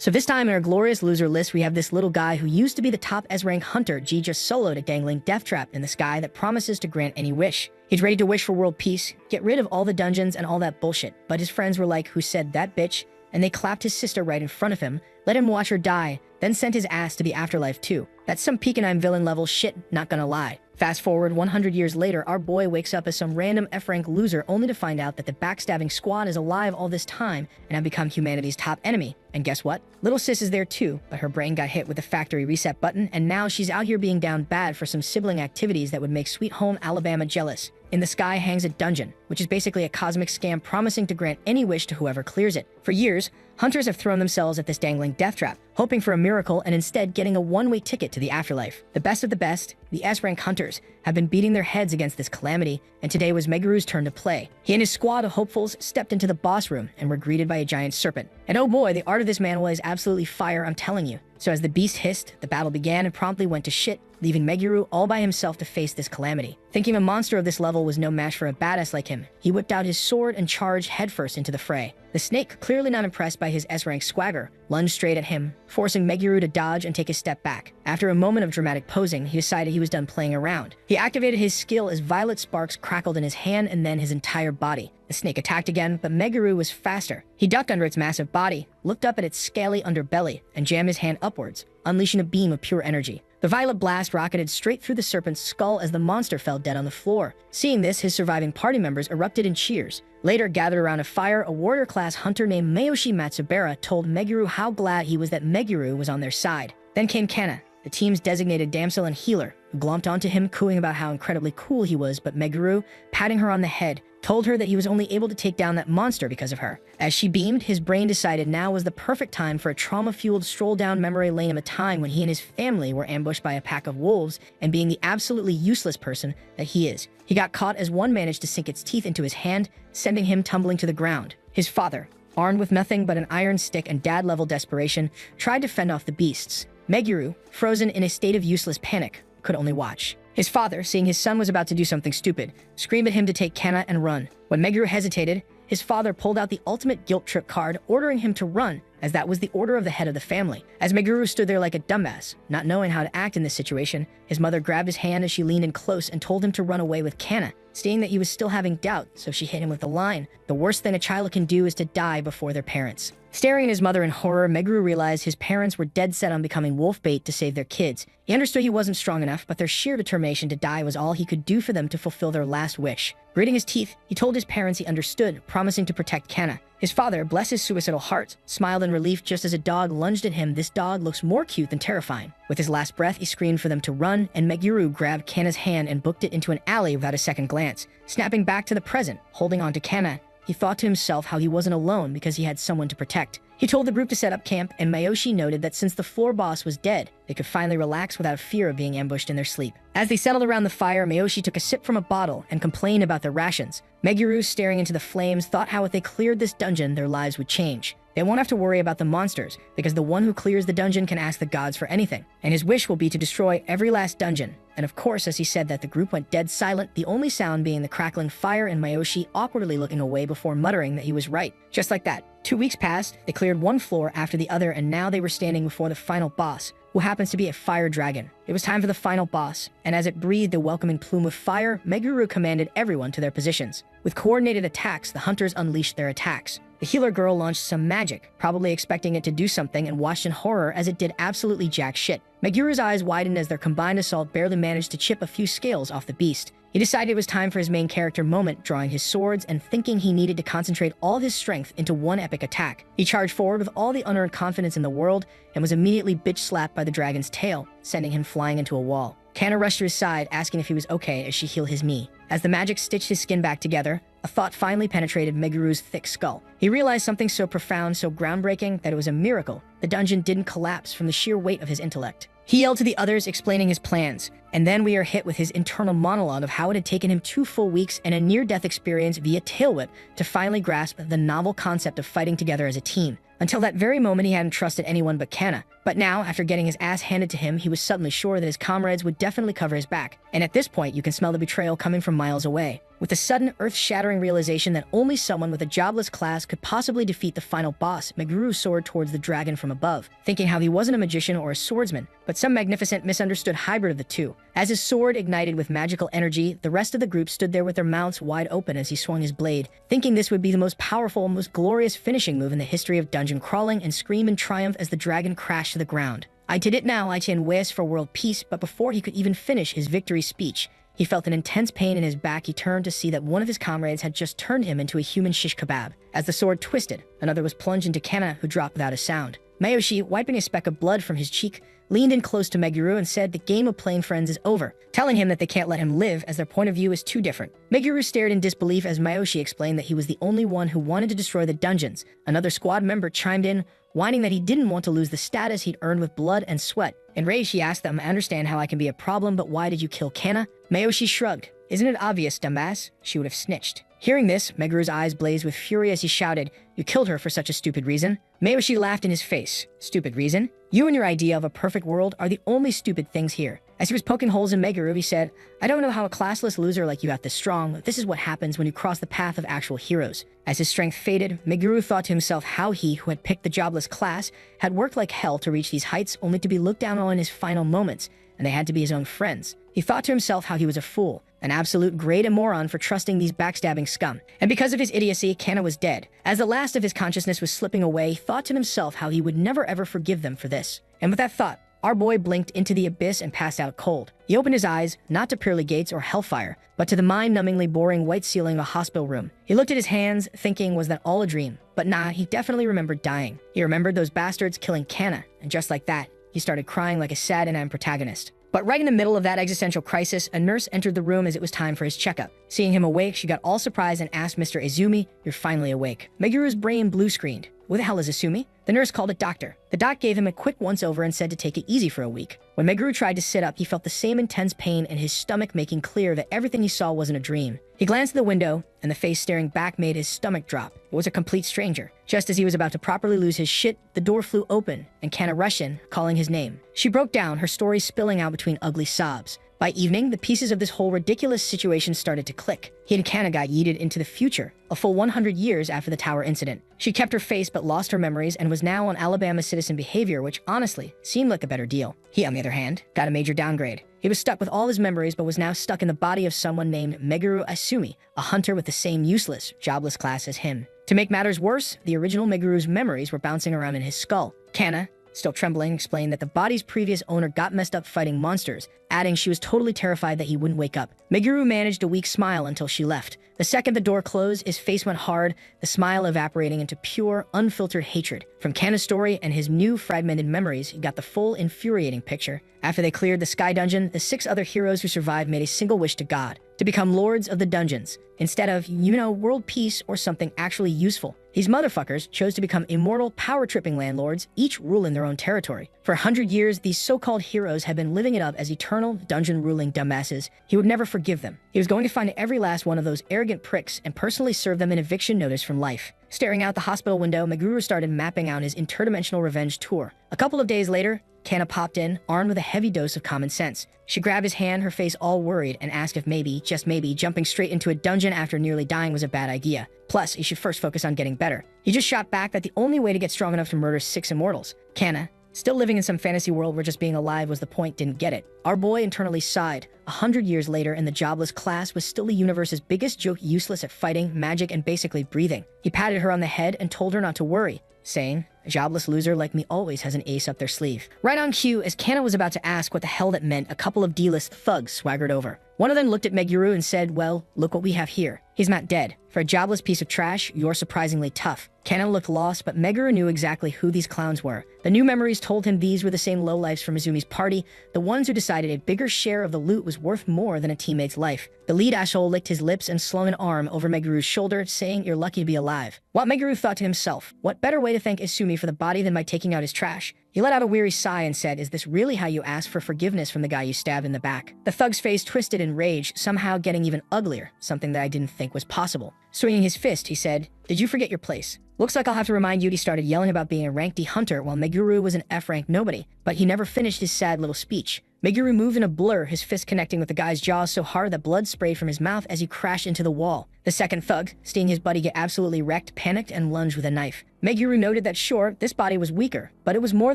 So this time in our glorious loser list, we have this little guy who used to be the top S-rank hunter. G just soloed a dangling death trap in the sky that promises to grant any wish. He's ready to wish for world peace, get rid of all the dungeons and all that bullshit. But his friends were like, who said that bitch? And they clapped his sister right in front of him, let him watch her die, then sent his ass to the afterlife too. That's some peak and I'm villain level shit, not gonna lie. Fast forward 100 years later, our boy wakes up as some random F-rank loser only to find out that the backstabbing squad is alive all this time and have become humanity's top enemy. And guess what? Little sis is there too, but her brain got hit with the factory reset button and now she's out here being down bad for some sibling activities that would make Sweet Home Alabama jealous. In the sky hangs a dungeon, which is basically a cosmic scam promising to grant any wish to whoever clears it. For years, hunters have thrown themselves at this dangling death trap, hoping for a miracle and instead getting a one-way ticket to the afterlife. The best of the best, the S-rank hunters, have been beating their heads against this calamity, and today was Meguru's turn to play. He and his squad of hopefuls stepped into the boss room and were greeted by a giant serpent. And oh boy, the art of this manhwa is absolutely fire, I'm telling you. So as the beast hissed, the battle began and promptly went to shit, leaving Meguru all by himself to face this calamity. Thinking a monster of this level was no match for a badass like him, he whipped out his sword and charged headfirst into the fray. The snake, clearly not impressed by his S-rank swagger, lunged straight at him, forcing Meguru to dodge and take a step back. After a moment of dramatic posing, he decided he was done playing around. He activated his skill as violet sparks crackled in his hand and then his entire body. The snake attacked again, but Meguru was faster. He ducked under its massive body, looked up at its scaly underbelly, and jammed his hand upwards, unleashing a beam of pure energy. The violet blast rocketed straight through the serpent's skull as the monster fell dead on the floor. Seeing this, his surviving party members erupted in cheers. Later, gathered around a fire, a warrior-class hunter named Mayoshi Matsubara told Meguru how glad he was that Meguru was on their side. Then came Kana, the team's designated damsel and healer, who glomped onto him, cooing about how incredibly cool he was, but Meguru, patting her on the head, told her that he was only able to take down that monster because of her. As she beamed, his brain decided now was the perfect time for a trauma-fueled stroll down memory lane of a time when he and his family were ambushed by a pack of wolves, and being the absolutely useless person that he is, he got caught as one managed to sink its teeth into his hand, sending him tumbling to the ground. His father, armed with nothing but an iron stick and dad-level desperation, tried to fend off the beasts. Meguru, frozen in a state of useless panic, could only watch. His father, seeing his son was about to do something stupid, screamed at him to take Kana and run. When Meguru hesitated, his father pulled out the ultimate guilt trip card, ordering him to run, as that was the order of the head of the family. As Meguru stood there like a dumbass, not knowing how to act in this situation, his mother grabbed his hand as she leaned in close and told him to run away with Kana, stating that he was still having doubt, so she hit him with the line, "The worst thing a child can do is to die before their parents." Staring at his mother in horror, Meguru realized his parents were dead set on becoming wolf bait to save their kids. He understood he wasn't strong enough, but their sheer determination to die was all he could do for them to fulfill their last wish. Gritting his teeth, he told his parents he understood, promising to protect Kana. His father, bless his suicidal heart, smiled in relief just as a dog lunged at him. This dog looks more cute than terrifying. With his last breath, he screamed for them to run, and Meguru grabbed Kana's hand and booked it into an alley without a second glance. Snapping back to the present, holding on to Kana, he thought to himself how he wasn't alone because he had someone to protect. He told the group to set up camp, and Mayoshi noted that since the floor boss was dead, they could finally relax without fear of being ambushed in their sleep. As they settled around the fire, Mayoshi took a sip from a bottle and complained about their rations. Meguru, staring into the flames, thought how if they cleared this dungeon, their lives would change. They won't have to worry about the monsters, because the one who clears the dungeon can ask the gods for anything, and his wish will be to destroy every last dungeon. And of course, as he said that, the group went dead silent, the only sound being the crackling fire and Mayoshi awkwardly looking away before muttering that he was right. Just like that, 2 weeks passed, they cleared one floor after the other, and now they were standing before the final boss, who happens to be a fire dragon. It was time for the final boss, and as it breathed a welcoming plume of fire, Meguru commanded everyone to their positions. With coordinated attacks, the hunters unleashed their attacks. The healer girl launched some magic, probably expecting it to do something, and watched in horror as it did absolutely jack shit. Meguru's eyes widened as their combined assault barely managed to chip a few scales off the beast. He decided it was time for his main character moment, drawing his swords and thinking he needed to concentrate all of his strength into one epic attack. He charged forward with all the unearned confidence in the world and was immediately bitch-slapped by the dragon's tail, sending him flying into a wall. Kana rushed to his side, asking if he was okay as she healed his knee. As the magic stitched his skin back together, a thought finally penetrated Meguru's thick skull. He realized something so profound, so groundbreaking, that it was a miracle the dungeon didn't collapse from the sheer weight of his intellect. He yelled to the others, explaining his plans, and then we are hit with his internal monologue of how it had taken him 2 full weeks and a near-death experience via tail whip to finally grasp the novel concept of fighting together as a team. Until that very moment, he hadn't trusted anyone but Kana. But now, after getting his ass handed to him, he was suddenly sure that his comrades would definitely cover his back. And at this point, you can smell the betrayal coming from miles away. With the sudden earth-shattering realization that only someone with a jobless class could possibly defeat the final boss, Meguru soared towards the dragon from above, thinking how he wasn't a magician or a swordsman, but some magnificent misunderstood hybrid of the two. As his sword ignited with magical energy, the rest of the group stood there with their mouths wide open as he swung his blade, thinking this would be the most powerful, most glorious finishing move in the history of dungeon crawling, and screamed in triumph as the dragon crashed to the ground. I did it now, I can wish for world peace, but before he could even finish his victory speech, he felt an intense pain in his back. He turned to see that one of his comrades had just turned him into a human shish kebab. As the sword twisted, another was plunged into Kana, who dropped without a sound. Mayoshi, wiping a speck of blood from his cheek, leaned in close to Meguru and said the game of playing friends is over, telling him that they can't let him live as their point of view is too different. Meguru stared in disbelief as Mayoshi explained that he was the only one who wanted to destroy the dungeons. Another squad member chimed in, whining that he didn't want to lose the status he'd earned with blood and sweat. Enraged, he asked them, I understand how I can be a problem, but why did you kill Kana? Mayoshi shrugged. Isn't it obvious, dumbass? She would have snitched. Hearing this, Meguru's eyes blazed with fury as he shouted, You killed her for such a stupid reason? Mayoshi laughed in his face. Stupid reason? You and your idea of a perfect world are the only stupid things here. As he was poking holes in Meguru, he said, I don't know how a classless loser like you got this strong, but this is what happens when you cross the path of actual heroes. As his strength faded, Meguru thought to himself how he, who had picked the jobless class, had worked like hell to reach these heights only to be looked down on in his final moments, and they had to be his own friends. He thought to himself how he was a fool, an absolute grade A moron for trusting these backstabbing scum. And because of his idiocy, Kana was dead. As the last of his consciousness was slipping away, he thought to himself how he would never ever forgive them for this. And with that thought, our boy blinked into the abyss and passed out cold. He opened his eyes, not to pearly gates or hellfire, but to the mind-numbingly boring white ceiling of a hospital room. He looked at his hands, thinking, was that all a dream? But nah, he definitely remembered dying. He remembered those bastards killing Kana, and just like that, he started crying like a sad and protagonist. But right in the middle of that existential crisis, a nurse entered the room as it was time for his checkup. Seeing him awake, she got all surprised and asked Mr. Izumi, You're finally awake. Meguru's brain blue-screened. Who the hell is Izumi? The nurse called a doctor. The doc gave him a quick once-over and said to take it easy for a week. When Meguru tried to sit up, he felt the same intense pain in his stomach, making clear that everything he saw wasn't a dream. He glanced at the window, and the face staring back made his stomach drop. It was a complete stranger. Just as he was about to properly lose his shit, the door flew open, and Kana rushed in, calling his name. She broke down, her story spilling out between ugly sobs. By evening, the pieces of this whole ridiculous situation started to click. He and Kana got yeeted into the future, a full 100 years after the tower incident. She kept her face but lost her memories and was now on Alabama citizen behavior, which honestly seemed like a better deal. He, on the other hand, got a major downgrade. He was stuck with all his memories but was now stuck in the body of someone named Meguru Asumi, a hunter with the same useless, jobless class as him. To make matters worse, the original Meguru's memories were bouncing around in his skull. Kana, still trembling, explained that the body's previous owner got messed up fighting monsters, adding she was totally terrified that he wouldn't wake up. Meguru managed a weak smile until she left. The second the door closed, his face went hard, the smile evaporating into pure, unfiltered hatred. From Kana's story and his new fragmented memories, he got the full, infuriating picture. After they cleared the Sky Dungeon, the 6 other heroes who survived made a single wish to God, to become lords of the dungeons, instead of, world peace or something actually useful. These motherfuckers chose to become immortal, power-tripping landlords, each ruling their own territory. For 100 years, these so-called heroes had been living it up as eternal, dungeon-ruling dumbasses. He would never forgive them. He was going to find every last one of those arrogant pricks and personally serve them an eviction notice from life. Staring out the hospital window, Meguru started mapping out his interdimensional revenge tour. A couple of days later, Kana popped in, armed with a heavy dose of common sense. She grabbed his hand, her face all worried, and asked if maybe, just maybe, jumping straight into a dungeon after nearly dying was a bad idea. Plus, he should first focus on getting better. He just shot back that the only way to get strong enough to murder 6 immortals. Kana, still living in some fantasy world where just being alive was the point, didn't get it. Our boy internally sighed. 100 years later, and the jobless class was still the universe's biggest joke, useless at fighting, magic, and basically breathing. He patted her on the head and told her not to worry, saying, A jobless loser like me always has an ace up their sleeve. Right on cue, as Kana was about to ask what the hell that meant, a couple of D-list thugs swaggered over. One of them looked at Meguru and said, Well, look what we have here. He's not dead. For a jobless piece of trash, you're surprisingly tough. Kana looked lost, but Meguru knew exactly who these clowns were. The new memories told him these were the same lowlifes from Izumi's party, the ones who decided a bigger share of the loot was worth more than a teammate's life. The lead asshole licked his lips and slung an arm over Meguru's shoulder, saying, You're lucky to be alive. What Meguru thought to himself, what better way to thank Izumi for the body than by taking out his trash? He let out a weary sigh and said, Is this really how you ask for forgiveness from the guy you stabbed in the back? The thug's face twisted in rage, somehow getting even uglier, something that I didn't think was possible. Swinging his fist, he said, Did you forget your place? Looks like I'll have to remind you. He started yelling about being a rank D hunter while Meguru was an F-rank nobody, but he never finished his sad little speech. Meguru moved in a blur, his fist connecting with the guy's jaw so hard that blood sprayed from his mouth as he crashed into the wall. The second thug, seeing his buddy get absolutely wrecked, panicked and lunged with a knife. Meguru noted that sure, this body was weaker, but it was more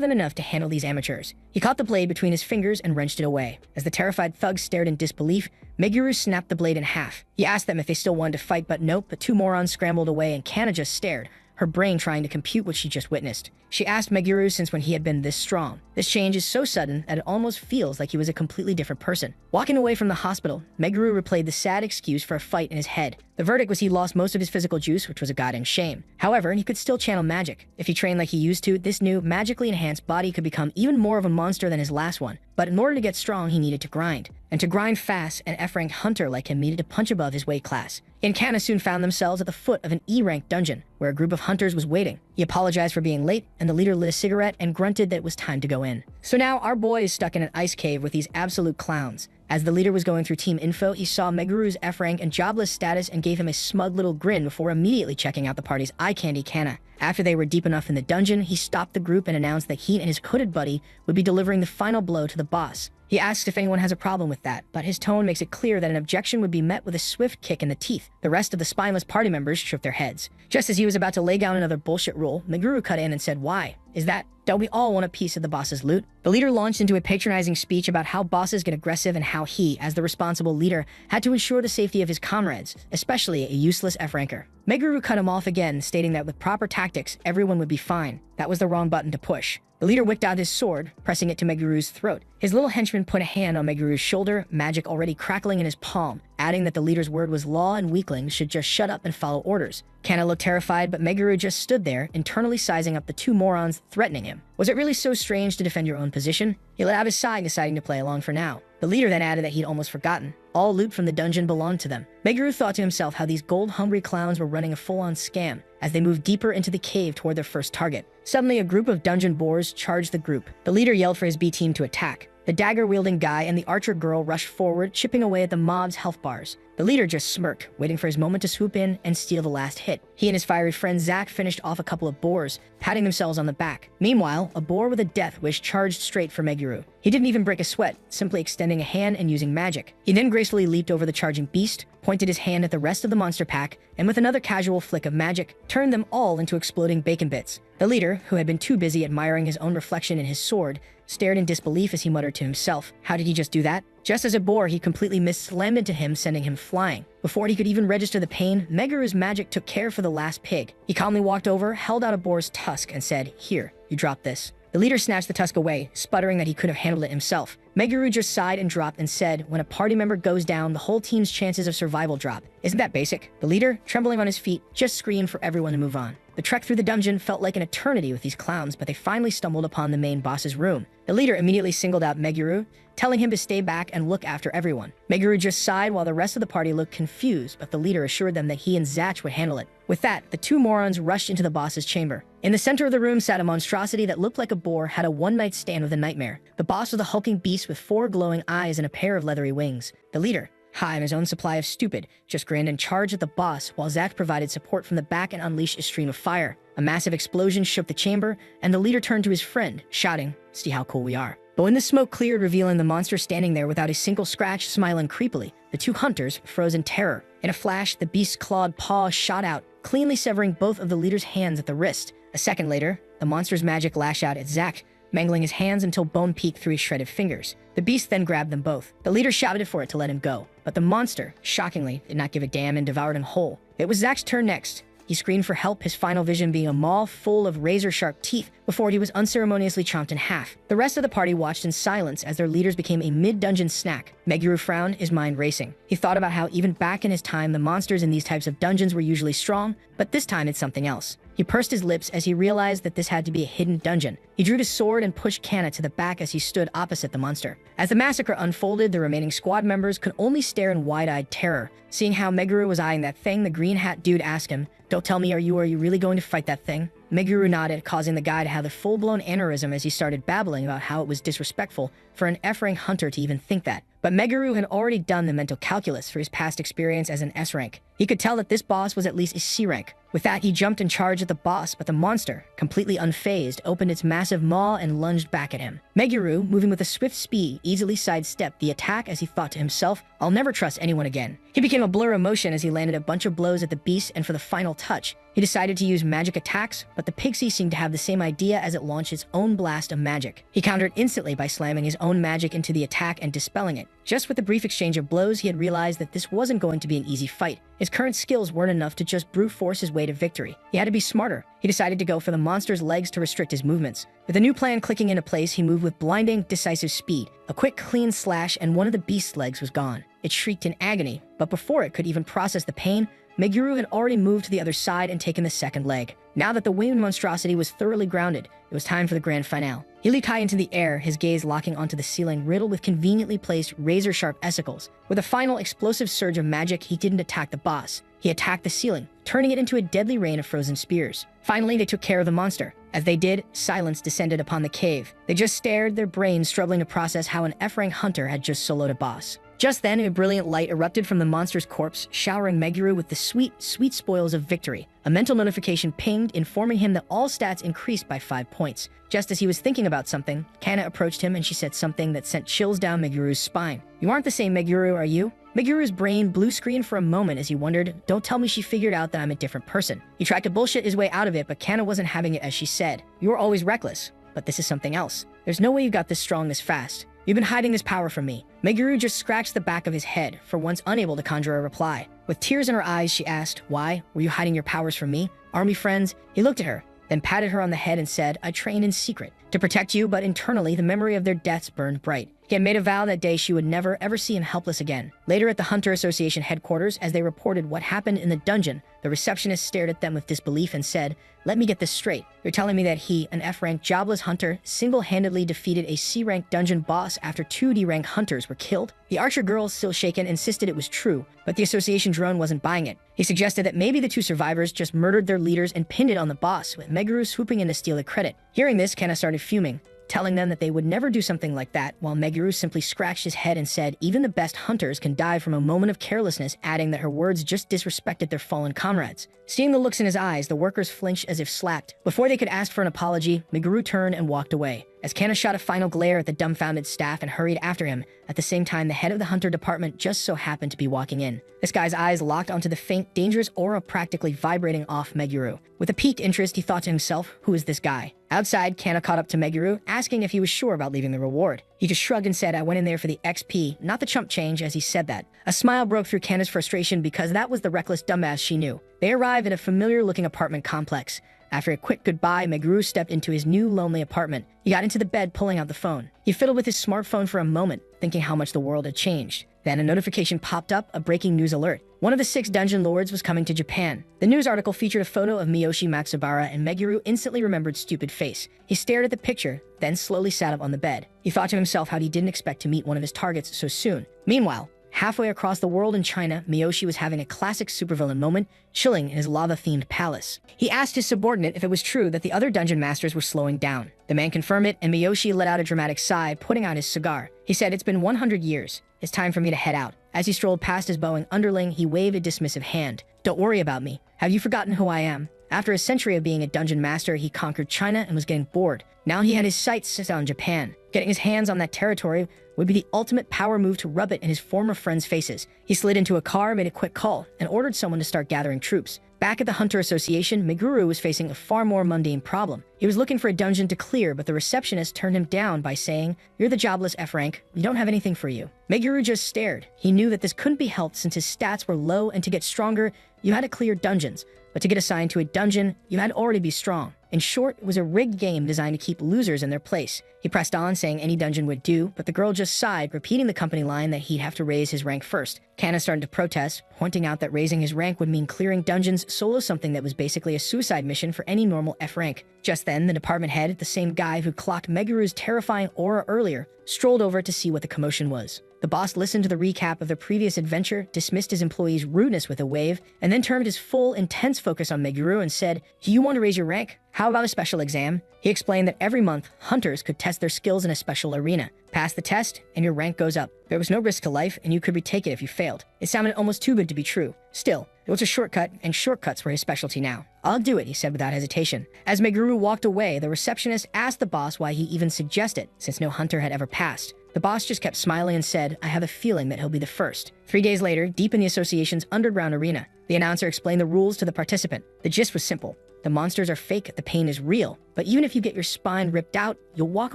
than enough to handle these amateurs. He caught the blade between his fingers and wrenched it away. As the terrified thugs stared in disbelief, Meguru snapped the blade in half. He asked them if they still wanted to fight, but nope, the two morons scrambled away and Kana just stared, her brain trying to compute what she just witnessed. She asked Meguru since when he had been this strong. This change is so sudden that it almost feels like he was a completely different person. Walking away from the hospital, Meguru replayed the sad excuse for a fight in his head. The verdict was he lost most of his physical juice, which was a goddamn shame. However, he could still channel magic. If he trained like he used to, this new, magically enhanced body could become even more of a monster than his last one. But in order to get strong, he needed to grind. And to grind fast, an F-rank hunter like him needed to punch above his weight class. He and Kana soon found themselves at the foot of an E-rank dungeon, where a group of hunters was waiting. He apologized for being late, and the leader lit a cigarette and grunted that it was time to go in. So now our boy is stuck in an ice cave with these absolute clowns. As the leader was going through team info, he saw Meguru's F-rank and jobless status and gave him a smug little grin before immediately checking out the party's eye candy, Kana. After they were deep enough in the dungeon, he stopped the group and announced that he and his hooded buddy would be delivering the final blow to the boss. He asks if anyone has a problem with that, but his tone makes it clear that an objection would be met with a swift kick in the teeth. The rest of the spineless party members shook their heads. Just as he was about to lay down another bullshit rule, Meguru cut in and said, "Why? Is that? Don't we all want a piece of the boss's loot?" The leader launched into a patronizing speech about how bosses get aggressive and how he, as the responsible leader, had to ensure the safety of his comrades, especially a useless F-ranker. Meguru cut him off again, stating that with proper tactics, everyone would be fine. That was the wrong button to push. The leader whipped out his sword, pressing it to Meguru's throat. His little henchman put a hand on Meguru's shoulder, magic already crackling in his palm, adding that the leader's word was law and weaklings should just shut up and follow orders. Kana looked terrified, but Meguru just stood there, internally sizing up the two morons threatening him. Was it really so strange to defend your own position? He let out his sigh, deciding to play along for now. The leader then added that he'd almost forgotten. All loot from the dungeon belonged to them. Meguru thought to himself how these gold-hungry clowns were running a full-on scam as they moved deeper into the cave toward their first target. Suddenly, a group of dungeon boars charged the group. The leader yelled for his B team to attack. The dagger-wielding guy and the archer girl rushed forward, chipping away at the mob's health bars. The leader just smirked, waiting for his moment to swoop in and steal the last hit. He and his fiery friend Zack finished off a couple of boars, patting themselves on the back. Meanwhile, a boar with a death wish charged straight for Meguru. He didn't even break a sweat, simply extending a hand and using magic. He then gracefully leaped over the charging beast, pointed his hand at the rest of the monster pack, and with another casual flick of magic, turned them all into exploding bacon bits. The leader, who had been too busy admiring his own reflection in his sword, stared in disbelief as he muttered to himself, "How did he just do that?" Just as a boar he completely missed slammed into him, sending him flying. Before he could even register the pain, Meguru's magic took care for the last pig. He calmly walked over, held out a boar's tusk, and said, "Here, you drop this." The leader snatched the tusk away, sputtering that he could have handled it himself. Meguru just sighed and dropped and said, "When a party member goes down, the whole team's chances of survival drop. Isn't that basic?" The leader, trembling on his feet, just screamed for everyone to move on. The trek through the dungeon felt like an eternity with these clowns, but they finally stumbled upon the main boss's room. The leader immediately singled out Meguru, telling him to stay back and look after everyone. Meguru just sighed while the rest of the party looked confused, but the leader assured them that he and Zach would handle it. With that, the two morons rushed into the boss's chamber. In the center of the room sat a monstrosity that looked like a boar had a one-night stand with a nightmare. The boss was a hulking beast with 4 glowing eyes and a pair of leathery wings. The leader, high on his own supply of stupid, just grinned and charged at the boss while Zach provided support from the back and unleashed a stream of fire. A massive explosion shook the chamber, and the leader turned to his friend, shouting, "See how cool we are." But when the smoke cleared, revealing the monster standing there without a single scratch, smiling creepily, the two hunters froze in terror. In a flash, the beast's clawed paw shot out, cleanly severing both of the leader's hands at the wrist. A second later, the monster's magic lashed out at Zach, mangling his hands until bone peeked through his shredded fingers. The beast then grabbed them both. The leader shouted for it to let him go, but the monster, shockingly, did not give a damn and devoured him whole. It was Zach's turn next. He screamed for help, his final vision being a maw full of razor-sharp teeth before he was unceremoniously chomped in half. The rest of the party watched in silence as their leaders became a mid-dungeon snack. Meguru frowned, his mind racing. He thought about how even back in his time, the monsters in these types of dungeons were usually strong, but this time it's something else. He pursed his lips as he realized that this had to be a hidden dungeon. He drew his sword and pushed Kana to the back as he stood opposite the monster. As the massacre unfolded, the remaining squad members could only stare in wide-eyed terror. Seeing how Meguru was eyeing that thing, the green hat dude asked him, "Don't tell me, are you really going to fight that thing?" Meguru nodded, causing the guy to have a full-blown aneurysm as he started babbling about how it was disrespectful for an F-rank hunter to even think that. But Meguru had already done the mental calculus for his past experience as an S-rank. He could tell that this boss was at least a C-rank. With that, he jumped and charged at the boss, but the monster, completely unfazed, opened its massive maw and lunged back at him. Meguru, moving with a swift speed, easily sidestepped the attack as he thought to himself, "I'll never trust anyone again." He became a blur of motion as he landed a bunch of blows at the beast, and for the final touch, he decided to use magic attacks, but the pixie seemed to have the same idea as it launched its own blast of magic. He countered instantly by slamming his own magic into the attack and dispelling it. Just with the brief exchange of blows, he had realized that this wasn't going to be an easy fight. His current skills weren't enough to just brute force his way to victory. He had to be smarter. He decided to go for the monster's legs to restrict his movements. With a new plan clicking into place, he moved with blinding, decisive speed. A quick, clean slash, and one of the beast's legs was gone. It shrieked in agony, but before it could even process the pain, Meguru had already moved to the other side and taken the second leg. Now that the winged monstrosity was thoroughly grounded, it was time for the grand finale. He leaped high into the air, his gaze locking onto the ceiling riddled with conveniently placed razor-sharp icicles. With a final explosive surge of magic, he didn't attack the boss. He attacked the ceiling, turning it into a deadly rain of frozen spears. Finally, they took care of the monster. As they did, silence descended upon the cave. They just stared, their brains struggling to process how an F-rank hunter had just soloed a boss. Just then, a brilliant light erupted from the monster's corpse, showering Meguru with the sweet, sweet spoils of victory. A mental notification pinged, informing him that all stats increased by 5 points. Just as he was thinking about something, Kana approached him and she said something that sent chills down Meguru's spine. "You aren't the same Meguru, are you?" Meguru's brain blue screened for a moment as he wondered, "Don't tell me she figured out that I'm a different person." He tried to bullshit his way out of it, but Kana wasn't having it as she said. "You were always reckless, but this is something else. There's no way you got this strong this fast. You've been hiding this power from me." Meguru just scratched the back of his head, for once unable to conjure a reply. With tears in her eyes, she asked, "Why? Were you hiding your powers from me? Are we friends?" He looked at her, then patted her on the head and said, "I trained in secret to protect you, but internally the memory of their deaths burned bright." He had made a vow that day she would never ever see him helpless again. Later at the Hunter Association headquarters, as they reported what happened in the dungeon, the receptionist stared at them with disbelief and said, "Let me get this straight. You're telling me that he, an F-rank jobless hunter, single-handedly defeated a C-rank dungeon boss after 2 D-rank hunters were killed?" The archer girl, still shaken, insisted it was true, but the association drone wasn't buying it. He suggested that maybe the 2 survivors just murdered their leaders and pinned it on the boss, with Meguru swooping in to steal the credit. Hearing this, Kana started fuming, telling them that they would never do something like that, while Meguru simply scratched his head and said even the best hunters can die from a moment of carelessness, adding that her words just disrespected their fallen comrades. Seeing the looks in his eyes, the workers flinched as if slapped. Before they could ask for an apology, Meguru turned and walked away. As Kana shot a final glare at the dumbfounded staff and hurried after him, at the same time the head of the hunter department just so happened to be walking in. This guy's eyes locked onto the faint, dangerous aura practically vibrating off Meguru. With a piqued interest, he thought to himself, who is this guy? Outside, Kana caught up to Meguru, asking if he was sure about leaving the reward. He just shrugged and said, "I went in there for the XP, not the chump change," as he said that. A smile broke through Kana's frustration because that was the reckless dumbass she knew. They arrived at a familiar-looking apartment complex. After a quick goodbye, Meguru stepped into his new lonely apartment. He got into the bed, pulling out the phone. He fiddled with his smartphone for a moment, thinking how much the world had changed. Then a notification popped up, a breaking news alert. One of the 6 dungeon lords was coming to Japan. The news article featured a photo of Miyoshi Matsubara, and Meguru instantly remembered Stupid Face. He stared at the picture, then slowly sat up on the bed. He thought to himself how he didn't expect to meet one of his targets so soon. Meanwhile, halfway across the world in China, Miyoshi was having a classic supervillain moment, chilling in his lava-themed palace. He asked his subordinate if it was true that the other dungeon masters were slowing down. The man confirmed it, and Miyoshi let out a dramatic sigh, putting out his cigar. He said, "It's been 100 years. It's time for me to head out." As he strolled past his bowing underling, he waved a dismissive hand. "Don't worry about me. Have you forgotten who I am?" After a century of being a dungeon master, he conquered China and was getting bored. Now he had his sights set on Japan. Getting his hands on that territory would be the ultimate power move to rub it in his former friends' faces. He slid into a car, made a quick call, and ordered someone to start gathering troops. Back at the Hunter Association, Meguru was facing a far more mundane problem. He was looking for a dungeon to clear, but the receptionist turned him down by saying, "You're the jobless F-rank. We don't have anything for you." Meguru just stared. He knew that this couldn't be helped since his stats were low, and to get stronger, you had to clear dungeons. But to get assigned to a dungeon, you had to already be strong. In short, it was a rigged game designed to keep losers in their place. He pressed on, saying any dungeon would do, but the girl just sighed, repeating the company line that he'd have to raise his rank first. Kana started to protest, pointing out that raising his rank would mean clearing dungeons solo, something that was basically a suicide mission for any normal F rank. Just then, the department head, the same guy who clocked Meguru's terrifying aura earlier, strolled over to see what the commotion was. The boss listened to the recap of their previous adventure, dismissed his employee's rudeness with a wave, and then turned his full, intense focus on Meguru and said, "Do you want to raise your rank? How about a special exam?" He explained that every month, hunters could test their skills in a special arena. Pass the test, and your rank goes up. There was no risk to life, and you could retake it if you failed. It sounded almost too good to be true. Still, It was a shortcut, and shortcuts were his specialty now. "I'll do it," he said without hesitation. As Meguru walked away, the receptionist asked the boss why he even suggested, since no hunter had ever passed. The boss just kept smiling and said, "I have a feeling that he'll be the first." 3 days later, deep in the association's underground arena, the announcer explained the rules to the participant. The gist was simple. The monsters are fake, the pain is real, but even if you get your spine ripped out, you'll walk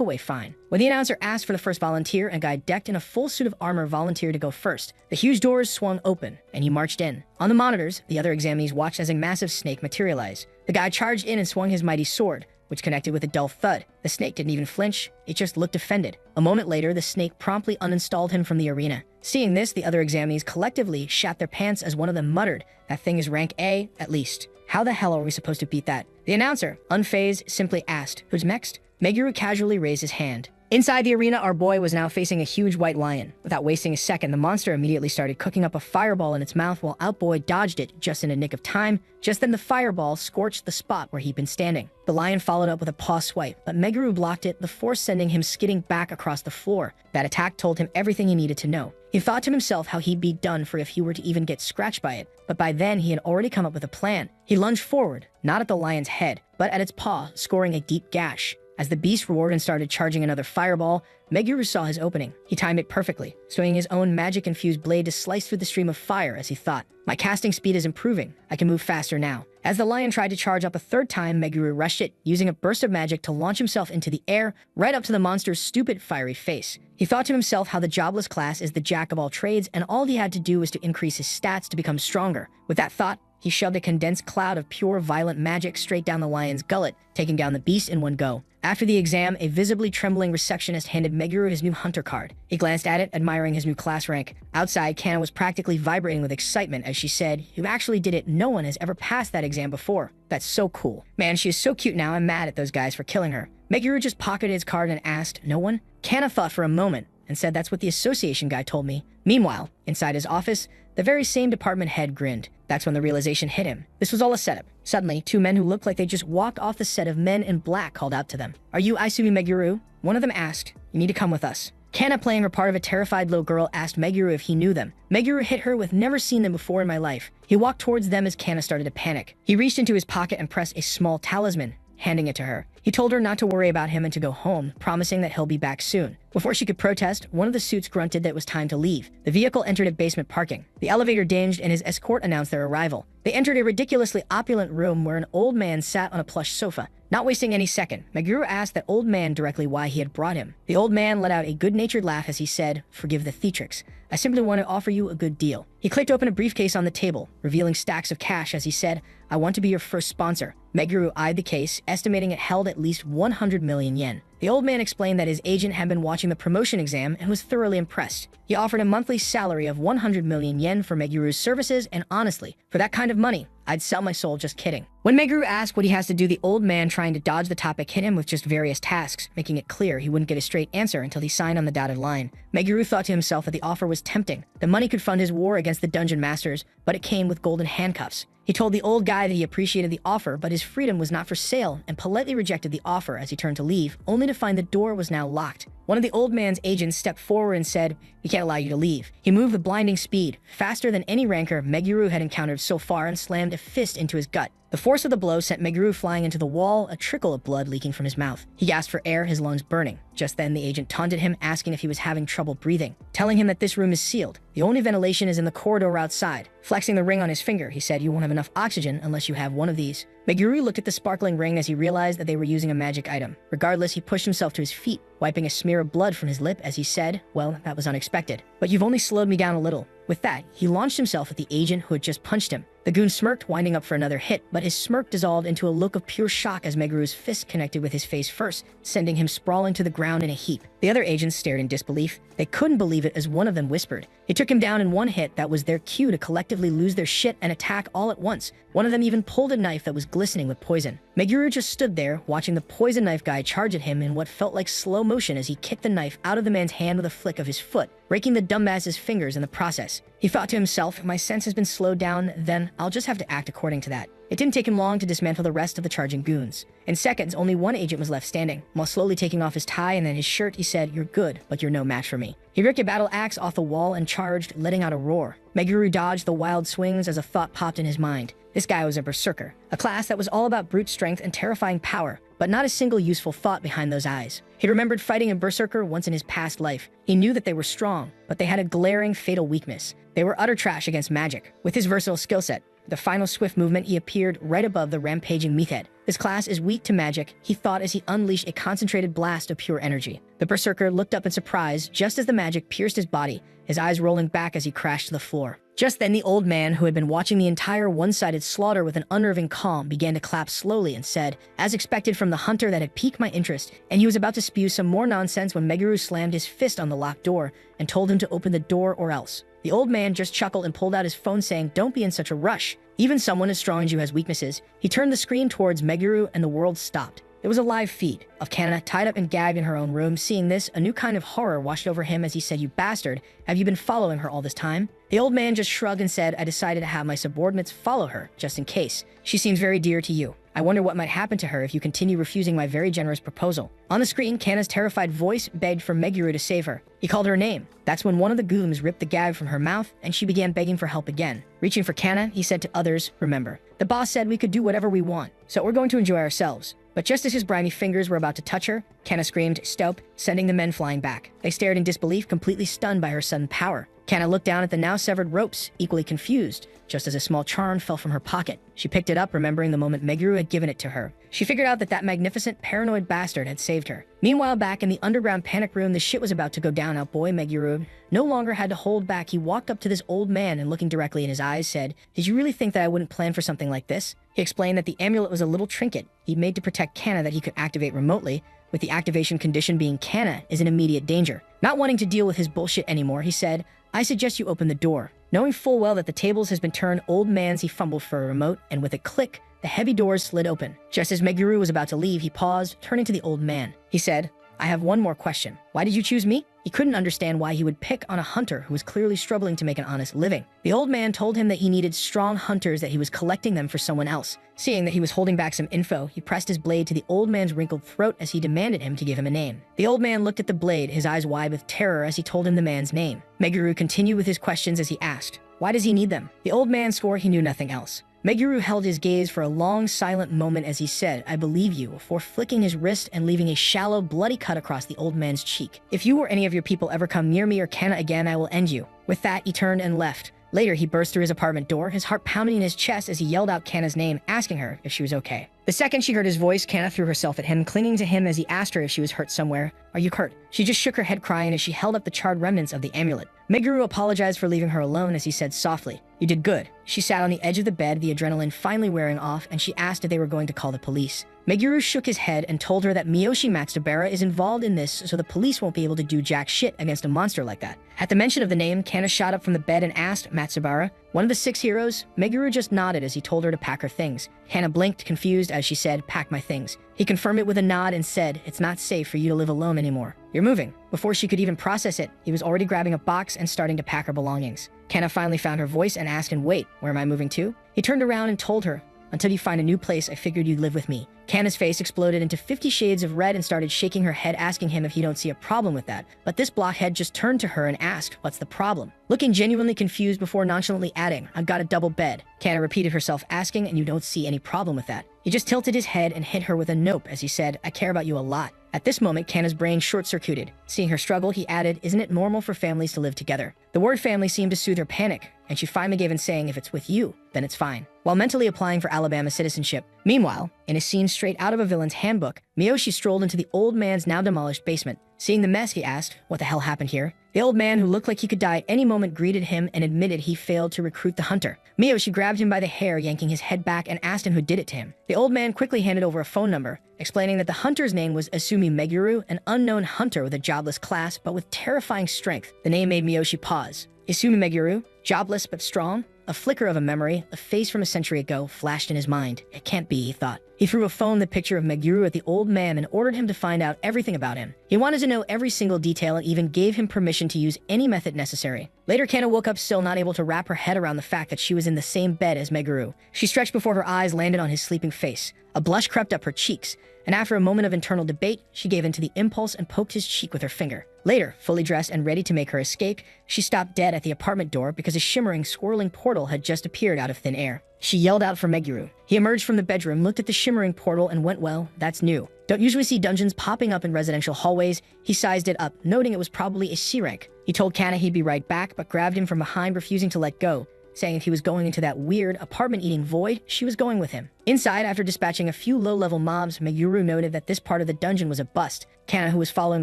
away fine. When the announcer asked for the first volunteer, a guy decked in a full suit of armor volunteered to go first. The huge doors swung open, and he marched in. On the monitors, the other examinees watched as a massive snake materialized. The guy charged in and swung his mighty sword, which connected with a dull thud. The snake didn't even flinch, it just looked offended. A moment later, the snake promptly uninstalled him from the arena. Seeing this, the other examinees collectively shat their pants as one of them muttered, "That thing is rank A, at least. How the hell are we supposed to beat that?" The announcer, unfazed, simply asked, "Who's next?" Meguru casually raised his hand. Inside the arena, our boy was now facing a huge white lion. Without wasting a second, the monster immediately started cooking up a fireball in its mouth while Out Boy dodged it just in a nick of time. Just then the fireball scorched the spot where he'd been standing. The lion followed up with a paw swipe, but Meguru blocked it, the force sending him skidding back across the floor. That attack told him everything he needed to know. He thought to himself how he'd be done for if he were to even get scratched by it, but by then he had already come up with a plan. He lunged forward, not at the lion's head, but at its paw, scoring a deep gash. As the beast roared and started charging another fireball, Meguru saw his opening. He timed it perfectly, swinging his own magic-infused blade to slice through the stream of fire as he thought, "My casting speed is improving. I can move faster now." As the lion tried to charge up a third time, Meguru rushed it, using a burst of magic to launch himself into the air, right up to the monster's stupid, fiery face. He thought to himself how the jobless class is the jack of all trades, and all he had to do was to increase his stats to become stronger. With that thought, he shoved a condensed cloud of pure violent magic straight down the lion's gullet, taking down the beast in one go. After the exam, a visibly trembling receptionist handed Meguru his new hunter card. He glanced at it, admiring his new class rank. Outside, Kana was practically vibrating with excitement as she said, "You actually did it. No one has ever passed that exam before. That's so cool. Man, she is so cute now. I'm mad at those guys for killing her." Meguru just pocketed his card and asked, "No one?" Kana thought for a moment and said, "That's what the association guy told me." Meanwhile, inside his office, the very same department head grinned. That's when the realization hit him. This was all a setup. Suddenly, 2 men who looked like they just walked off the set of Men in Black called out to them. "Are you Aisumi Meguru?" One of them asked, "You need to come with us." Kana, playing her part of a terrified little girl, asked Meguru if he knew them. Meguru hit her with "Never seen them before in my life." He walked towards them as Kana started to panic. He reached into his pocket and pressed a small talisman, handing it to her. He told her not to worry about him and to go home, promising that he'll be back soon. Before she could protest, one of the suits grunted that it was time to leave. The vehicle entered a basement parking. The elevator dinged and his escort announced their arrival. They entered a ridiculously opulent room where an old man sat on a plush sofa. Not wasting any second, Meguru asked that old man directly why he had brought him. The old man let out a good-natured laugh as he said, "Forgive the theatrics. I simply want to offer you a good deal." He clicked open a briefcase on the table, revealing stacks of cash as he said, "I want to be your first sponsor." Meguru eyed the case, estimating it held at least 100 million yen. The old man explained that his agent had been watching the promotion exam and was thoroughly impressed. He offered a monthly salary of 100 million yen for Meguru's services, and honestly, for that kind of money, I'd sell my soul. Just kidding. When Meguru asked what he has to do, the old man, trying to dodge the topic, hit him with just various tasks, making it clear he wouldn't get a straight answer until he signed on the dotted line. Meguru thought to himself that the offer was tempting. The money could fund his war against the dungeon masters, but it came with golden handcuffs. He told the old guy that he appreciated the offer, but his freedom was not for sale, and politely rejected the offer as he turned to leave, only to find the door was now locked. One of the old man's agents stepped forward and said, "We can't allow you to leave." He moved with blinding speed, faster than any rancor Meguru had encountered so far, and slammed a fist into his gut. The force of the blow sent Meguru flying into the wall, a trickle of blood leaking from his mouth. He gasped for air, his lungs burning. Just then, the agent taunted him, asking if he was having trouble breathing, telling him that this room is sealed. The only ventilation is in the corridor outside. Flexing the ring on his finger, he said, "You won't have enough oxygen unless you have one of these." Meguru looked at the sparkling ring as he realized that they were using a magic item. Regardless, he pushed himself to his feet, wiping a smear of blood from his lip as he said, "Well, that was unexpected. But you've only slowed me down a little." With that, he launched himself at the agent who had just punched him. The goon smirked, winding up for another hit, but his smirk dissolved into a look of pure shock as Meguru's fist connected with his face first, sending him sprawling to the ground in a heap. The other agents stared in disbelief. They couldn't believe it as one of them whispered. He took him down in one hit that was their cue to collectively lose their shit and attack all at once. One of them even pulled a knife that was glistening with poison. Meguru just stood there, watching the poison knife guy charge at him in what felt like slow motion as he kicked the knife out of the man's hand with a flick of his foot, breaking the dumbass's fingers in the process. He thought to himself, "If my sense has been slowed down, then I'll just have to act according to that." It didn't take him long to dismantle the rest of the charging goons. In seconds, only one agent was left standing. While slowly taking off his tie and then his shirt, he said, "You're good, but you're no match for me." He ripped a battle axe off the wall and charged, letting out a roar. Meguru dodged the wild swings as a thought popped in his mind. This guy was a berserker, a class that was all about brute strength and terrifying power, but not a single useful thought behind those eyes. He remembered fighting a berserker once in his past life. He knew that they were strong, but they had a glaring, fatal weakness. They were utter trash against magic. With his versatile skill set, the final swift movement, he appeared right above the rampaging meathead. This class is weak to magic, he thought as he unleashed a concentrated blast of pure energy. The berserker looked up in surprise just as the magic pierced his body, his eyes rolling back as he crashed to the floor. Just then, the old man, who had been watching the entire one-sided slaughter with an unnerving calm, began to clap slowly and said, as expected from the hunter that had piqued my interest, and he was about to spew some more nonsense when Meguru slammed his fist on the locked door and told him to open the door or else. The old man just chuckled and pulled out his phone saying, "Don't be in such a rush. Even someone as strong as you has weaknesses." He turned the screen towards Meguru and the world stopped. It was a live feed of Kana tied up and gagged in her own room. Seeing this, a new kind of horror washed over him as he said, "You bastard, have you been following her all this time?" The old man just shrugged and said, "I decided to have my subordinates follow her, just in case. She seems very dear to you. I wonder what might happen to her if you continue refusing my very generous proposal." On the screen, Kana's terrified voice begged for Meguru to save her. He called her name. That's when one of the gooms ripped the gag from her mouth, and she began begging for help again. Reaching for Kana, he said to others, "Remember, the boss said we could do whatever we want, so we're going to enjoy ourselves." But just as his grimy fingers were about to touch her, Kana screamed, "Stop," sending the men flying back. They stared in disbelief, completely stunned by her sudden power. Kana looked down at the now severed ropes, equally confused, just as a small charm fell from her pocket. She picked it up, remembering the moment Meguru had given it to her. She figured out that that magnificent, paranoid bastard had saved her. Meanwhile, back in the underground panic room, the shit was about to go down. Our boy Meguru no longer had to hold back. He walked up to this old man and, looking directly in his eyes, said, "Did you really think that I wouldn't plan for something like this?" He explained that the amulet was a little trinket he'd made to protect Kana that he could activate remotely, with the activation condition being Kana is in immediate danger. Not wanting to deal with his bullshit anymore, he said, "I suggest you open the door." Knowing full well that the tables has been turned, old man's he fumbled for a remote, and with a click, the heavy doors slid open. Just as Meguru was about to leave, he paused, turning to the old man. He said, "I have one more question. Why did you choose me?" He couldn't understand why he would pick on a hunter who was clearly struggling to make an honest living. The old man told him that he needed strong hunters, that he was collecting them for someone else. Seeing that he was holding back some info, he pressed his blade to the old man's wrinkled throat as he demanded him to give him a name. The old man looked at the blade, his eyes wide with terror as he told him the man's name. Meguru continued with his questions as he asked, "Why does he need them?" The old man swore he knew nothing else. Meguru held his gaze for a long, silent moment as he said, "I believe you," before flicking his wrist and leaving a shallow, bloody cut across the old man's cheek. "If you or any of your people ever come near me or Kana again, I will end you." With that, he turned and left. Later, he burst through his apartment door, his heart pounding in his chest as he yelled out Kana's name, asking her if she was okay. The second she heard his voice, Kana threw herself at him, clinging to him as he asked her if she was hurt somewhere. "Are you hurt?" She just shook her head crying as she held up the charred remnants of the amulet. Meguru apologized for leaving her alone as he said softly, "You did good." She sat on the edge of the bed, the adrenaline finally wearing off, and she asked if they were going to call the police. Meguru shook his head and told her that Miyoshi Matsubara is involved in this, so the police won't be able to do jack shit against a monster like that. At the mention of the name, Kana shot up from the bed and asked, "Matsubara, one of the 6 heroes?" Meguru just nodded as he told her to pack her things. Kana blinked, confused, as she said, "Pack my things." He confirmed it with a nod and said, "It's not safe for you to live alone anymore. You're moving." Before she could even process it, he was already grabbing a box and starting to pack her belongings. Kana finally found her voice and asked, "And wait, where am I moving to?" He turned around and told her, "Until you find a new place, I figured you'd live with me." Kana's face exploded into 50 shades of red and started shaking her head, asking him if he don't see a problem with that. But this blockhead just turned to her and asked, "What's the problem?" Looking genuinely confused before nonchalantly adding, "I've got a double bed." Kana repeated herself, asking, "And you don't see any problem with that?" He just tilted his head and hit her with a nope as he said, "I care about you a lot." At this moment, Kana's brain short-circuited. Seeing her struggle, he added, "Isn't it normal for families to live together?" The word family seemed to soothe her panic, and she finally gave in saying, "If it's with you, then it's fine," while mentally applying for Alabama citizenship. Meanwhile, in a scene straight out of a villain's handbook, Miyoshi strolled into the old man's now demolished basement. Seeing the mess, he asked, "What the hell happened here?" The old man, who looked like he could die at any moment, greeted him and admitted he failed to recruit the hunter. Miyoshi grabbed him by the hair, yanking his head back, and asked him who did it to him. The old man quickly handed over a phone number, explaining that the hunter's name was Asumi Meguru, an unknown hunter with a jobless class but with terrifying strength. The name made Miyoshi pause. Asumi Meguru? Jobless but strong? A flicker of a memory, a face from a century ago, flashed in his mind. It can't be, he thought. He threw a phone the picture of Meguru at the old man and ordered him to find out everything about him. He wanted to know every single detail and even gave him permission to use any method necessary. Later, Kana woke up still not able to wrap her head around the fact that she was in the same bed as Meguru. She stretched before her eyes landed on his sleeping face. A blush crept up her cheeks, and after a moment of internal debate, she gave in to the impulse and poked his cheek with her finger. Later, fully dressed and ready to make her escape, she stopped dead at the apartment door because a shimmering, swirling portal had just appeared out of thin air. She yelled out for Meguru. He emerged from the bedroom, looked at the shimmering portal, and went, well, that's new. Don't usually see dungeons popping up in residential hallways. He sized it up, noting it was probably a C rank. He told Kana he'd be right back, but grabbed him from behind, refusing to let go, saying if he was going into that weird, apartment-eating void, she was going with him. Inside, after dispatching a few low-level mobs, Meguru noted that this part of the dungeon was a bust. Kana, who was following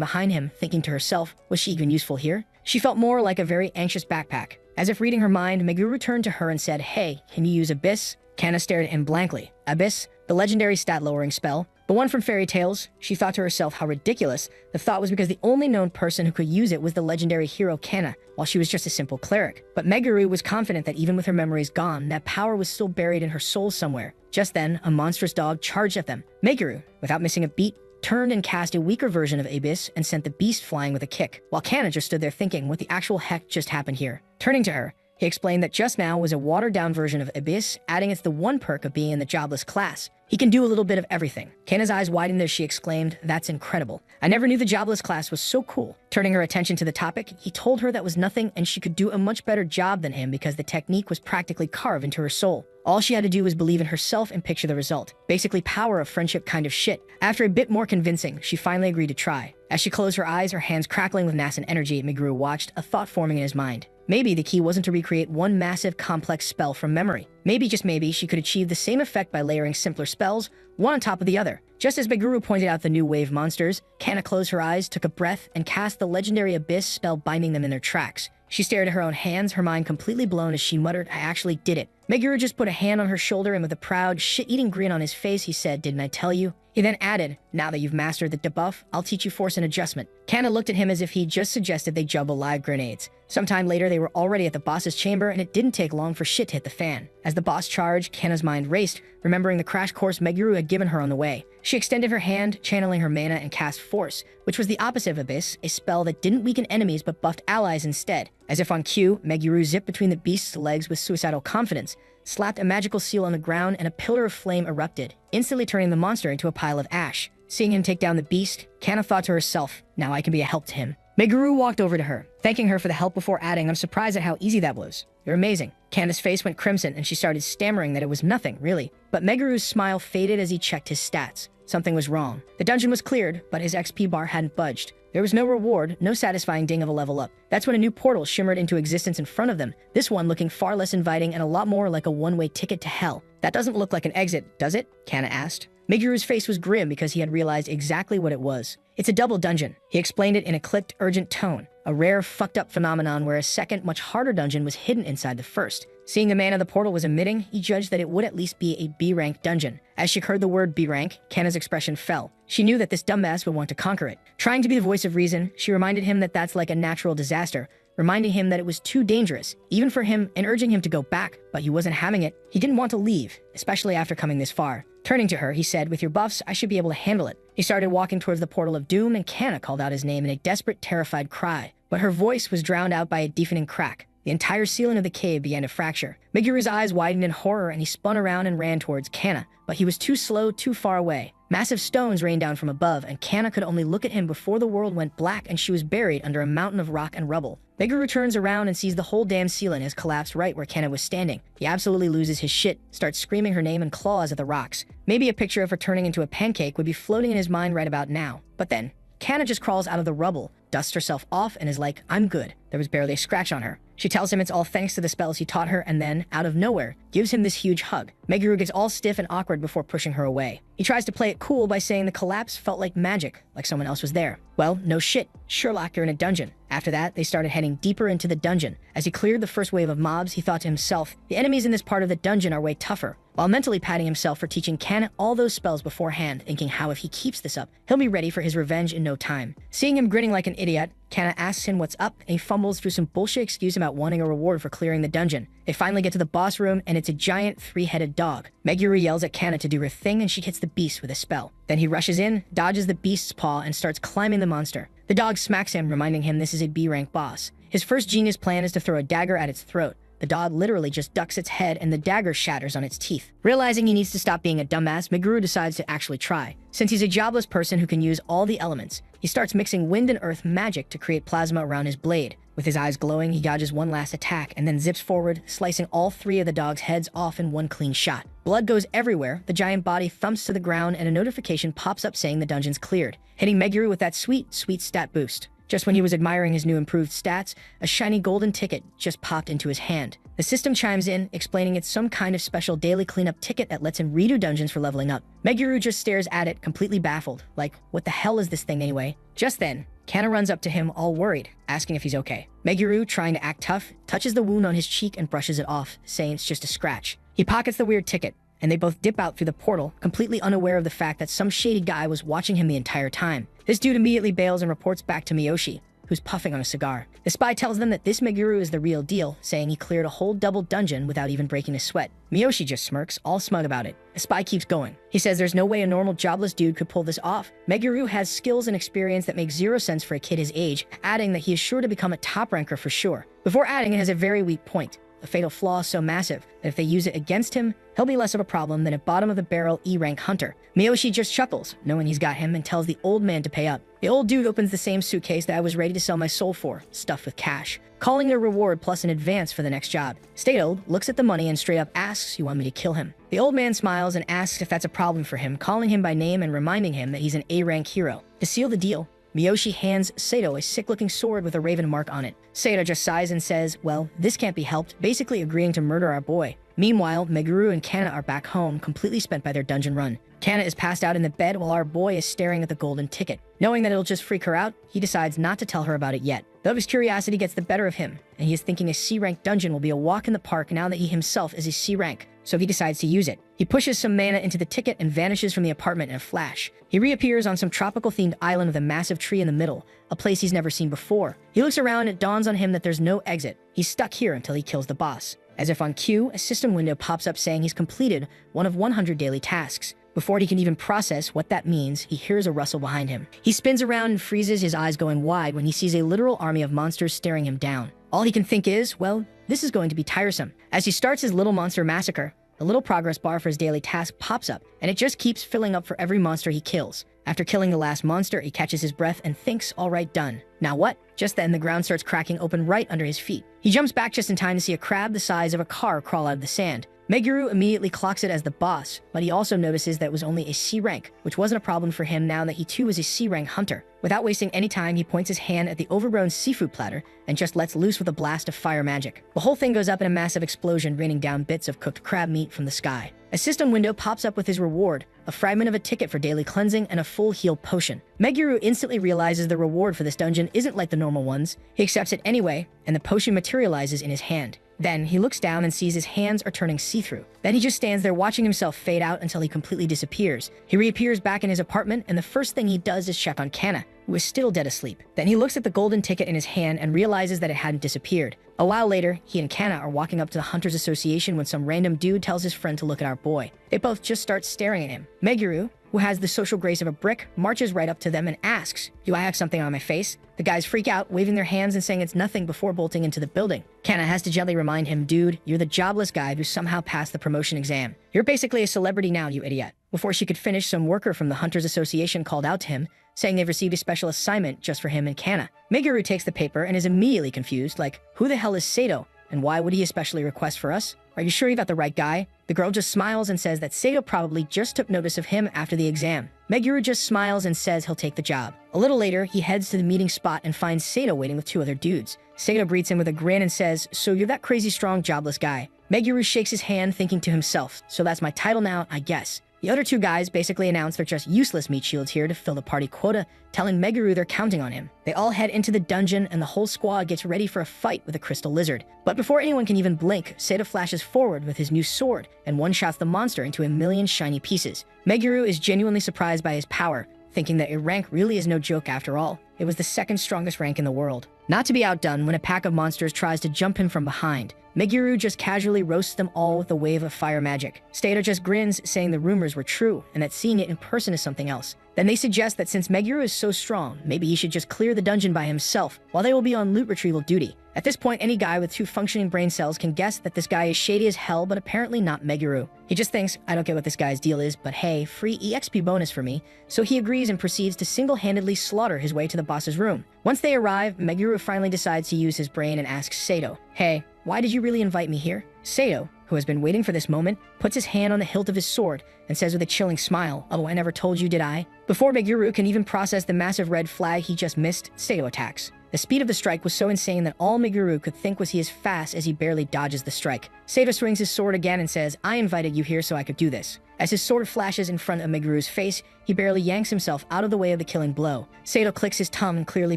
behind him, thinking to herself, was she even useful here? She felt more like a very anxious backpack. As if reading her mind, Meguru turned to her and said, hey, can you use Abyss? Kana stared at him blankly. Abyss? The legendary stat-lowering spell? The one from fairy tales? She thought to herself how ridiculous. The thought was because the only known person who could use it was the legendary hero Kana, while she was just a simple cleric. But Meguru was confident that even with her memories gone, that power was still buried in her soul somewhere. Just then, a monstrous dog charged at them. Meguru, without missing a beat, turned and cast a weaker version of Abyss and sent the beast flying with a kick, while Kana just stood there thinking what the actual heck just happened here. Turning to her, he explained that just now was a watered-down version of Abyss, adding it's the one perk of being in the jobless class. He can do a little bit of everything. Kana's eyes widened as she exclaimed, that's incredible. I never knew the jobless class was so cool. Turning her attention to the topic, he told her that was nothing and she could do a much better job than him because the technique was practically carved into her soul. All she had to do was believe in herself and picture the result. Basically power of friendship kind of shit. After a bit more convincing, she finally agreed to try. As she closed her eyes, her hands crackling with nascent energy, Meguru watched, a thought forming in his mind. Maybe the key wasn't to recreate one massive, complex spell from memory. Maybe, just maybe, she could achieve the same effect by layering simpler spells, one on top of the other. Just as Meguru pointed out the new wave monsters, Kana closed her eyes, took a breath, and cast the legendary Abyss spell, binding them in their tracks. She stared at her own hands, her mind completely blown as she muttered, I actually did it. Meguru just put a hand on her shoulder and with a proud, shit-eating grin on his face, he said, didn't I tell you? He then added, now that you've mastered the debuff, I'll teach you force and adjustment. Kana looked at him as if he'd just suggested they juggle live grenades. Sometime later, they were already at the boss's chamber, and it didn't take long for shit to hit the fan. As the boss charged, Kana's mind raced, remembering the crash course Meguru had given her on the way. She extended her hand, channeling her mana, and cast Force, which was the opposite of Abyss, a spell that didn't weaken enemies but buffed allies instead. As if on cue, Meguru zipped between the beast's legs with suicidal confidence, slapped a magical seal on the ground, and a pillar of flame erupted, instantly turning the monster into a pile of ash. Seeing him take down the beast, Kana thought to herself, now I can be a help to him. Meguru walked over to her, thanking her for the help before adding, I'm surprised at how easy that was. You're amazing. Kana's face went crimson and she started stammering that it was nothing, really. But Meguru's smile faded as he checked his stats. Something was wrong. The dungeon was cleared, but his XP bar hadn't budged. There was no reward, no satisfying ding of a level up. That's when a new portal shimmered into existence in front of them, this one looking far less inviting and a lot more like a one-way ticket to hell. That doesn't look like an exit, does it? Kana asked. Meguru's face was grim because he had realized exactly what it was. It's a double dungeon. He explained it in a clipped, urgent tone. A rare, fucked up phenomenon where a second, much harder dungeon was hidden inside the first. Seeing the mana the portal was emitting, he judged that it would at least be a B-rank dungeon. As she heard the word B-rank, Kana's expression fell. She knew that this dumbass would want to conquer it. Trying to be the voice of reason, she reminded him that that's like a natural disaster, reminding him that it was too dangerous, even for him, and urging him to go back, but he wasn't having it. He didn't want to leave, especially after coming this far. Turning to her, he said, with your buffs, I should be able to handle it. He started walking towards the portal of doom, and Kana called out his name in a desperate, terrified cry. But her voice was drowned out by a deafening crack. The entire ceiling of the cave began to fracture. Meguru's eyes widened in horror, and he spun around and ran towards Kana, but he was too slow, too far away. Massive stones rained down from above, and Kana could only look at him before the world went black and she was buried under a mountain of rock and rubble. Meguru turns around and sees the whole damn ceiling has collapsed right where Kana was standing. He absolutely loses his shit, starts screaming her name and claws at the rocks. Maybe a picture of her turning into a pancake would be floating in his mind right about now. But then, Kana just crawls out of the rubble, dusts herself off, and is like, I'm good. There was barely a scratch on her. She tells him it's all thanks to the spells he taught her, and then, out of nowhere, gives him this huge hug. Meguru gets all stiff and awkward before pushing her away. He tries to play it cool by saying the collapse felt like magic, like someone else was there. Well, no shit. Sherlock, you're in a dungeon. After that, they started heading deeper into the dungeon. As he cleared the first wave of mobs, he thought to himself, the enemies in this part of the dungeon are way tougher. While mentally patting himself for teaching Kana all those spells beforehand, thinking how if he keeps this up, he'll be ready for his revenge in no time. Seeing him grinning like an idiot, Kana asks him what's up, and he fumbles through some bullshit excuse about wanting a reward for clearing the dungeon. They finally get to the boss room, and it's a giant 3-headed dog. Meguru yells at Kana to do her thing, and she hits the beast with a spell. Then he rushes in, dodges the beast's paw, and starts climbing the monster. The dog smacks him, reminding him this is a B-rank boss. His first genius plan is to throw a dagger at its throat. The dog literally just ducks its head, and the dagger shatters on its teeth. Realizing he needs to stop being a dumbass, Meguru decides to actually try. Since he's a jobless person who can use all the elements, he starts mixing wind and earth magic to create plasma around his blade. With his eyes glowing, he dodges one last attack and then zips forward, slicing all 3 of the dog's heads off in one clean shot. Blood goes everywhere, the giant body thumps to the ground, and a notification pops up saying the dungeon's cleared, hitting Meguru with that sweet stat boost. Just when he was admiring his new improved stats, a shiny golden ticket just popped into his hand. The system chimes in, explaining it's some kind of special daily cleanup ticket that lets him redo dungeons for leveling up. Meguru just stares at it, completely baffled, like, what the hell is this thing anyway? Just then, Kana runs up to him, all worried, asking if he's okay. Meguru, trying to act tough, touches the wound on his cheek and brushes it off, saying it's just a scratch. He pockets the weird ticket, and they both dip out through the portal, completely unaware of the fact that some shady guy was watching him the entire time. This dude immediately bails and reports back to Miyoshi, who's puffing on a cigar. The spy tells them that this Meguru is the real deal, saying he cleared a whole double dungeon without even breaking a sweat. Miyoshi just smirks, all smug about it. The spy keeps going. He says there's no way a normal jobless dude could pull this off. Meguru has skills and experience that make 0 sense for a kid his age, adding that he is sure to become a top ranker for sure. Before adding, it has a very weak point. A fatal flaw so massive that if they use it against him, he'll be less of a problem than a bottom-of-the-barrel E-rank hunter. Miyoshi just chuckles, knowing he's got him, and tells the old man to pay up. The old dude opens the same suitcase that I was ready to sell my soul for, stuffed with cash, calling it a reward plus an advance for the next job. Stato looks at the money and straight up asks, "You want me to kill him?" The old man smiles and asks if that's a problem for him, calling him by name and reminding him that he's an A-rank hero. To seal the deal, Miyoshi hands Sato a sick-looking sword with a raven mark on it. Sato just sighs and says, well, this can't be helped, basically agreeing to murder our boy. Meanwhile, Meguru and Kana are back home, completely spent by their dungeon run. Kana is passed out in the bed while our boy is staring at the golden ticket. Knowing that it'll just freak her out, he decides not to tell her about it yet. Though his curiosity gets the better of him, and he is thinking a C-rank dungeon will be a walk in the park now that he himself is a C-rank, so he decides to use it. He pushes some mana into the ticket and vanishes from the apartment in a flash. He reappears on some tropical-themed island with a massive tree in the middle, a place he's never seen before. He looks around and it dawns on him that there's no exit. He's stuck here until he kills the boss. As if on cue, a system window pops up saying he's completed one of 100 daily tasks. Before he can even process what that means, he hears a rustle behind him. He spins around and freezes, his eyes going wide when he sees a literal army of monsters staring him down. All he can think is, well, this is going to be tiresome. As he starts his little monster massacre, the little progress bar for his daily task pops up, and it just keeps filling up for every monster he kills. After killing the last monster, he catches his breath and thinks, all right, done. Now what? Just then, the ground starts cracking open right under his feet. He jumps back just in time to see a crab the size of a car crawl out of the sand. Meguru immediately clocks it as the boss, but he also notices that it was only a C rank, which wasn't a problem for him now that he too is a C rank hunter. Without wasting any time, he points his hand at the overgrown seafood platter and just lets loose with a blast of fire magic. The whole thing goes up in a massive explosion, raining down bits of cooked crab meat from the sky. A system window pops up with his reward, a fragment of a ticket for daily cleansing and a full heal potion. Meguru instantly realizes the reward for this dungeon isn't like the normal ones. He accepts it anyway, and the potion materializes in his hand. Then he looks down and sees his hands are turning see-through. Then he just stands there watching himself fade out until he completely disappears. He reappears back in his apartment, and the first thing he does is check on Kana, who is still dead asleep. Then he looks at the golden ticket in his hand and realizes that it hadn't disappeared. A while later, he and Kana are walking up to the Hunters Association when some random dude tells his friend to look at our boy. They both just start staring at him. Meguru, who has the social grace of a brick, marches right up to them and asks, "Do I have something on my face?" The guys freak out, waving their hands and saying it's nothing before bolting into the building. Kana has to gently remind him, "Dude, you're the jobless guy who somehow passed the promotion exam. You're basically a celebrity now, you idiot." Before she could finish, some worker from the Hunters Association called out to him, saying they've received a special assignment just for him and Kana. Meguru takes the paper and is immediately confused, like, who the hell is Sato? And why would he especially request for us? Are you sure you got the right guy? The girl just smiles and says that Sato probably just took notice of him after the exam. Meguru just smiles and says he'll take the job. A little later, he heads to the meeting spot and finds Sato waiting with 2 other dudes. Sato greets him with a grin and says, "So you're that crazy strong jobless guy." Meguru shakes his hand, thinking to himself, "So that's my title now, I guess." The other 2 guys basically announce they're just useless meat shields here to fill the party quota, telling Meguru they're counting on him. They all head into the dungeon and the whole squad gets ready for a fight with a crystal lizard. But before anyone can even blink, Sato flashes forward with his new sword and one-shots the monster into a million shiny pieces. Meguru is genuinely surprised by his power, thinking that a rank really is no joke after all. it was the second strongest rank in the world. Not to be outdone, when a pack of monsters tries to jump him from behind, Meguru just casually roasts them all with a wave of fire magic. Stato just grins, saying the rumors were true, and that seeing it in person is something else. Then they suggest that since Meguru is so strong, maybe he should just clear the dungeon by himself, while they will be on loot retrieval duty. At this point, any guy with 2 functioning brain cells can guess that this guy is shady as hell, but apparently not Meguru. He just thinks, I don't get what this guy's deal is, but hey, free EXP bonus for me. So he agrees and proceeds to single-handedly slaughter his way to the boss's room. Once they arrive, Meguru finally decides to use his brain and asks Sato, hey, why did you really invite me here? Sato, who has been waiting for this moment, puts his hand on the hilt of his sword and says with a chilling smile, oh, I never told you, did I? Before Meguru can even process the massive red flag he just missed, Sato attacks. The speed of the strike was so insane that all Meguru could think was he is fast as he barely dodges the strike. Sato swings his sword again and says, I invited you here so I could do this. As his sword flashes in front of Meguru's face, he barely yanks himself out of the way of the killing blow. Sato clicks his tongue, clearly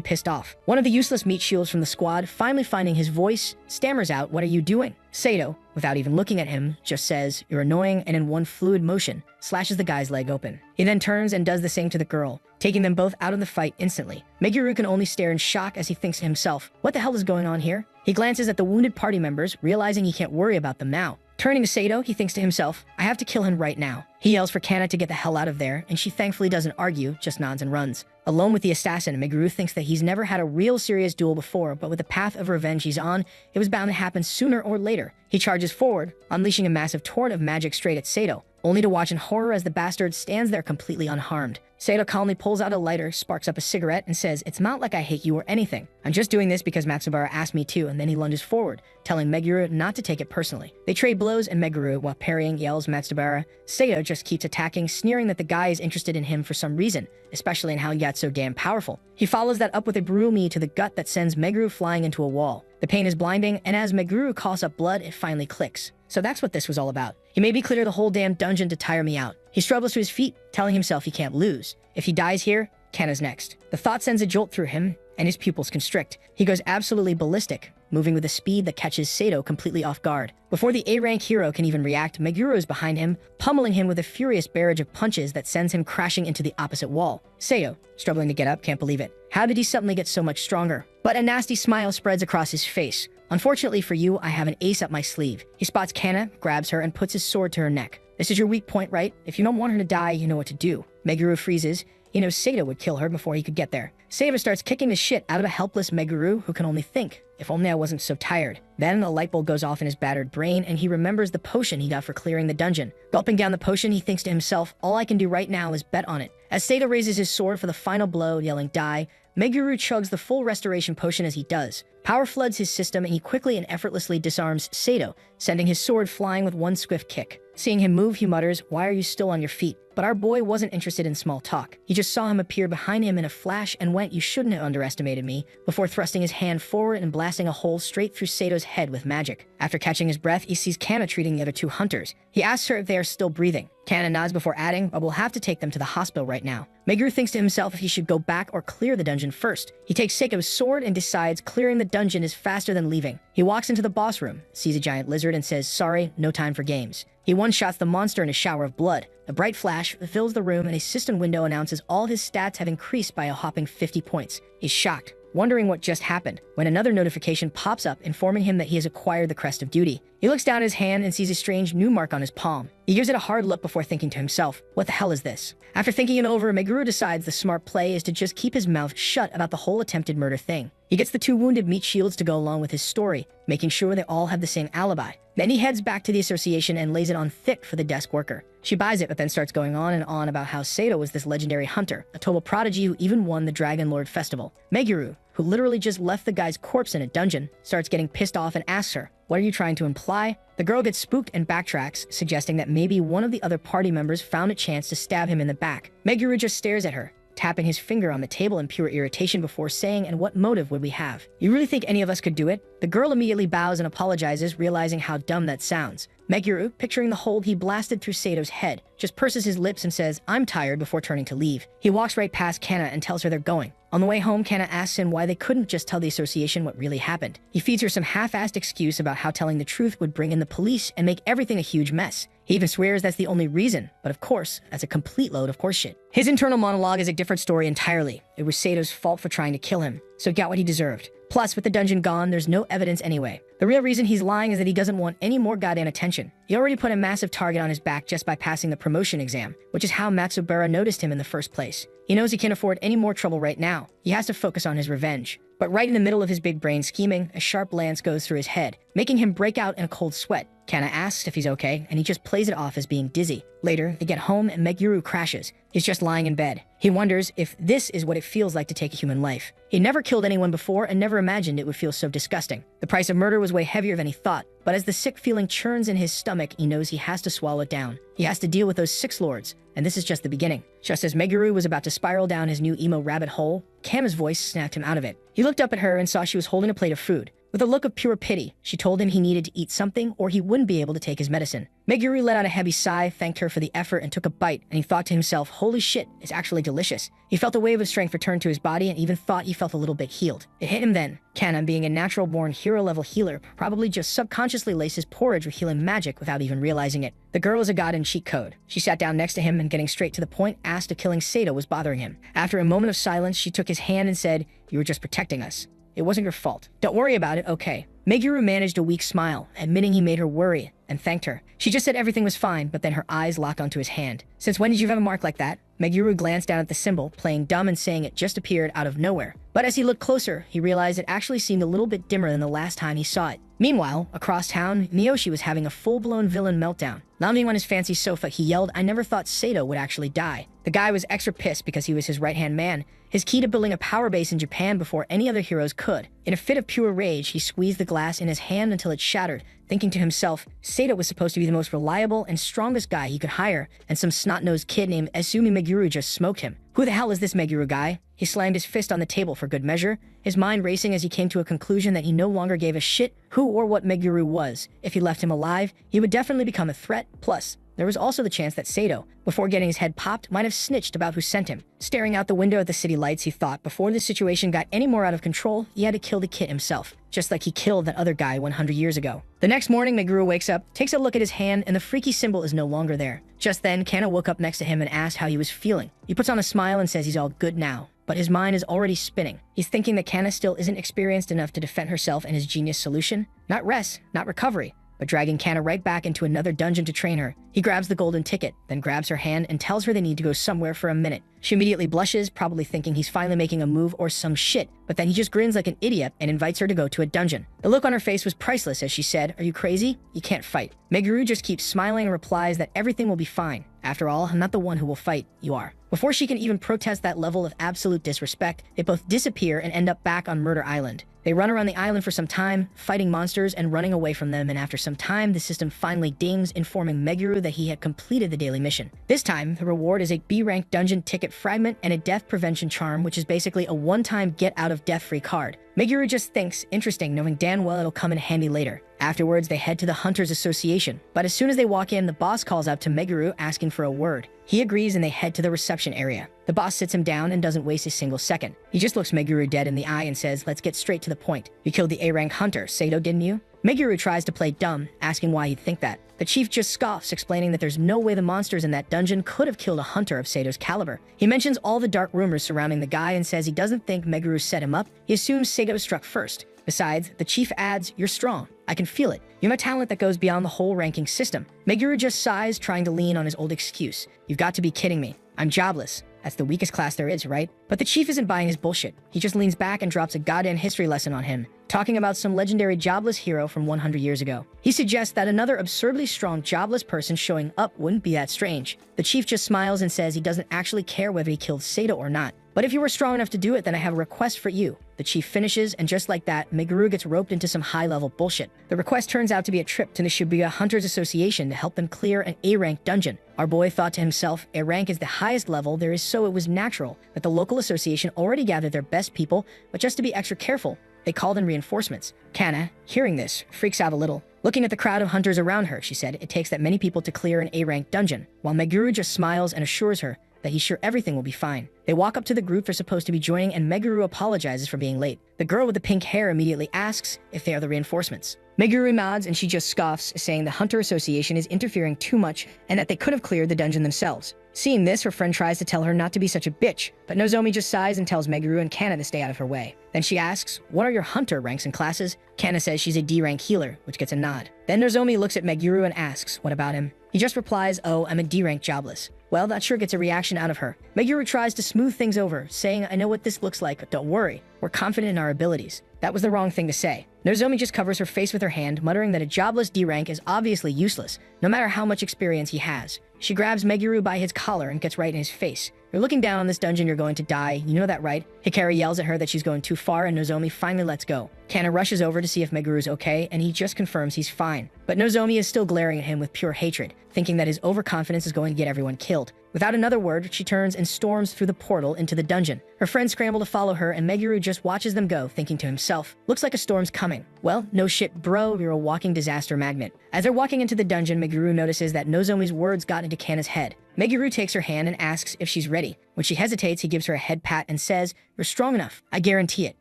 pissed off. One of the useless meat shields from the squad, finally finding his voice, stammers out, what are you doing? Sato, without even looking at him, just says, you're annoying, and in one fluid motion, slashes the guy's leg open. He then turns and does the same to the girl, taking them both out of the fight instantly. Meguru can only stare in shock as he thinks to himself, what the hell is going on here? He glances at the wounded party members, realizing he can't worry about them now. Turning to Sato, he thinks to himself, I have to kill him right now. He yells for Kana to get the hell out of there, and she thankfully doesn't argue, just nods and runs. Alone with the assassin, Meguru thinks that he's never had a real serious duel before, but with the path of revenge he's on, it was bound to happen sooner or later. He charges forward, unleashing a massive torrent of magic straight at Sato, only to watch in horror as the bastard stands there completely unharmed. Sato calmly pulls out a lighter, sparks up a cigarette, and says, it's not like I hate you or anything. I'm just doing this because Matsubara asked me to, and then he lunges forward, telling Meguru not to take it personally. They trade blows, and Meguru, while parrying, yells Matsubara. Sato just keeps attacking, sneering that the guy is interested in him for some reason, especially in how he got so damn powerful. He follows that up with a brutal knee to the gut that sends Meguru flying into a wall. The pain is blinding, and as Meguru coughs up blood, it finally clicks. So that's what this was all about. He made me clear the whole damn dungeon to tire me out. He struggles to his feet, telling himself he can't lose. If he dies here, Kana's next. The thought sends a jolt through him, and his pupils constrict. He goes absolutely ballistic, moving with a speed that catches Sato completely off guard. Before the A-rank hero can even react, Meguru is behind him, pummeling him with a furious barrage of punches that sends him crashing into the opposite wall. Sato, struggling to get up, can't believe it. How did he suddenly get so much stronger? But a nasty smile spreads across his face. Unfortunately for you, I have an ace up my sleeve. He spots Kana, grabs her, and puts his sword to her neck. This is your weak point, right? If you don't want her to die, you know what to do. Meguru freezes. He knows Sato would kill her before he could get there. Sato starts kicking the shit out of a helpless Meguru who can only think, if only I wasn't so tired. Then a light bulb goes off in his battered brain, and he remembers the potion he got for clearing the dungeon. Gulping down the potion, he thinks to himself, all I can do right now is bet on it. As Sato raises his sword for the final blow, yelling die, Meguru chugs the full restoration potion as he does. Power floods his system, and he quickly and effortlessly disarms Sato, sending his sword flying with one swift kick. Seeing him move, he mutters, why are you still on your feet? But our boy wasn't interested in small talk. He just saw him appear behind him in a flash and went, you shouldn't have underestimated me, before thrusting his hand forward and blasting a hole straight through Sato's head with magic. After catching his breath, he sees Kana treating the other 2 hunters. He asks her if they are still breathing. Kana nods before adding, but we'll have to take them to the hospital right now. Meguru thinks to himself if he should go back or clear the dungeon first. He takes Seiko's sword and decides clearing the dungeon is faster than leaving. He walks into the boss room, sees a giant lizard, and says, sorry, no time for games. He one-shots the monster in a shower of blood. A bright flash fills the room, and a system window announces all his stats have increased by a hopping 50 points. He's shocked, wondering what just happened, when another notification pops up informing him that he has acquired the Crest of Duty. He looks down at his hand and sees a strange new mark on his palm. He gives it a hard look before thinking to himself, what the hell is this? After thinking it over, Meguru decides the smart play is to just keep his mouth shut about the whole attempted murder thing. He gets the 2 wounded meat shields to go along with his story, making sure they all have the same alibi. Then he heads back to the association and lays it on thick for the desk worker. She buys it, but then starts going on and on about how Sato was this legendary hunter, a total prodigy who even won the Dragon Lord Festival. Meguru, who literally just left the guy's corpse in a dungeon, starts getting pissed off and asks her, what are you trying to imply? The girl gets spooked and backtracks, suggesting that maybe one of the other party members found a chance to stab him in the back. Meguru just stares at her, tapping his finger on the table in pure irritation before saying, and what motive would we have? You really think any of us could do it? The girl immediately bows and apologizes, realizing how dumb that sounds. Meguru, picturing the hole he blasted through Sato's head, just purses his lips and says, "I'm tired," before turning to leave. He walks right past Kana and tells her they're going. On the way home, Kana asks him why they couldn't just tell the association what really happened. He feeds her some half-assed excuse about how telling the truth would bring in the police and make everything a huge mess. He even swears that's the only reason, but of course, that's a complete load of horseshit. His internal monologue is a different story entirely. It was Sato's fault for trying to kill him, so he got what he deserved. Plus, with the dungeon gone, there's no evidence anyway. The real reason he's lying is that he doesn't want any more goddamn attention. He already put a massive target on his back just by passing the promotion exam, which is how Matsubara noticed him in the first place. He knows he can't afford any more trouble right now. He has to focus on his revenge. But right in the middle of his big brain scheming, a sharp lance goes through his head, making him break out in a cold sweat. Kana asks if he's okay, and he just plays it off as being dizzy. Later, they get home and Meguru crashes. He's just lying in bed. He wonders if this is what it feels like to take a human life. He never killed anyone before and never imagined it would feel so disgusting. The price of murder was way heavier than he thought, but as the sick feeling churns in his stomach, he knows he has to swallow it down. He has to deal with those six lords, and this is just the beginning. Just as Meguru was about to spiral down his new emo rabbit hole, Kama's voice snapped him out of it. He looked up at her and saw she was holding a plate of food. With a look of pure pity, she told him he needed to eat something or he wouldn't be able to take his medicine. Meguru let out a heavy sigh, thanked her for the effort, and took a bite, and he thought to himself, holy shit, it's actually delicious. He felt a wave of strength return to his body and even thought he felt a little bit healed. It hit him then. Kana, being a natural-born hero-level healer, probably just subconsciously laced his porridge with healing magic without even realizing it. The girl was a god in cheat code. She sat down next to him and, getting straight to the point, asked if killing Sato was bothering him. After a moment of silence, she took his hand and said, "You were just protecting us. It wasn't your fault. Don't worry about it, okay." Meguru managed a weak smile, admitting he made her worry, and thanked her. She just said everything was fine, but then her eyes locked onto his hand. "Since when did you have a mark like that?" Meguru glanced down at the symbol, playing dumb and saying it just appeared out of nowhere. But as he looked closer, he realized it actually seemed a little bit dimmer than the last time he saw it. Meanwhile, across town, Miyoshi was having a full-blown villain meltdown. Lounging on his fancy sofa, he yelled, "I never thought Sato would actually die." The guy was extra pissed because he was his right-hand man, his key to building a power base in Japan before any other heroes could. In a fit of pure rage, he squeezed the glass in his hand until it shattered, thinking to himself, Sato was supposed to be the most reliable and strongest guy he could hire, and some snot-nosed kid named Asumi Meguru just smoked him. Who the hell is this Meguru guy? He slammed his fist on the table for good measure, his mind racing as he came to a conclusion that he no longer gave a shit who or what Meguru was. If he left him alive, he would definitely become a threat. Plus, there was also the chance that Sato, before getting his head popped, might have snitched about who sent him. Staring out the window at the city lights, he thought before the situation got any more out of control, he had to kill the kid himself, just like he killed that other guy 100 years ago. The next morning, Meguru wakes up, takes a look at his hand, and the freaky symbol is no longer there. Just then, Kana woke up next to him and asked how he was feeling. He puts on a smile and says he's all good now, but his mind is already spinning. He's thinking that Kana still isn't experienced enough to defend herself and his genius solution. Not rest, not recovery, but dragging Kana right back into another dungeon to train her. He grabs the golden ticket, then grabs her hand and tells her they need to go somewhere for a minute. She immediately blushes, probably thinking he's finally making a move or some shit, but then he just grins like an idiot and invites her to go to a dungeon. The look on her face was priceless as she said, "Are you crazy? You can't fight." Meguru just keeps smiling and replies that everything will be fine. After all, I'm not the one who will fight, you are. Before she can even protest that level of absolute disrespect, they both disappear and end up back on Murder Island. They run around the island for some time, fighting monsters and running away from them, and after some time, the system finally dings, informing Meguru that he had completed the daily mission. This time, the reward is a B-rank dungeon ticket fragment and a death prevention charm, which is basically a one-time get-out-of-death-free card. Meguru just thinks, interesting, knowing damn well it'll come in handy later. Afterwards, they head to the Hunters Association, but as soon as they walk in, the boss calls out to Meguru asking for a word. He agrees and they head to the reception area. The boss sits him down and doesn't waste a single second. He just looks Meguru dead in the eye and says, "Let's get straight to the point. You killed the A-rank hunter, Sato, didn't you?" Meguru tries to play dumb, asking why he'd think that. The chief just scoffs, explaining that there's no way the monsters in that dungeon could have killed a hunter of Sato's caliber. He mentions all the dark rumors surrounding the guy and says he doesn't think Meguru set him up. He assumes Sato struck first. Besides, the chief adds, "You're strong. I can feel it. You have a talent that goes beyond the whole ranking system." Meguru just sighs, trying to lean on his old excuse. "You've got to be kidding me. I'm jobless. That's the weakest class there is, right?" But the chief isn't buying his bullshit. He just leans back and drops a goddamn history lesson on him, talking about some legendary jobless hero from 100 years ago. He suggests that another absurdly strong jobless person showing up wouldn't be that strange. The chief just smiles and says he doesn't actually care whether he killed Sato or not. "But if you were strong enough to do it, then I have a request for you." The chief finishes, and just like that, Meguru gets roped into some high-level bullshit. The request turns out to be a trip to the Shibuya Hunters Association to help them clear an A-rank dungeon. Our boy thought to himself, A rank is the highest level there is, so it was natural that the local association already gathered their best people, but just to be extra careful, They called in reinforcements. Kana, hearing this, freaks out a little. Looking at the crowd of hunters around her, she said it takes that many people to clear an A-rank dungeon, while Meguru just smiles and assures her that he's sure everything will be fine. They walk up to the group they're supposed to be joining, and Meguru apologizes for being late. The girl with the pink hair immediately asks if they are the reinforcements. Meguru nods and she just scoffs, saying the Hunter Association is interfering too much and that they could have cleared the dungeon themselves. Seeing this, her friend tries to tell her not to be such a bitch, but Nozomi just sighs and tells Meguru and Kana to stay out of her way. Then she asks, what are your hunter ranks and classes? Kana says she's a D-rank healer, which gets a nod. Then Nozomi looks at Meguru and asks, what about him? He just replies, oh, I'm a D-rank jobless. Well, that sure gets a reaction out of her. Meguru tries to smooth things over, saying, I know what this looks like, but don't worry. We're confident in our abilities. That was the wrong thing to say. Nozomi just covers her face with her hand, muttering that a jobless D-rank is obviously useless, no matter how much experience he has. She grabs Meguru by his collar and gets right in his face. You're looking down on this dungeon, you're going to die. You know that, right? Hikari yells at her that she's going too far, and Nozomi finally lets go. Kana rushes over to see if Meguru's okay, and he just confirms he's fine. But Nozomi is still glaring at him with pure hatred, thinking that his overconfidence is going to get everyone killed. Without another word, she turns and storms through the portal into the dungeon. Her friends scramble to follow her, and Meguru just watches them go, thinking to himself, looks like a storm's coming. Well, no shit, bro, you're a walking disaster magnet. As they're walking into the dungeon, Meguru notices that Nozomi's words got into Kana's head. Meguru takes her hand and asks if she's ready. When she hesitates, he gives her a head pat and says, you're strong enough. I guarantee it.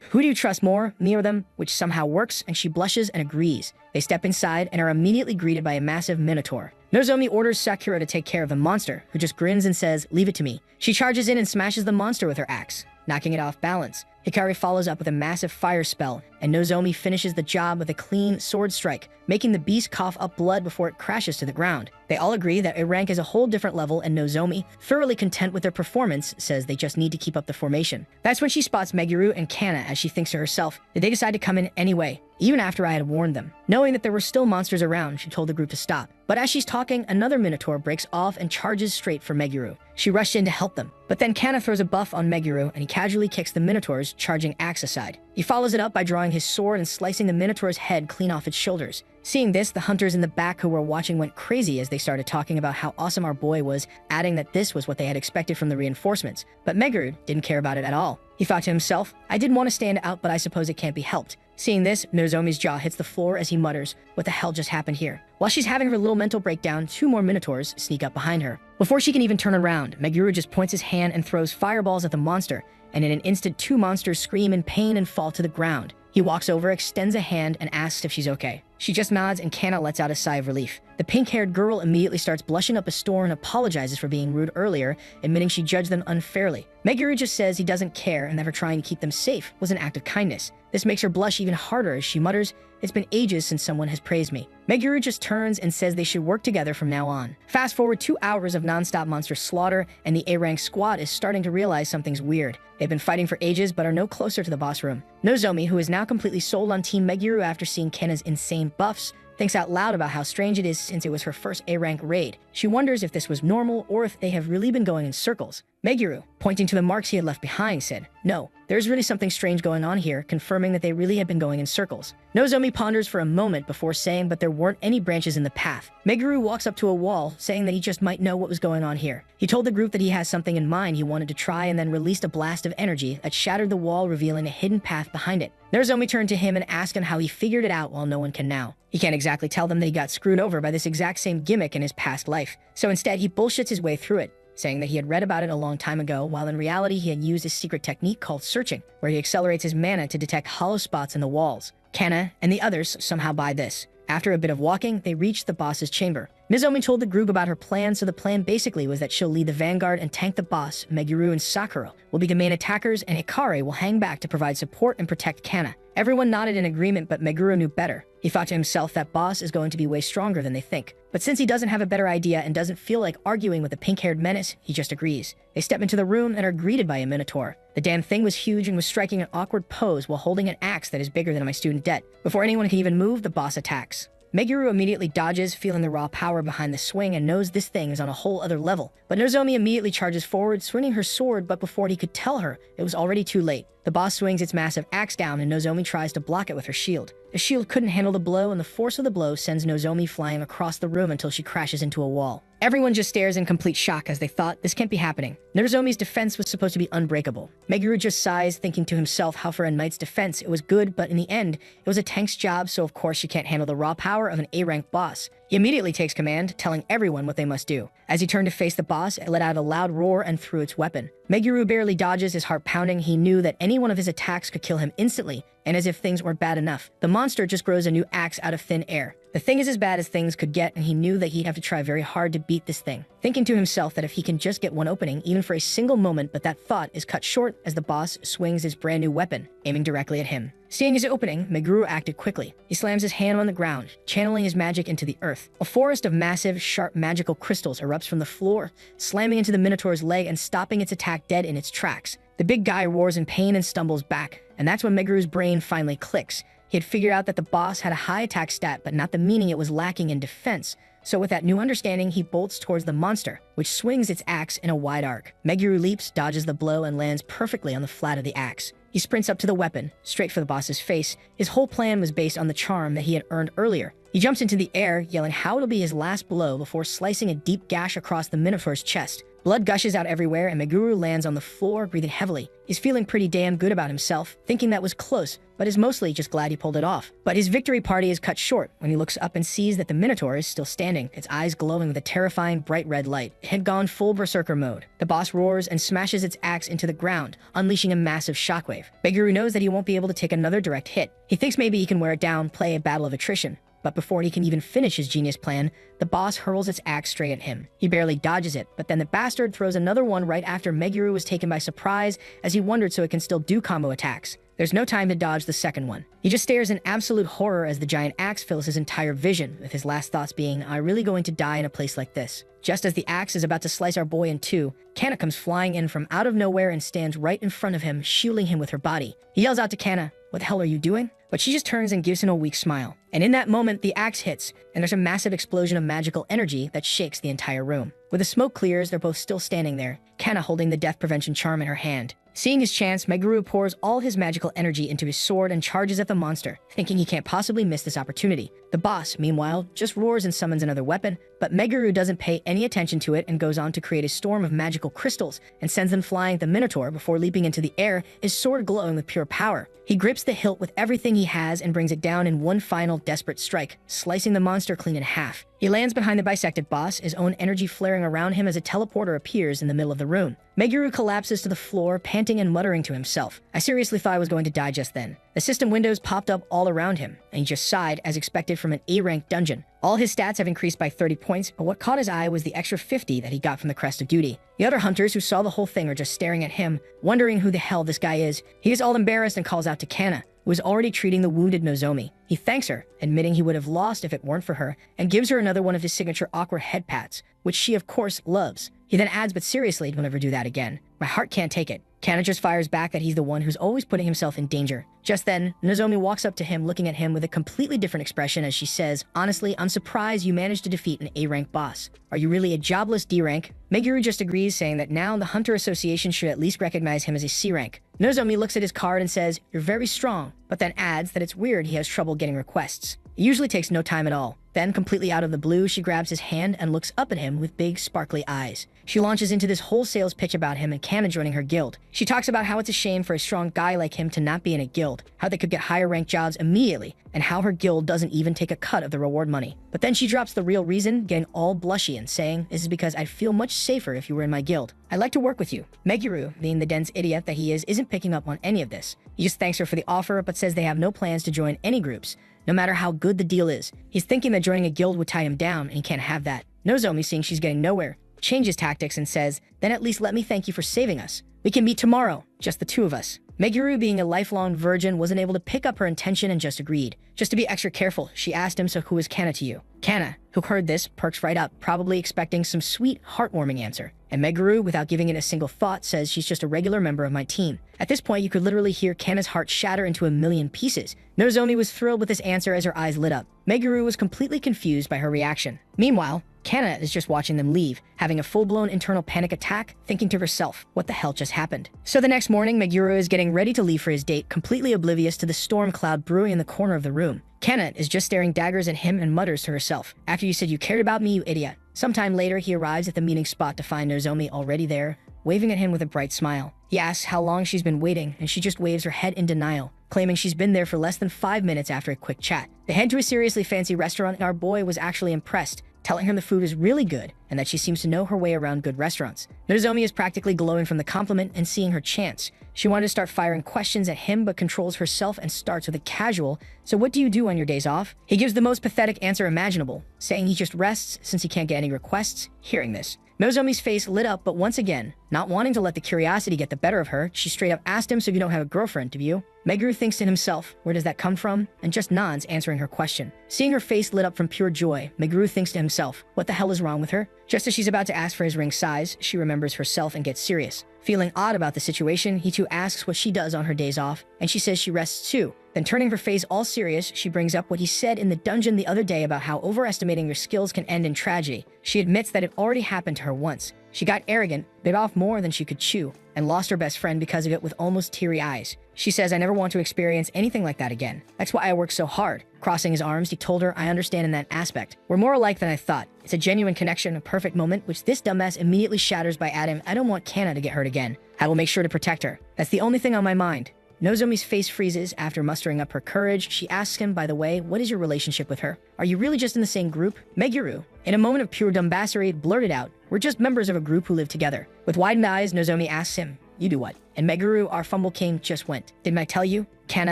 Who do you trust more, me or them? Which somehow works, and she blushes and agrees. They step inside and are immediately greeted by a massive minotaur. Nozomi orders Sakura to take care of the monster, who just grins and says, leave it to me. She charges in and smashes the monster with her axe, knocking it off balance. Hikari follows up with a massive fire spell, and Nozomi finishes the job with a clean sword strike, making the beast cough up blood before it crashes to the ground. They all agree that a rank is a whole different level, and Nozomi, thoroughly content with their performance, says they just need to keep up the formation. That's when she spots Meguru and Kana as she thinks to herself, did they decide to come in anyway? Even after I had warned them. Knowing that there were still monsters around, she told the group to stop. But as she's talking, another minotaur breaks off and charges straight for Meguru. She rushed in to help them. But then Kana throws a buff on Meguru, and he casually kicks the minotaur's charging axe aside. He follows it up by drawing his sword and slicing the minotaur's head clean off its shoulders. Seeing this, the hunters in the back who were watching went crazy as they started talking about how awesome our boy was, adding that this was what they had expected from the reinforcements. But Meguru didn't care about it at all. He thought to himself, I didn't want to stand out, but I suppose it can't be helped. Seeing this, Nozomi's jaw hits the floor as he mutters, what the hell just happened here? While she's having her little mental breakdown, two more minotaurs sneak up behind her. Before she can even turn around, Meguru just points his hand and throws fireballs at the monster, and in an instant, two monsters scream in pain and fall to the ground. He walks over, extends a hand, and asks if she's okay. She just nods, and Kana lets out a sigh of relief. The pink-haired girl immediately starts blushing up a storm and apologizes for being rude earlier, admitting she judged them unfairly. Meguru just says he doesn't care and that her trying to keep them safe was an act of kindness. This makes her blush even harder as she mutters, it's been ages since someone has praised me. Meguru just turns and says they should work together from now on. Fast forward 2 hours of non-stop monster slaughter, and the A-rank squad is starting to realize something's weird. They've been fighting for ages but are no closer to the boss room. Nozomi, who is now completely sold on Team Meguru after seeing Kana's insane buffs, thinks out loud about how strange it is since it was her first A-rank raid. She wonders if this was normal or if they have really been going in circles. Meguru, pointing to the marks he had left behind, said, no, there's really something strange going on here, confirming that they really had been going in circles. Nozomi ponders for a moment before saying, but there weren't any branches in the path. Meguru walks up to a wall, saying that he just might know what was going on here. He told the group that he has something in mind he wanted to try, and then released a blast of energy that shattered the wall, revealing a hidden path behind it. Nozomi turned to him and asked him how he figured it out while no one can now. He can't exactly tell them that he got screwed over by this exact same gimmick in his past life, so instead he bullshits his way through it, saying that he had read about it a long time ago, while in reality he had used a secret technique called searching, where he accelerates his mana to detect hollow spots in the walls. Kana and the others somehow buy this. After a bit of walking, they reach the boss's chamber. Nozomi told the group about her plan, so the plan basically was that she'll lead the vanguard and tank the boss. Meguru and Sakura will be the main attackers, and Hikari will hang back to provide support and protect Kana. Everyone nodded in agreement, but Meguru knew better. He thought to himself that boss is going to be way stronger than they think. But since he doesn't have a better idea and doesn't feel like arguing with the pink-haired menace, he just agrees. They step into the room and are greeted by a minotaur. The damn thing was huge and was striking an awkward pose while holding an axe that is bigger than my student debt. Before anyone can even move, the boss attacks. Meguru immediately dodges, feeling the raw power behind the swing, and knows this thing is on a whole other level. But Nozomi immediately charges forward, swinging her sword, but before he could tell her, it was already too late. The boss swings its massive axe down and Nozomi tries to block it with her shield. The shield couldn't handle the blow, and the force of the blow sends Nozomi flying across the room until she crashes into a wall. Everyone just stares in complete shock as they thought this can't be happening. Nozomi's defense was supposed to be unbreakable. Meguru just sighs, thinking to himself how for a knight's defense it was good, but in the end, it was a tank's job, so of course she can't handle the raw power of an A-rank boss. He immediately takes command, telling everyone what they must do. As he turned to face the boss, it let out a loud roar and threw its weapon. Meguru barely dodges, his heart pounding. He knew that any one of his attacks could kill him instantly, and as if things weren't bad enough, the monster just grows a new axe out of thin air. The thing is as bad as things could get, and he knew that he'd have to try very hard to beat this thing. Thinking to himself that if he can just get one opening, even for a single moment, but that thought is cut short as the boss swings his brand new weapon, aiming directly at him. Seeing his opening, Meguru acted quickly. He slams his hand on the ground, channeling his magic into the earth. A forest of massive, sharp magical crystals erupts from the floor, slamming into the Minotaur's leg and stopping its attack dead in its tracks. The big guy roars in pain and stumbles back, and that's when Meguru's brain finally clicks. He had figured out that the boss had a high attack stat, but not the meaning it was lacking in defense. So with that new understanding, he bolts towards the monster, which swings its axe in a wide arc. Meguru leaps, dodges the blow, and lands perfectly on the flat of the axe. He sprints up to the weapon, straight for the boss's face. His whole plan was based on the charm that he had earned earlier. He jumps into the air, yelling how it'll be his last blow before slicing a deep gash across the Minotaur's chest. Blood gushes out everywhere, and Meguru lands on the floor, breathing heavily. He's feeling pretty damn good about himself, thinking that was close, but is mostly just glad he pulled it off. But his victory party is cut short when he looks up and sees that the Minotaur is still standing, its eyes glowing with a terrifying bright red light. It had gone full berserker mode. The boss roars and smashes its axe into the ground, unleashing a massive shockwave. Meguru knows that he won't be able to take another direct hit. He thinks maybe he can wear it down, play a battle of attrition. But before he can even finish his genius plan, the boss hurls its axe straight at him. He barely dodges it, but then the bastard throws another one right after Meguru was taken by surprise as he wondered so it can still do combo attacks. There's no time to dodge the second one. He just stares in absolute horror as the giant axe fills his entire vision, with his last thoughts being, "Am I really going to die in a place like this?" Just as the axe is about to slice our boy in two, Kanna comes flying in from out of nowhere and stands right in front of him, shielding him with her body. He yells out to Kanna, "What the hell are you doing?" But she just turns and gives him a weak smile. And in that moment, the axe hits, and there's a massive explosion of magical energy that shakes the entire room. When the smoke clears, they're both still standing there, Kanna holding the death prevention charm in her hand. Seeing his chance, Meguru pours all his magical energy into his sword and charges at the monster, thinking he can't possibly miss this opportunity. The boss, meanwhile, just roars and summons another weapon, but Meguru doesn't pay any attention to it and goes on to create a storm of magical crystals and sends them flying at the Minotaur before leaping into the air, his sword glowing with pure power. He grips the hilt with everything he has and brings it down in one final desperate strike, slicing the monster clean in half. He lands behind the bisected boss, his own energy flaring around him as a teleporter appears in the middle of the room. Meguru collapses to the floor, panting and muttering to himself. I seriously thought I was going to die just then. The system windows popped up all around him, and he just sighed as expected from an A-rank dungeon. All his stats have increased by 30 points, but what caught his eye was the extra 50 that he got from the Crest of Duty. The other hunters who saw the whole thing are just staring at him, wondering who the hell this guy is. He is all embarrassed and calls out to Kanna, who is already treating the wounded Nozomi. He thanks her, admitting he would have lost if it weren't for her, and gives her another one of his signature awkward head pats, which she of course loves. He then adds, but seriously, don't ever do that again. My heart can't take it. Kanna just fires back that he's the one who's always putting himself in danger. Just then, Nozomi walks up to him, looking at him with a completely different expression as she says, "Honestly, I'm surprised you managed to defeat an A-rank boss. Are you really a jobless D-rank?" Meguru just agrees, saying that now the Hunter Association should at least recognize him as a C-rank. Nozomi looks at his card and says, "You're very strong," but then adds that it's weird he has trouble getting requests. It usually takes no time at all. Then, completely out of the blue, she grabs his hand and looks up at him with big, sparkly eyes. She launches into this whole sales pitch about him and Kanna joining her guild. She talks about how it's a shame for a strong guy like him to not be in a guild, how they could get higher ranked jobs immediately, and how her guild doesn't even take a cut of the reward money. But then she drops the real reason, getting all blushy and saying, "This is because I'd feel much safer if you were in my guild. I'd like to work with you." Meguru, being the dense idiot that he is, isn't picking up on any of this. He just thanks her for the offer, but says they have no plans to join any groups, no matter how good the deal is. He's thinking that joining a guild would tie him down, and he can't have that. Nozomi, seeing she's getting nowhere, changes tactics and says, "Then at least let me thank you for saving us. We can meet tomorrow, just the two of us." Meguru, being a lifelong virgin, wasn't able to pick up her intention and just agreed. Just to be extra careful, she asked him, "So who is Kanna to you?" Kanna, who heard this, perks right up, probably expecting some sweet, heartwarming answer. And Meguru, without giving it a single thought, says she's just a regular member of my team. At this point, you could literally hear Kanna's heart shatter into a million pieces. Nozomi was thrilled with this answer as her eyes lit up. Meguru was completely confused by her reaction. Meanwhile, Kana is just watching them leave, having a full-blown internal panic attack, thinking to herself, what the hell just happened? So the next morning, Meguro is getting ready to leave for his date, completely oblivious to the storm cloud brewing in the corner of the room. Kana is just staring daggers at him and mutters to herself, after you said you cared about me, you idiot. Sometime later, he arrives at the meeting spot to find Nozomi already there, waving at him with a bright smile. He asks how long she's been waiting, and she just waves her head in denial, claiming she's been there for less than 5 minutes after a quick chat. They head to a seriously fancy restaurant, and our boy was actually impressed, telling her the food is really good and that she seems to know her way around good restaurants. Nozomi is practically glowing from the compliment and seeing her chance. She wanted to start firing questions at him but controls herself and starts with a casual, "So what do you do on your days off?" He gives the most pathetic answer imaginable, saying he just rests since he can't get any requests. Hearing this, Nozomi's face lit up, but once again, not wanting to let the curiosity get the better of her, she straight up asked him, "So you don't have a girlfriend, do you?" Meguro thinks to himself, where does that come from? And just nods, answering her question. Seeing her face lit up from pure joy, Meguro thinks to himself, what the hell is wrong with her? Just as she's about to ask for his ring size, she remembers herself and gets serious. Feeling odd about the situation, he too asks what she does on her days off, and she says she rests too. Then turning her face all serious, she brings up what he said in the dungeon the other day about how overestimating your skills can end in tragedy. She admits that it already happened to her once. She got arrogant, bit off more than she could chew, and lost her best friend because of it with almost teary eyes. She says, "I never want to experience anything like that again. That's why I work so hard." Crossing his arms, he told her, "I understand in that aspect. We're more alike than I thought. It's a genuine connection, a perfect moment," which this dumbass immediately shatters by adding, "I don't want Kana to get hurt again. I will make sure to protect her. That's the only thing on my mind." Nozomi's face freezes after mustering up her courage. She asks him, by the way, what is your relationship with her? Are you really just in the same group? Meguro, in a moment of pure dumbassery, blurted out, "We're just members of a group who live together." With widened eyes, Nozomi asks him, "You do what?" And Meguro, our fumble king, just went, "Didn't I tell you? Kana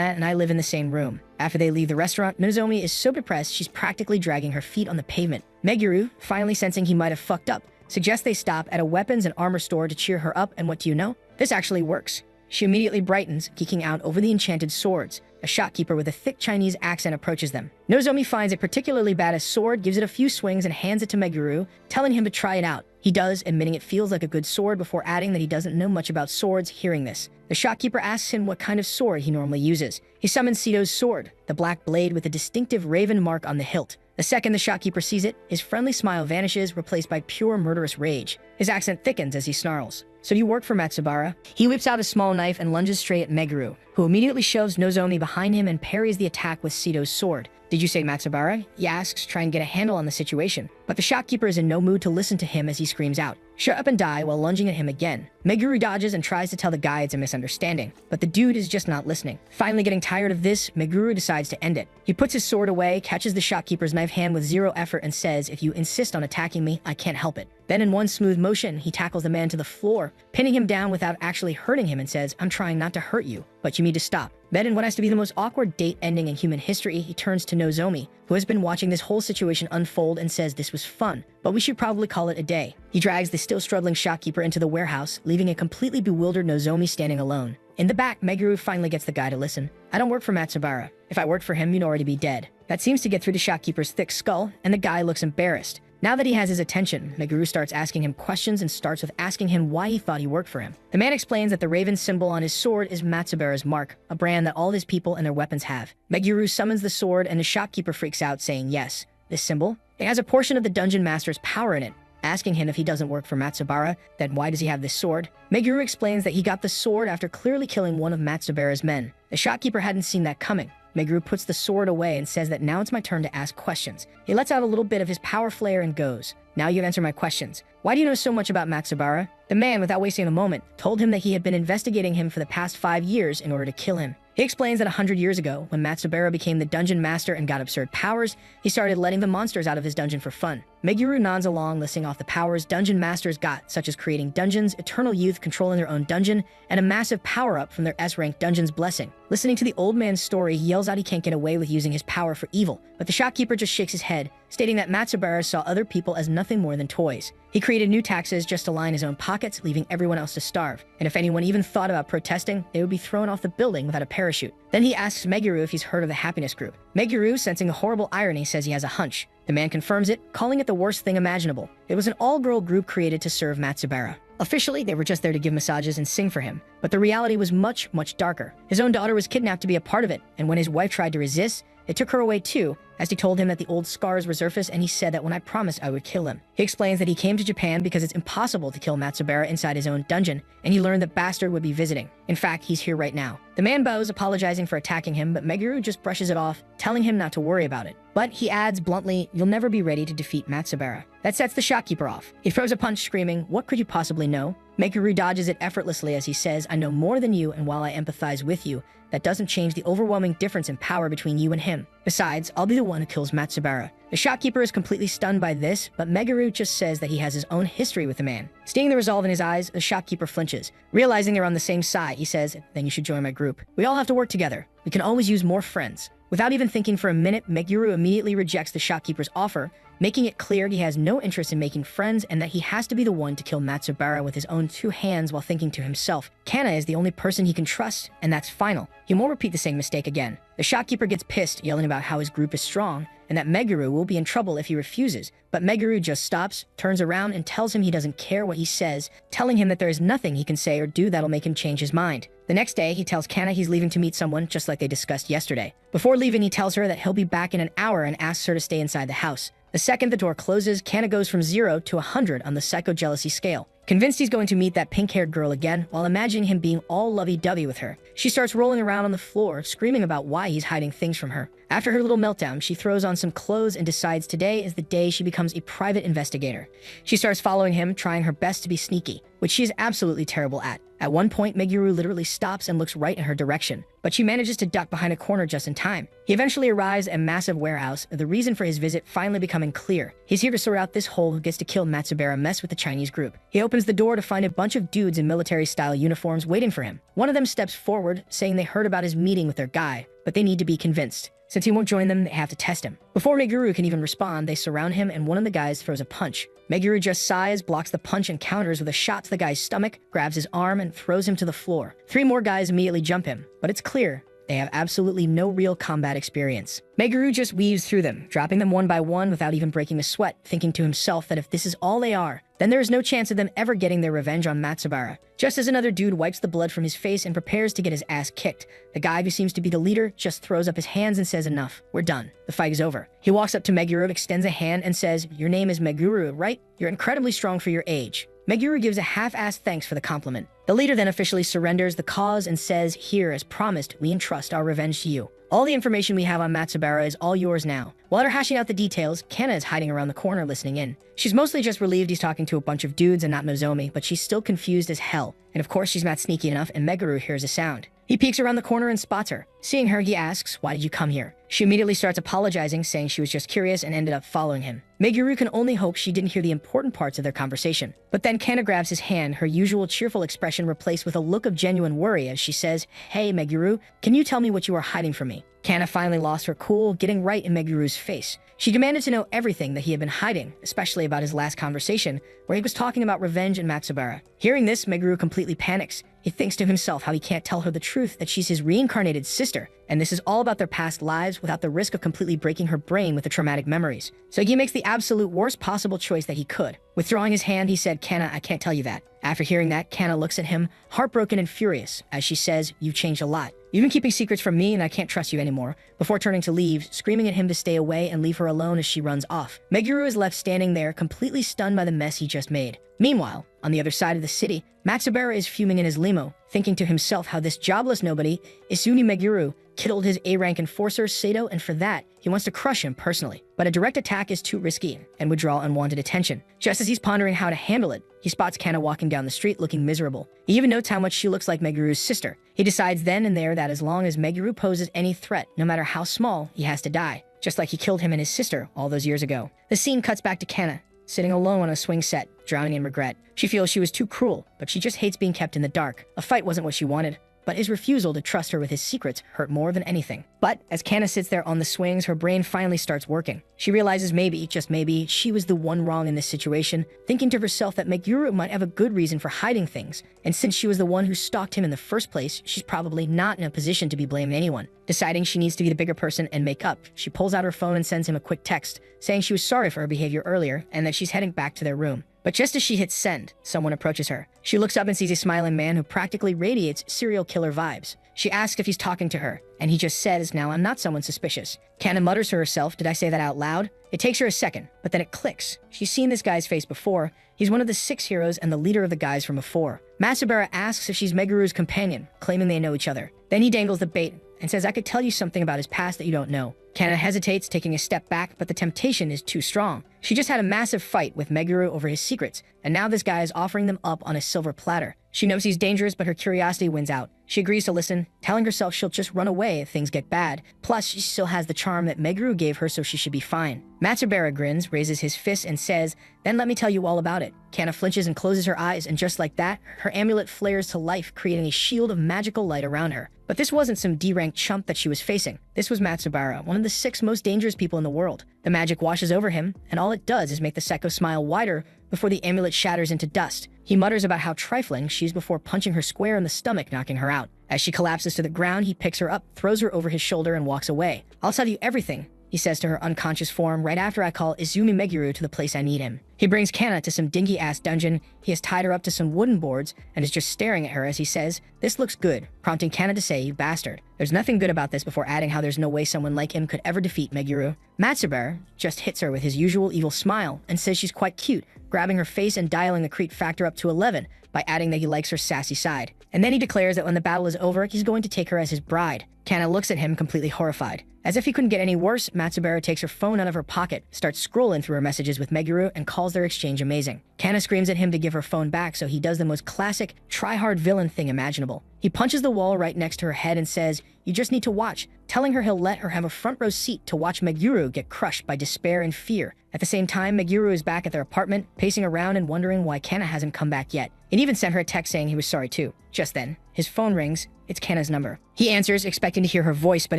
and I live in the same room." After they leave the restaurant, Nozomi is so depressed she's practically dragging her feet on the pavement. Meguro, finally sensing he might have fucked up, suggests they stop at a weapons and armor store to cheer her up, and what do you know? This actually works. She immediately brightens, geeking out over the enchanted swords. A shopkeeper with a thick Chinese accent approaches them. Nozomi finds a particularly badass sword, gives it a few swings, and hands it to Meguro, telling him to try it out. He does, admitting it feels like a good sword before adding that he doesn't know much about swords. Hearing this, the shopkeeper asks him what kind of sword he normally uses. He summons Sito's sword, the black blade with a distinctive raven mark on the hilt. The second the shopkeeper sees it, his friendly smile vanishes, replaced by pure murderous rage. His accent thickens as he snarls, "So you work for Matsubara?" He whips out a small knife and lunges straight at Meguro, who immediately shoves Nozomi behind him and parries the attack with Sito's sword. "Did you say Matsubara?" he asks, trying to get a handle on the situation. But the shopkeeper is in no mood to listen to him as he screams out, "Shut up and die," while lunging at him again. Meguro dodges and tries to tell the guy it's a misunderstanding, but the dude is just not listening. Finally getting tired of this, Meguro decides to end it. He puts his sword away, catches the shopkeeper's knife hand with zero effort and says, "If you insist on attacking me, I can't help it." Then in one smooth motion, he tackles the man to the floor, pinning him down without actually hurting him and says, "I'm trying not to hurt you, but you need to stop." Then in what has to be the most awkward date ending in human history, he turns to Nozomi, who has been watching this whole situation unfold, and says this was fun, but we should probably call it a day. He drags the still struggling shopkeeper into the warehouse, leaving a completely bewildered Nozomi standing alone. In the back, Meguro finally gets the guy to listen. "I don't work for Matsubara. If I worked for him, you'd already be dead." That seems to get through the shopkeeper's thick skull, and the guy looks embarrassed. Now that he has his attention, Meguro starts asking him questions and starts with asking him why he thought he worked for him. The man explains that the raven symbol on his sword is Matsubara's mark, a brand that all his people and their weapons have. Meguro summons the sword and the shopkeeper freaks out, saying, "Yes, this symbol? It has a portion of the dungeon master's power in it." Asking him if he doesn't work for Matsubara, then why does he have this sword? Meguro explains that he got the sword after clearly killing one of Matsubara's men. The shopkeeper hadn't seen that coming. Meguro puts the sword away and says that now it's my turn to ask questions. He lets out a little bit of his power flare and goes, "Now you answer my questions. Why do you know so much about Matsubara?" The man, without wasting a moment, told him that he had been investigating him for the past 5 years in order to kill him. He explains that 100 years ago, when Matsubara became the dungeon master and got absurd powers, he started letting the monsters out of his dungeon for fun. Meguro nods along, listing off the powers dungeon masters got, such as creating dungeons, eternal youth controlling their own dungeon, and a massive power-up from their S-rank dungeon's blessing. Listening to the old man's story, he yells out he can't get away with using his power for evil, but the shopkeeper just shakes his head, stating that Matsubara saw other people as nothing more than toys. He created new taxes just to line his own pockets, leaving everyone else to starve. And if anyone even thought about protesting, they would be thrown off the building without a parachute. Then he asks Meguro if he's heard of the Happiness Group. Meguro, sensing a horrible irony, says he has a hunch. The man confirms it, calling it the worst thing imaginable. It was an all-girl group created to serve Matsubara. Officially, they were just there to give massages and sing for him, but the reality was much, much darker. His own daughter was kidnapped to be a part of it, and when his wife tried to resist, It took her away too, as he told him that the old scars resurfaced and he said that when I promised I would kill him. He explains that he came to Japan because it's impossible to kill Matsubara inside his own dungeon, and he learned that Bastard would be visiting. In fact, he's here right now. The man bows, apologizing for attacking him, but Meguru just brushes it off, telling him not to worry about it. But he adds bluntly, "You'll never be ready to defeat Matsubara." That sets the shopkeeper off. He throws a punch, screaming, "What could you possibly know?" Meguru dodges it effortlessly as he says, "I know more than you, and while I empathize with you, that doesn't change the overwhelming difference in power between you and him. Besides, I'll be the one who kills Matsubara." The shopkeeper is completely stunned by this, but Meguru just says that he has his own history with the man. Seeing the resolve in his eyes, the shopkeeper flinches. Realizing they're on the same side, he says, "Then you should join my group. We all have to work together. We can always use more friends." Without even thinking for a minute, Meguru immediately rejects the shopkeeper's offer, making it clear he has no interest in making friends and that he has to be the one to kill Matsubara with his own two hands, while thinking to himself, Kana is the only person he can trust, and that's final. He won't repeat the same mistake again. The shopkeeper gets pissed, yelling about how his group is strong, and that Meguru will be in trouble if he refuses, but Meguru just stops, turns around, and tells him he doesn't care what he says, telling him that there is nothing he can say or do that'll make him change his mind. The next day, he tells Kana he's leaving to meet someone, just like they discussed yesterday. Before leaving, he tells her that he'll be back in an hour and asks her to stay inside the house. The second the door closes, Kana goes from 0 to 100 on the psycho-jealousy scale. Convinced he's going to meet that pink-haired girl again, while imagining him being all lovey-dovey with her, she starts rolling around on the floor, screaming about why he's hiding things from her. After her little meltdown, she throws on some clothes and decides today is the day she becomes a private investigator. She starts following him, trying her best to be sneaky, which she is absolutely terrible at. At one point, Meguru literally stops and looks right in her direction, but she manages to duck behind a corner just in time. He eventually arrives at a massive warehouse, the reason for his visit finally becoming clear. He's here to sort out this hole who gets to kill Matsubara mess with the Chinese group. He opens the door to find a bunch of dudes in military-style uniforms waiting for him. One of them steps forward, saying they heard about his meeting with their guy, but they need to be convinced. Since he won't join them, they have to test him. Before Meguru can even respond, they surround him and one of the guys throws a punch. Meguru just sighs, blocks the punch, and counters with a shot to the guy's stomach, grabs his arm, and throws him to the floor. 3 more guys immediately jump him, but it's clear they have absolutely no real combat experience. Meguru just weaves through them, dropping them one by one without even breaking a sweat, thinking to himself that if this is all they are, then there is no chance of them ever getting their revenge on Matsubara. Just as another dude wipes the blood from his face and prepares to get his ass kicked, the guy who seems to be the leader just throws up his hands and says enough. We're done. The fight is over. He walks up to Meguru, extends a hand, and says, "Your name is Meguru, right? You're incredibly strong for your age." Meguru gives a half-assed thanks for the compliment. The leader then officially surrenders the cause and says, "Here, as promised, we entrust our revenge to you. All the information we have on Matsubara is all yours now." While they're hashing out the details, Kana is hiding around the corner listening in. She's mostly just relieved he's talking to a bunch of dudes and not Nozomi, but she's still confused as hell. And of course she's not sneaky enough, and Meguru hears a sound. He peeks around the corner and spots her. Seeing her, he asks, "Why did you come here?" She immediately starts apologizing, saying she was just curious and ended up following him. Meguru can only hope she didn't hear the important parts of their conversation. But then Kana grabs his hand, her usual cheerful expression replaced with a look of genuine worry as she says, "Hey Meguru, can you tell me what you are hiding from me?" Kana finally lost her cool, getting right in Meguru's face. She demanded to know everything that he had been hiding, especially about his last conversation, where he was talking about revenge and Matsubara. Hearing this, Meguru completely panics. He thinks to himself how he can't tell her the truth that she's his reincarnated sister, and this is all about their past lives without the risk of completely breaking her brain with the traumatic memories. So he makes the absolute worst possible choice that he could. Withdrawing his hand, he said, "Kana, I can't tell you that." After hearing that, Kana looks at him, heartbroken and furious, as she says, "You've changed a lot. You've been keeping secrets from me and I can't trust you anymore," before turning to leave, screaming at him to stay away and leave her alone as she runs off. Meguru is left standing there, completely stunned by the mess he just made. Meanwhile, on the other side of the city, Matsubara is fuming in his limo, thinking to himself how this jobless nobody, Isuni Meguru, killed his A-rank enforcer, Sato, and for that, he wants to crush him personally. But a direct attack is too risky and would draw unwanted attention. Just as he's pondering how to handle it, he spots Kana walking down the street looking miserable. He even notes how much she looks like Meguru's sister. He decides then and there that as long as Meguru poses any threat, no matter how small, he has to die, just like he killed him and his sister all those years ago. The scene cuts back to Kana, sitting alone on a swing set, drowning in regret. She feels she was too cruel, but she just hates being kept in the dark. A fight wasn't what she wanted, but his refusal to trust her with his secrets hurt more than anything. But as Kana sits there on the swings, her brain finally starts working. She realizes maybe, just maybe, she was the one wrong in this situation, thinking to herself that Meguru might have a good reason for hiding things, and since she was the one who stalked him in the first place, she's probably not in a position to be blaming anyone. Deciding she needs to be the bigger person and make up, she pulls out her phone and sends him a quick text, saying she was sorry for her behavior earlier and that she's heading back to their room. But just as she hits send, someone approaches her. She looks up and sees a smiling man who practically radiates serial killer vibes. She asks if he's talking to her, and he just says, "Now I'm not someone suspicious." Kana mutters to herself, "Did I say that out loud?" It takes her a second, but then it clicks. She's seen this guy's face before. He's one of the 6 heroes and the leader of the guys from before. Matsubara asks if she's Meguru's companion, claiming they know each other. Then he dangles the bait and says, "I could tell you something about his past that you don't know." Kana hesitates, taking a step back, but the temptation is too strong. She just had a massive fight with Meguru over his secrets, and now this guy is offering them up on a silver platter. She knows he's dangerous, but her curiosity wins out. She agrees to listen, telling herself she'll just run away if things get bad. Plus, she still has the charm that Meguru gave her, so she should be fine. Matsubara grins, raises his fist, and says, "Then let me tell you all about it." Kana flinches and closes her eyes, and just like that, her amulet flares to life, creating a shield of magical light around her. But this wasn't some D-rank chump that she was facing. This was Matsubara, one of the 6 most dangerous people in the world. The magic washes over him, and all it does is make the Sekko smile wider before the amulet shatters into dust. He mutters about how trifling she is before punching her square in the stomach, knocking her out. As she collapses to the ground, he picks her up, throws her over his shoulder, and walks away. "I'll tell you everything," he says to her unconscious form, "right after I call Izumi Meguru to the place I need him." He brings Kana to some dingy-ass dungeon. He has tied her up to some wooden boards and is just staring at her as he says, "This looks good," prompting Kana to say, "You bastard." There's nothing good about this, before adding how there's no way someone like him could ever defeat Meguru. Matsubara just hits her with his usual evil smile and says she's quite cute, grabbing her face and dialing the creep factor up to 11 by adding that he likes her sassy side. And then he declares that when the battle is over, he's going to take her as his bride. Kana looks at him completely horrified. As if he couldn't get any worse, Matsubara takes her phone out of her pocket, starts scrolling through her messages with Meguru, and calls their exchange amazing. Kana screams at him to give her phone back, so he does the most classic, try-hard villain thing imaginable. He punches the wall right next to her head and says, "You just need to watch," telling her he'll let her have a front row seat to watch Meguru get crushed by despair and fear. At the same time, Meguru is back at their apartment, pacing around and wondering why Kana hasn't come back yet. It even sent her a text saying he was sorry too. Just then, his phone rings. It's Kana's number. He answers, expecting to hear her voice, but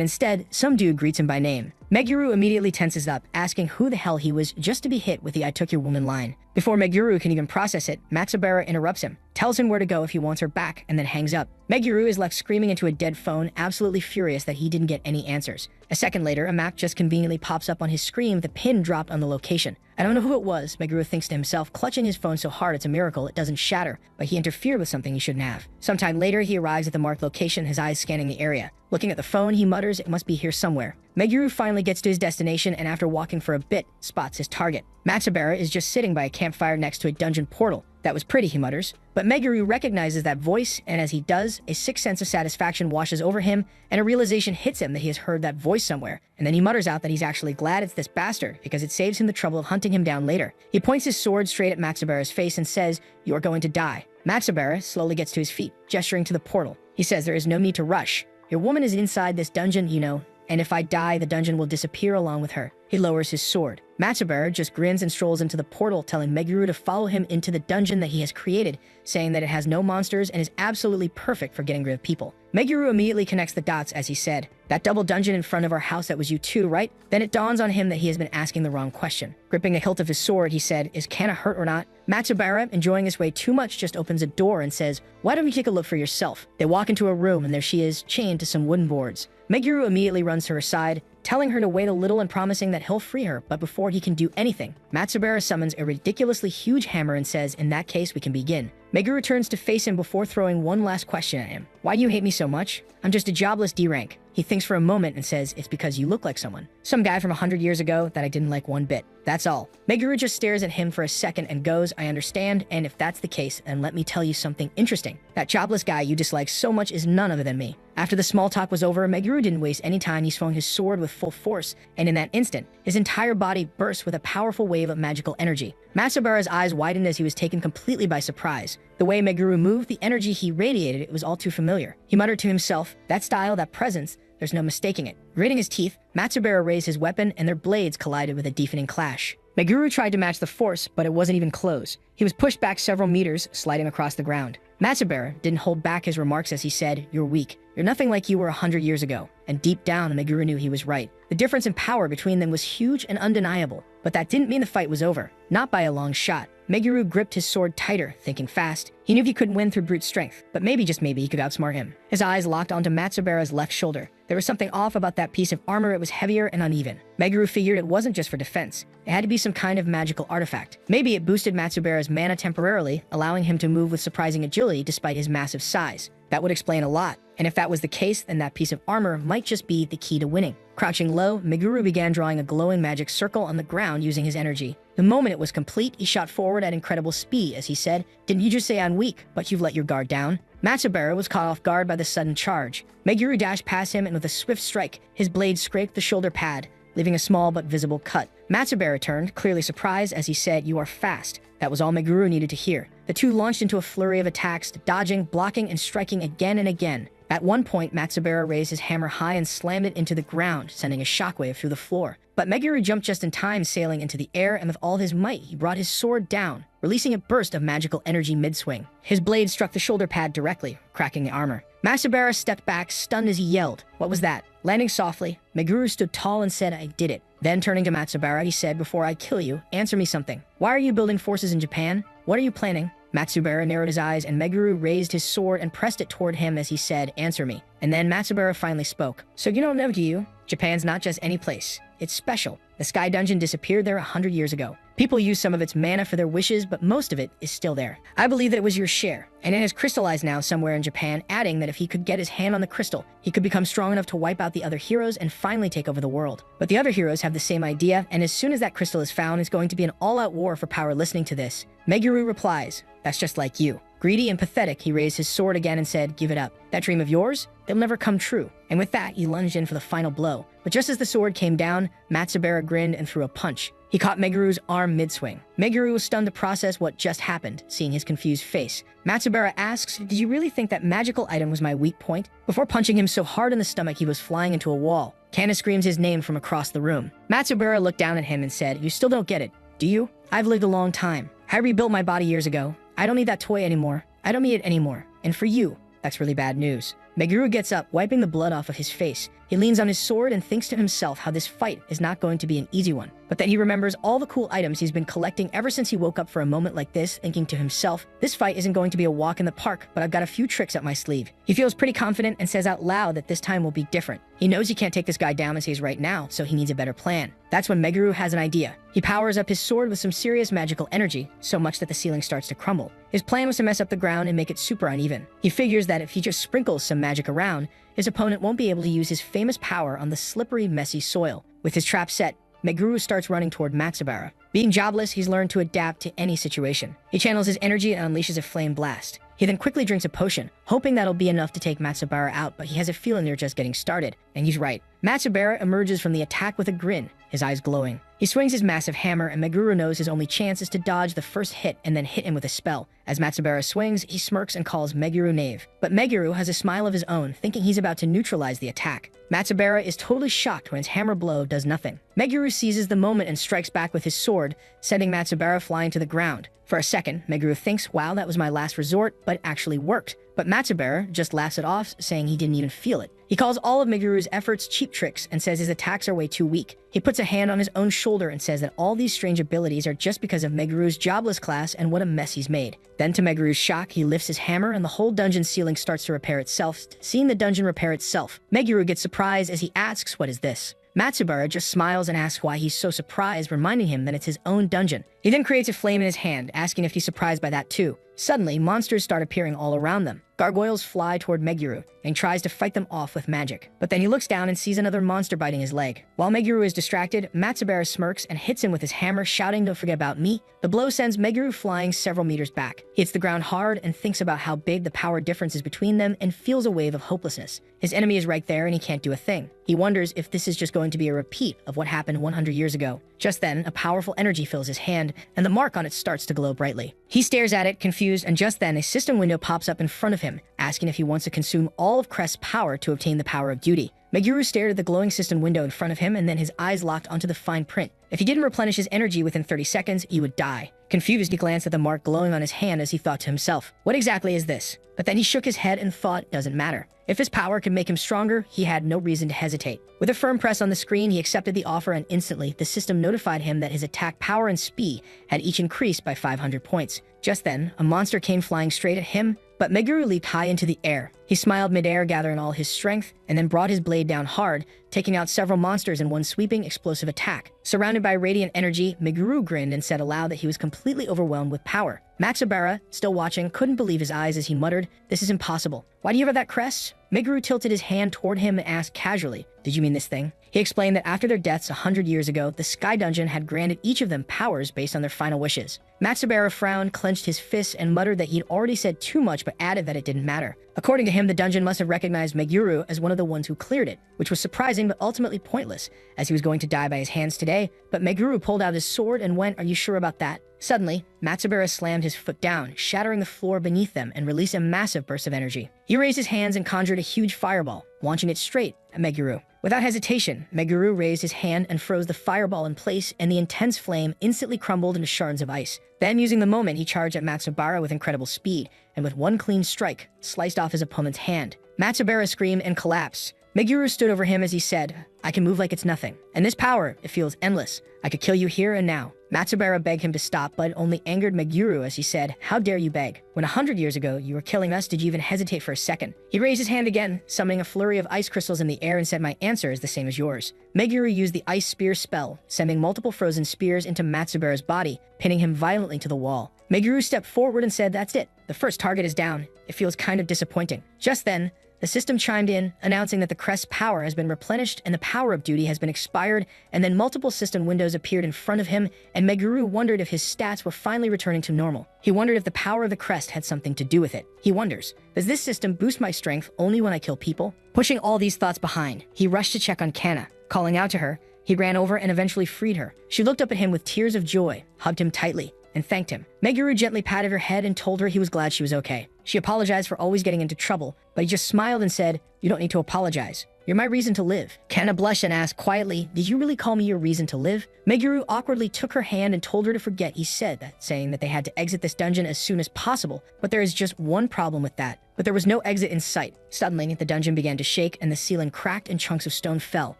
instead, some dude greets him by name. Meguru immediately tenses up, asking who the hell he was, just to be hit with the "I took your woman" line. Before Meguru can even process it, Matsubara interrupts him, tells him where to go if he wants her back, and then hangs up. Meguru is left screaming into a dead phone, absolutely furious that he didn't get any answers. A second later, a map just conveniently pops up on his screen with a pin dropped on the location. I don't know who it was, Meguru thinks to himself, clutching his phone so hard it's a miracle it doesn't shatter, but he interfered with something he shouldn't have. Sometime later, he arrives at the marked location, his eyes scanning the area. Looking at the phone, he mutters, "It must be here somewhere." Meguru finally gets to his destination, and after walking for a bit, spots his target. Matsubara is just sitting by a campfire next to a dungeon portal. "That was pretty," he mutters. But Meguru recognizes that voice, and as he does, a sick sense of satisfaction washes over him, and a realization hits him that he has heard that voice somewhere. And then he mutters out that he's actually glad it's this bastard, because it saves him the trouble of hunting him down later. He points his sword straight at Matsubara's face and says, "You're going to die." Matsubara slowly gets to his feet, gesturing to the portal. He says there is no need to rush. "Your woman is inside this dungeon, you know, and if I die, the dungeon will disappear along with her." He lowers his sword. Matsubara just grins and strolls into the portal, telling Meguru to follow him into the dungeon that he has created, saying that it has no monsters and is absolutely perfect for getting rid of people. Meguru immediately connects the dots as he said, "That double dungeon in front of our house, that was you too, right?" Then it dawns on him that he has been asking the wrong question. Gripping the hilt of his sword, he said, "Is Kana hurt or not?" Matsubara, enjoying his way too much, just opens a door and says, "Why don't you take a look for yourself?" They walk into a room, and there she is, chained to some wooden boards. Meguru immediately runs to her side, telling her to wait a little and promising that he'll free her, but before he can do anything, Matsubara summons a ridiculously huge hammer and says, "In that case, we can begin." Meguru turns to face him before throwing one last question at him. "Why do you hate me so much?" "I'm just a jobless D-rank." He thinks for a moment and says, "It's because you look like someone. Some guy from 100 years ago that I didn't like one bit. That's all." Meguru just stares at him for a second and goes, "I understand, and if that's the case, then let me tell you something interesting. That jobless guy you dislike so much is none other than me." After the small talk was over, Meguru didn't waste any time. He swung his sword with full force, and in that instant, his entire body burst with a powerful wave of magical energy. Matsubara's eyes widened as he was taken completely by surprise. The way Meguru moved, the energy he radiated, it was all too familiar. He muttered to himself, "That style, that presence, there's no mistaking it." Gritting his teeth, Matsubara raised his weapon, and their blades collided with a deafening clash. Meguru tried to match the force, but it wasn't even close. He was pushed back several meters, sliding across the ground. Matsubara didn't hold back his remarks as he said, "You're weak. You're nothing like you were 100 years ago." And deep down, Meguru knew he was right. The difference in power between them was huge and undeniable. But that didn't mean the fight was over. Not by a long shot. Meguru gripped his sword tighter, thinking fast. He knew he couldn't win through brute strength, but maybe, just maybe, he could outsmart him. His eyes locked onto Matsubara's left shoulder. There was something off about that piece of armor. It was heavier and uneven. Meguru figured it wasn't just for defense. It had to be some kind of magical artifact. Maybe it boosted Matsubara's mana temporarily, allowing him to move with surprising agility despite his massive size. That would explain a lot. And if that was the case, then that piece of armor might just be the key to winning. Crouching low, Meguru began drawing a glowing magic circle on the ground using his energy. The moment it was complete, he shot forward at incredible speed as he said, "Didn't you just say I'm weak, but you've let your guard down?" Matsubara was caught off guard by the sudden charge. Meguru dashed past him, and with a swift strike, his blade scraped the shoulder pad, leaving a small but visible cut. Matsubara turned, clearly surprised, as he said, "You are fast." That was all Meguru needed to hear. The two launched into a flurry of attacks, dodging, blocking, and striking again and again. At one point, Matsubara raised his hammer high and slammed it into the ground, sending a shockwave through the floor. But Meguru jumped just in time, sailing into the air, and with all his might, he brought his sword down, releasing a burst of magical energy mid-swing. His blade struck the shoulder pad directly, cracking the armor. Matsubara stepped back, stunned as he yelled. What was that? Landing softly, Meguru stood tall and said, "I did it." Then turning to Matsubara, he said, "Before I kill you, answer me something. Why are you building forces in Japan? What are you planning?" Matsubara narrowed his eyes, and Meguru raised his sword and pressed it toward him as he said, "Answer me." And then Matsubara finally spoke. "So you don't know, do you? Japan's not just any place. It's special. The Sky Dungeon disappeared there 100 years ago. People use some of its mana for their wishes, but most of it is still there. I believe that it was your share, and it has crystallized now somewhere in Japan," adding that if he could get his hand on the crystal, he could become strong enough to wipe out the other heroes and finally take over the world. But the other heroes have the same idea, and as soon as that crystal is found, it's going to be an all-out war for power. Listening to this, Meguru replies, "That's just like you." Greedy and pathetic, he raised his sword again and said, "Give it up. That dream of yours? It'll never come true." And with that, he lunged in for the final blow. But just as the sword came down, Matsubara grinned and threw a punch. He caught Meguru's arm mid-swing. Meguru was stunned to process what just happened, seeing his confused face. Matsubara asks, "Did you really think that magical item was my weak point?" Before punching him so hard in the stomach, he was flying into a wall. Kana screams his name from across the room. Matsubara looked down at him and said, "You still don't get it, do you? I've lived a long time. I rebuilt my body years ago. I don't need that toy anymore. I don't need it anymore. And for you, that's really bad news." Meguru gets up, wiping the blood off of his face. He leans on his sword and thinks to himself how this fight is not going to be an easy one. But then he remembers all the cool items he's been collecting ever since he woke up for a moment like this, thinking to himself, this fight isn't going to be a walk in the park, but I've got a few tricks up my sleeve. He feels pretty confident and says out loud that this time will be different. He knows he can't take this guy down as he is right now, so he needs a better plan. That's when Meguru has an idea. He powers up his sword with some serious magical energy, so much that the ceiling starts to crumble. His plan was to mess up the ground and make it super uneven. He figures that if he just sprinkles some magic around, his opponent won't be able to use his famous power on the slippery, messy soil. With his trap set, Meguru starts running toward Matsubara. Being jobless, he's learned to adapt to any situation. He channels his energy and unleashes a flame blast. He then quickly drinks a potion, hoping that'll be enough to take Matsubara out, but he has a feeling they're just getting started. And he's right. Matsubara emerges from the attack with a grin, his eyes glowing. He swings his massive hammer, and Meguru knows his only chance is to dodge the first hit and then hit him with a spell. As Matsubara swings, he smirks and calls Meguru knave. But Meguru has a smile of his own, thinking he's about to neutralize the attack. Matsubara is totally shocked when his hammer blow does nothing. Meguru seizes the moment and strikes back with his sword, sending Matsubara flying to the ground. For a second, Meguru thinks, wow, that was my last resort, but it actually worked. But Matsubara just laughs it off, saying he didn't even feel it. He calls all of Meguru's efforts cheap tricks and says his attacks are way too weak. He puts a hand on his own shoulder and says that all these strange abilities are just because of Meguru's jobless class and what a mess he's made. Then to Meguru's shock, he lifts his hammer and the whole dungeon ceiling starts to repair itself. Seeing the dungeon repair itself, Meguru gets surprised as he asks, "What is this?" Matsubara just smiles and asks why he's so surprised, reminding him that it's his own dungeon. He then creates a flame in his hand, asking if he's surprised by that too. Suddenly, monsters start appearing all around them. Gargoyles fly toward Meguru and tries to fight them off with magic. But then he looks down and sees another monster biting his leg. While Meguru is distracted, Matsubara smirks and hits him with his hammer, shouting, "Don't forget about me." The blow sends Meguru flying several meters back. He hits the ground hard and thinks about how big the power difference is between them and feels a wave of hopelessness. His enemy is right there and he can't do a thing. He wonders if this is just going to be a repeat of what happened 100 years ago. Just then, a powerful energy fills his hand, and the mark on it starts to glow brightly. He stares at it, confused, and just then a system window pops up in front of him, asking if he wants to consume all of Crest's power to obtain the power of duty. Meguru stared at the glowing system window in front of him, and then his eyes locked onto the fine print. If he didn't replenish his energy within 30 seconds, he would die. Confused, he glanced at the mark glowing on his hand as he thought to himself, what exactly is this? But then he shook his head and thought, doesn't matter. If his power could make him stronger, he had no reason to hesitate. With a firm press on the screen, he accepted the offer, and instantly, the system notified him that his attack power and speed had each increased by 500 points. Just then, a monster came flying straight at him, but Meguru leaped high into the air. He smiled midair, gathering all his strength, and then brought his blade down hard, taking out several monsters in one sweeping, explosive attack. Surrounded by radiant energy, Meguru grinned and said aloud that he was completely overwhelmed with power. Matsubara, still watching, couldn't believe his eyes as he muttered, "This is impossible. Why do you have that crest?" Meguru tilted his hand toward him and asked casually, "Did you mean this thing?" He explained that after their deaths 100 years ago, the Sky Dungeon had granted each of them powers based on their final wishes. Matsubara frowned, clenched his fists, and muttered that he'd already said too much but added that it didn't matter. According to him, the dungeon must have recognized Meguru as one of the ones who cleared it, which was surprising but ultimately pointless, as he was going to die by his hands today. But Meguru pulled out his sword and went, "Are you sure about that?" Suddenly, Matsubara slammed his foot down, shattering the floor beneath them and released a massive burst of energy. He raised his hands and conjured a huge fireball, launching it straight at Meguru. Without hesitation, Meguru raised his hand and froze the fireball in place, and the intense flame instantly crumbled into shards of ice. Then, using the moment, he charged at Matsubara with incredible speed, and with one clean strike, sliced off his opponent's hand. Matsubara screamed and collapsed. Meguru stood over him as he said, "I can move like it's nothing. And this power, it feels endless. I could kill you here and now." Matsubara begged him to stop, but it only angered Meguru as he said, "How dare you beg? When 100 years ago you were killing us, did you even hesitate for a second?" He raised his hand again, summoning a flurry of ice crystals in the air, and said, "My answer is the same as yours." Meguru used the ice spear spell, sending multiple frozen spears into Matsubara's body, pinning him violently to the wall. Meguru stepped forward and said, "That's it. The first target is down. It feels kind of disappointing." Just then, the system chimed in, announcing that the crest's power has been replenished and the power of duty has been expired, and then multiple system windows appeared in front of him, and Meguru wondered if his stats were finally returning to normal. He wondered if the power of the crest had something to do with it. He wonders, does this system boost my strength only when I kill people? Pushing all these thoughts behind, he rushed to check on Kana. Calling out to her, he ran over and eventually freed her. She looked up at him with tears of joy, hugged him tightly, and thanked him. Meguru gently patted her head and told her he was glad she was okay. She apologized for always getting into trouble, but he just smiled and said, "You don't need to apologize. You're my reason to live." Kana blushed and asked quietly, "Did you really call me your reason to live?" Meguru awkwardly took her hand and told her to forget he said that, saying that they had to exit this dungeon as soon as possible, but there is just one problem with that. But there was no exit in sight. Suddenly, the dungeon began to shake and the ceiling cracked and chunks of stone fell.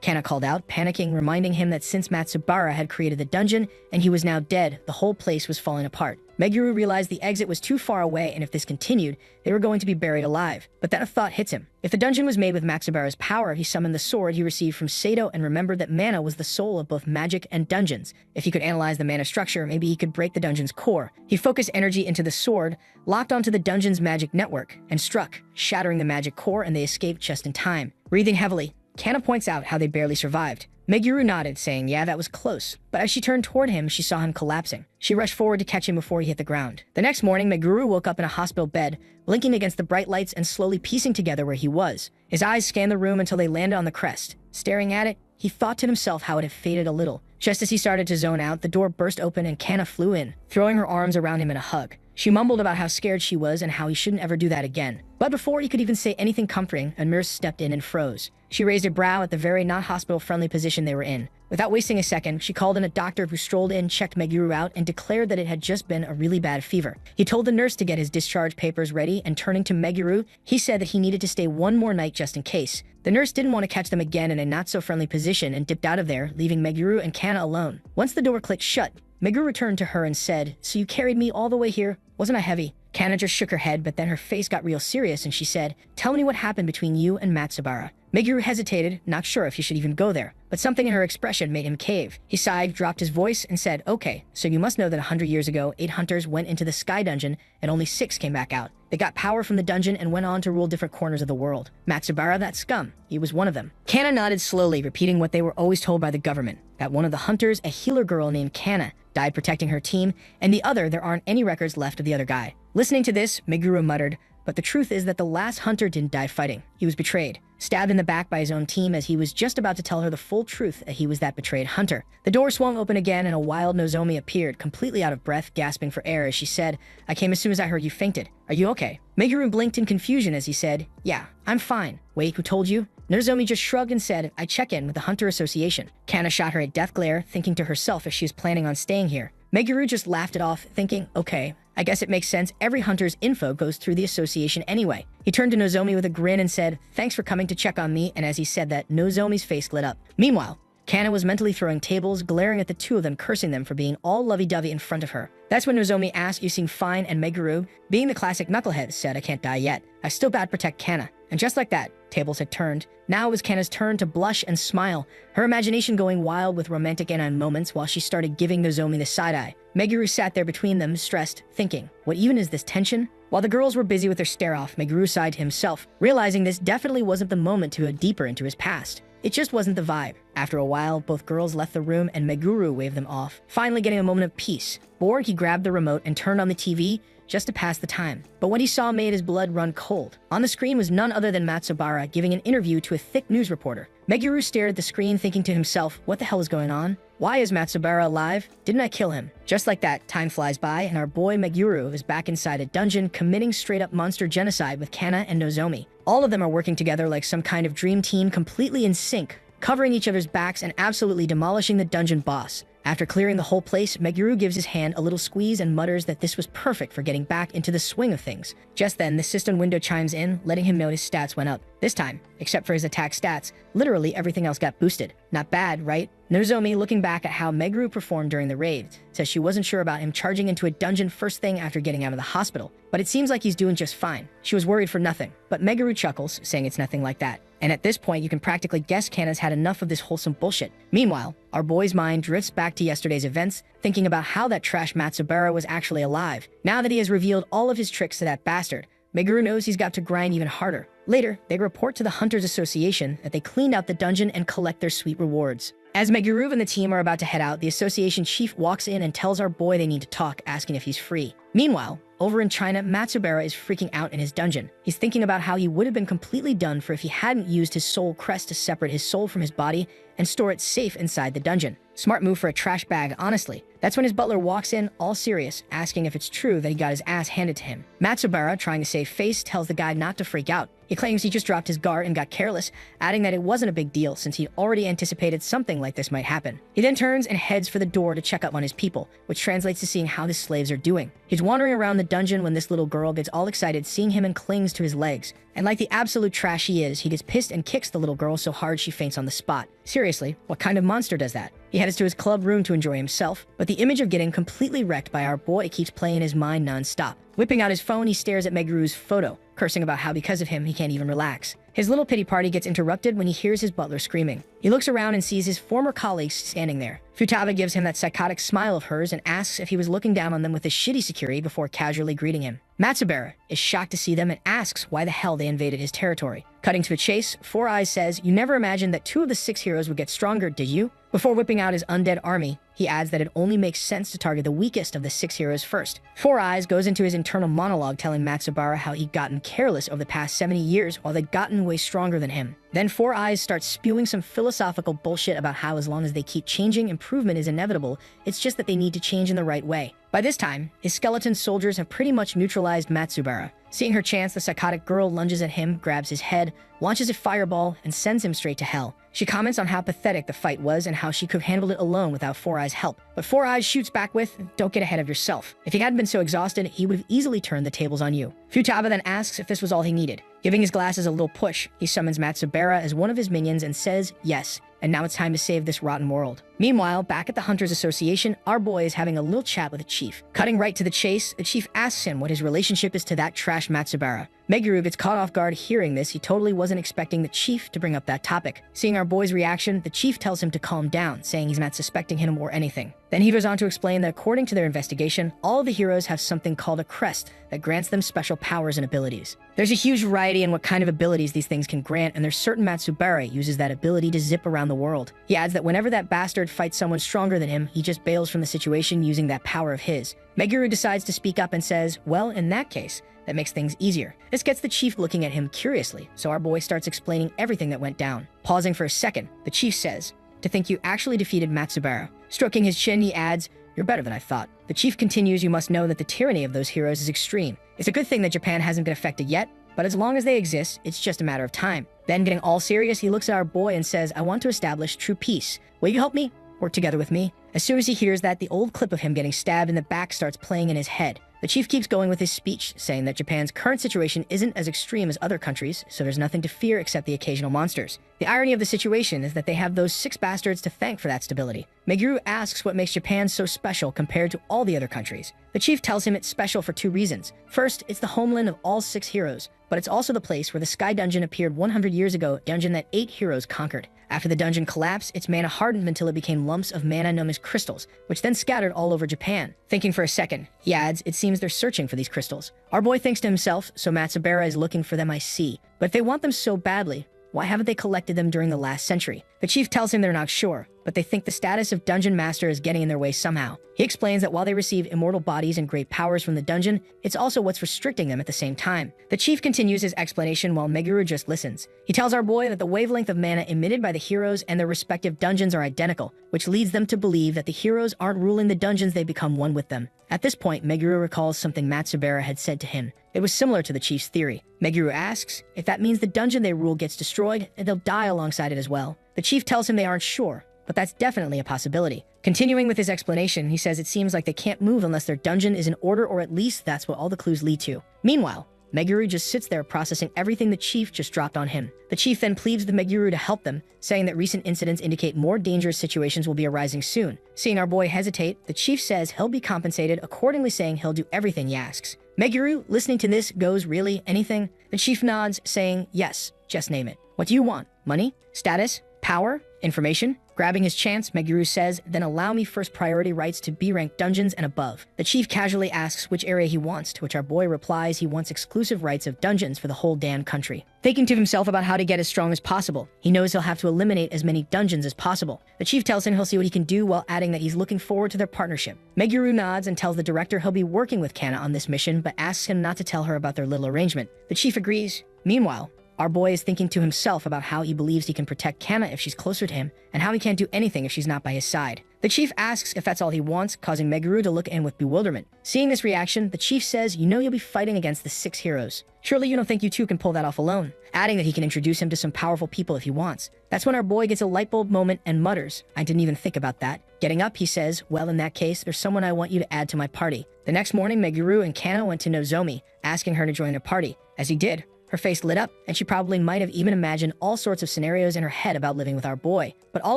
Kana called out, panicking, reminding him that since Matsubara had created the dungeon and he was now dead, the whole place was falling apart. Meguru realized the exit was too far away, and if this continued, they were going to be buried alive. But then a thought hits him. If the dungeon was made with Matsubara's power, he summoned the sword he received from Sato and remembered that mana was the soul of both magic and dungeons. If he could analyze the mana structure, maybe he could break the dungeon's core. He focused energy into the sword, locked onto the dungeon's magic network, and struck, shattering the magic core, and they escaped just in time. Breathing heavily, Kana points out how they barely survived. Meguru nodded, saying, "Yeah, that was close." But as she turned toward him, she saw him collapsing. She rushed forward to catch him before he hit the ground. The next morning, Meguru woke up in a hospital bed, blinking against the bright lights and slowly piecing together where he was. His eyes scanned the room until they landed on the crest. Staring at it, he thought to himself how it had faded a little. Just as he started to zone out, the door burst open and Kana flew in, throwing her arms around him in a hug. She mumbled about how scared she was and how he shouldn't ever do that again. But before he could even say anything comforting, a nurse stepped in and froze. She raised a brow at the very not hospital-friendly position they were in. Without wasting a second, she called in a doctor who strolled in, checked Meguru out, and declared that it had just been a really bad fever. He told the nurse to get his discharge papers ready, and turning to Meguru, he said that he needed to stay one more night just in case. The nurse didn't want to catch them again in a not-so-friendly position and dipped out of there, leaving Meguru and Kana alone. Once the door clicked shut, Meguru turned to her and said, "So you carried me all the way here? Wasn't I heavy?" Kana just shook her head, but then her face got real serious and she said, "Tell me what happened between you and Matsubara." Meguru hesitated, not sure if he should even go there, but something in her expression made him cave. He sighed, dropped his voice, and said, "Okay, so you must know that 100 years ago, 8 hunters went into the Sky Dungeon and only 6 came back out. They got power from the dungeon and went on to rule different corners of the world. Matsubara, that scum, he was one of them." Kana nodded slowly, repeating what they were always told by the government, that one of the hunters, a healer girl named Kana, died protecting her team, and the other, there aren't any records left of the other guy. Listening to this, Meguru muttered, "But the truth is that the last hunter didn't die fighting. He was betrayed, stabbed in the back by his own team as he was just about to tell her the full truth that he was that betrayed hunter." The door swung open again and a wild Nozomi appeared, completely out of breath, gasping for air as she said, "I came as soon as I heard you fainted. Are you okay?" Meguru blinked in confusion as he said, "Yeah, I'm fine." "Wait, who told you?" Nozomi just shrugged and said, "I check in with the Hunter Association." Kana shot her a death glare, thinking to herself if she was planning on staying here. Meguru just laughed it off, thinking, okay, I guess it makes sense, every hunter's info goes through the association anyway. He turned to Nozomi with a grin and said, "Thanks for coming to check on me," and as he said that, Nozomi's face lit up. Meanwhile, Kana was mentally throwing tables, glaring at the two of them, cursing them for being all lovey-dovey in front of her. That's when Nozomi asked, "You seem fine," and Meguru, being the classic knucklehead, said, "I can't die yet. I still bad protect Kana." And just like that, tables had turned. Now it was Kana's turn to blush and smile, her imagination going wild with romantic anime moments while she started giving Nozomi the side-eye. Meguru sat there between them, stressed, thinking, what even is this tension? While the girls were busy with their stare-off, Meguru sighed to himself, realizing this definitely wasn't the moment to go deeper into his past. It just wasn't the vibe. After a while, both girls left the room and Meguru waved them off, finally getting a moment of peace. Bored, he grabbed the remote and turned on the TV just to pass the time. But what he saw made his blood run cold. On the screen was none other than Matsubara giving an interview to a thick news reporter. Meguru stared at the screen, thinking to himself, what the hell is going on? Why is Matsubara alive? Didn't I kill him? Just like that, time flies by and our boy Meguru is back inside a dungeon committing straight-up monster genocide with Kana and Nozomi. All of them are working together like some kind of dream team, completely in sync, covering each other's backs and absolutely demolishing the dungeon boss. After clearing the whole place, Meguru gives his hand a little squeeze and mutters that this was perfect for getting back into the swing of things. Just then, the system window chimes in, letting him know his stats went up. This time, except for his attack stats, literally everything else got boosted. Not bad, right? Nozomi, looking back at how Meguru performed during the raid, says she wasn't sure about him charging into a dungeon first thing after getting out of the hospital, but it seems like he's doing just fine. She was worried for nothing, but Meguru chuckles, saying it's nothing like that. And at this point, you can practically guess Kana's had enough of this wholesome bullshit. Meanwhile, our boy's mind drifts back to yesterday's events, thinking about how that trash Matsubara was actually alive. Now that he has revealed all of his tricks to that bastard, Meguru knows he's got to grind even harder. Later, they report to the Hunters Association that they cleaned out the dungeon and collect their sweet rewards. As Meguru and the team are about to head out, the association chief walks in and tells our boy they need to talk, asking if he's free. Meanwhile, over in China, Matsubara is freaking out in his dungeon. He's thinking about how he would have been completely done for if he hadn't used his soul crest to separate his soul from his body and store it safe inside the dungeon. Smart move for a trash bag, honestly. That's when his butler walks in, all serious, asking if it's true that he got his ass handed to him. Matsubara, trying to save face, tells the guy not to freak out. He claims he just dropped his guard and got careless, adding that it wasn't a big deal since he already anticipated something like this might happen. He then turns and heads for the door to check up on his people, which translates to seeing how his slaves are doing. He's wandering around the dungeon when this little girl gets all excited seeing him and clings to his legs. And like the absolute trash he is, he gets pissed and kicks the little girl so hard she faints on the spot. Seriously, what kind of monster does that? He heads to his club room to enjoy himself, but the image of getting completely wrecked by our boy keeps playing in his mind non-stop. Whipping out his phone, he stares at Meguru's photo, cursing about how because of him, he can't even relax. His little pity party gets interrupted when he hears his butler screaming. He looks around and sees his former colleagues standing there. Futaba gives him that psychotic smile of hers and asks if he was looking down on them with his shitty security before casually greeting him. Matsubara is shocked to see them and asks why the hell they invaded his territory. Cutting to the chase, Four Eyes says, "You never imagined that 2 of the 6 heroes would get stronger, did you?" Before whipping out his undead army, he adds that it only makes sense to target the weakest of the 6 heroes first. Four Eyes goes into his internal monologue telling Matsubara how he'd gotten careless over the past 70 years while they'd gotten way stronger than him. Then Four Eyes starts spewing some philosophical bullshit about how as long as they keep changing, improvement is inevitable, it's just that they need to change in the right way. By this time, his skeleton soldiers have pretty much neutralized Matsubara. Seeing her chance, the psychotic girl lunges at him, grabs his head, launches a fireball, and sends him straight to hell. She comments on how pathetic the fight was and how she could have handled it alone without Four Eyes' help. But Four Eyes shoots back with, "Don't get ahead of yourself. If he hadn't been so exhausted, he would have easily turned the tables on you." Futaba then asks if this was all he needed. Giving his glasses a little push, he summons Matsubara as one of his minions and says, "Yes, and now it's time to save this rotten world." Meanwhile, back at the Hunters Association, our boy is having a little chat with the chief. Cutting right to the chase, the chief asks him what his relationship is to that trash Matsubara. Meguru gets caught off guard hearing this. He totally wasn't expecting the chief to bring up that topic. Seeing our boy's reaction, the chief tells him to calm down, saying he's not suspecting him or anything. Then he goes on to explain that according to their investigation, all of the heroes have something called a crest that grants them special powers and abilities. There's a huge variety in what kind of abilities these things can grant, and there's certain Matsubara uses that ability to zip around the world. He adds that whenever that bastard fights someone stronger than him, he just bails from the situation using that power of his. Meguru decides to speak up and says, well, in that case, that makes things easier. This gets the chief looking at him curiously, so our boy starts explaining everything that went down. Pausing for a second, the chief says, "To think you actually defeated Matsubara." Stroking his chin, he adds, "You're better than I thought." The chief continues, "You must know that the tyranny of those heroes is extreme. It's a good thing that Japan hasn't been affected yet, but as long as they exist, it's just a matter of time. Then, getting all serious, he looks at our boy and says, "I want to establish true peace. Will you help me? Work together with me?" As soon as he hears that, the old clip of him getting stabbed in the back starts playing in his head. The chief keeps going with his speech, saying that Japan's current situation isn't as extreme as other countries, so there's nothing to fear except the occasional monsters. The irony of the situation is that they have those 6 bastards to thank for that stability. Meguru asks what makes Japan so special compared to all the other countries. The chief tells him it's special for 2 reasons. First, it's the homeland of all 6 heroes, but it's also the place where the Sky Dungeon appeared 100 years ago, a dungeon that 8 heroes conquered. After the dungeon collapsed, its mana hardened until it became lumps of mana known as crystals, which then scattered all over Japan. Thinking for a second, he adds, "It seems they're searching for these crystals." Our boy thinks to himself, "So Matsubara is looking for them, I see. But if they want them so badly, why haven't they collected them during the last century?" The chief tells him they're not sure, but they think the status of Dungeon Master is getting in their way somehow. He explains that while they receive immortal bodies and great powers from the dungeon, it's also what's restricting them at the same time. The chief continues his explanation while Meguru just listens. He tells our boy that the wavelength of mana emitted by the heroes and their respective dungeons are identical, which leads them to believe that the heroes aren't ruling the dungeons, they become one with them. At this point, Meguru recalls something Matsubara had said to him. It was similar to the chief's theory. Meguru asks if that means the dungeon they rule gets destroyed and they'll die alongside it as well. The chief tells him they aren't sure, but that's definitely a possibility. Continuing with his explanation, he says it seems like they can't move unless their dungeon is in order, or at least that's what all the clues lead to. Meanwhile, Meguru just sits there processing everything the chief just dropped on him. The chief then pleads with Meguru to help them, saying that recent incidents indicate more dangerous situations will be arising soon. Seeing our boy hesitate, the chief says he'll be compensated, accordingly saying he'll do everything he asks. Meguru, listening to this, goes, "Really? Anything?" The chief nods, saying, "Yes, just name it. What do you want? Money? Status? Power? Information?" Grabbing his chance, Meguru says, "Then allow me first priority rights to B-rank dungeons and above." The chief casually asks which area he wants, to which our boy replies he wants exclusive rights of dungeons for the whole damn country. Thinking to himself about how to get as strong as possible, he knows he'll have to eliminate as many dungeons as possible. The chief tells him he'll see what he can do, while adding that he's looking forward to their partnership. Meguru nods and tells the director he'll be working with Kana on this mission, but asks him not to tell her about their little arrangement. The chief agrees. Meanwhile, our boy is thinking to himself about how he believes he can protect Kana if she's closer to him, and how he can't do anything if she's not by his side. The chief asks if that's all he wants, causing Meguru to look in with bewilderment. Seeing this reaction, the chief says, "You know you'll be fighting against the 6 heroes. Surely you don't think you two can pull that off alone?" Adding that he can introduce him to some powerful people if he wants. That's when our boy gets a light bulb moment and mutters, "I didn't even think about that." Getting up, he says, "Well, in that case, there's someone I want you to add to my party." The next morning, Meguru and Kana went to Nozomi, asking her to join their party. As he did, her face lit up, and she probably might have even imagined all sorts of scenarios in her head about living with our boy. But all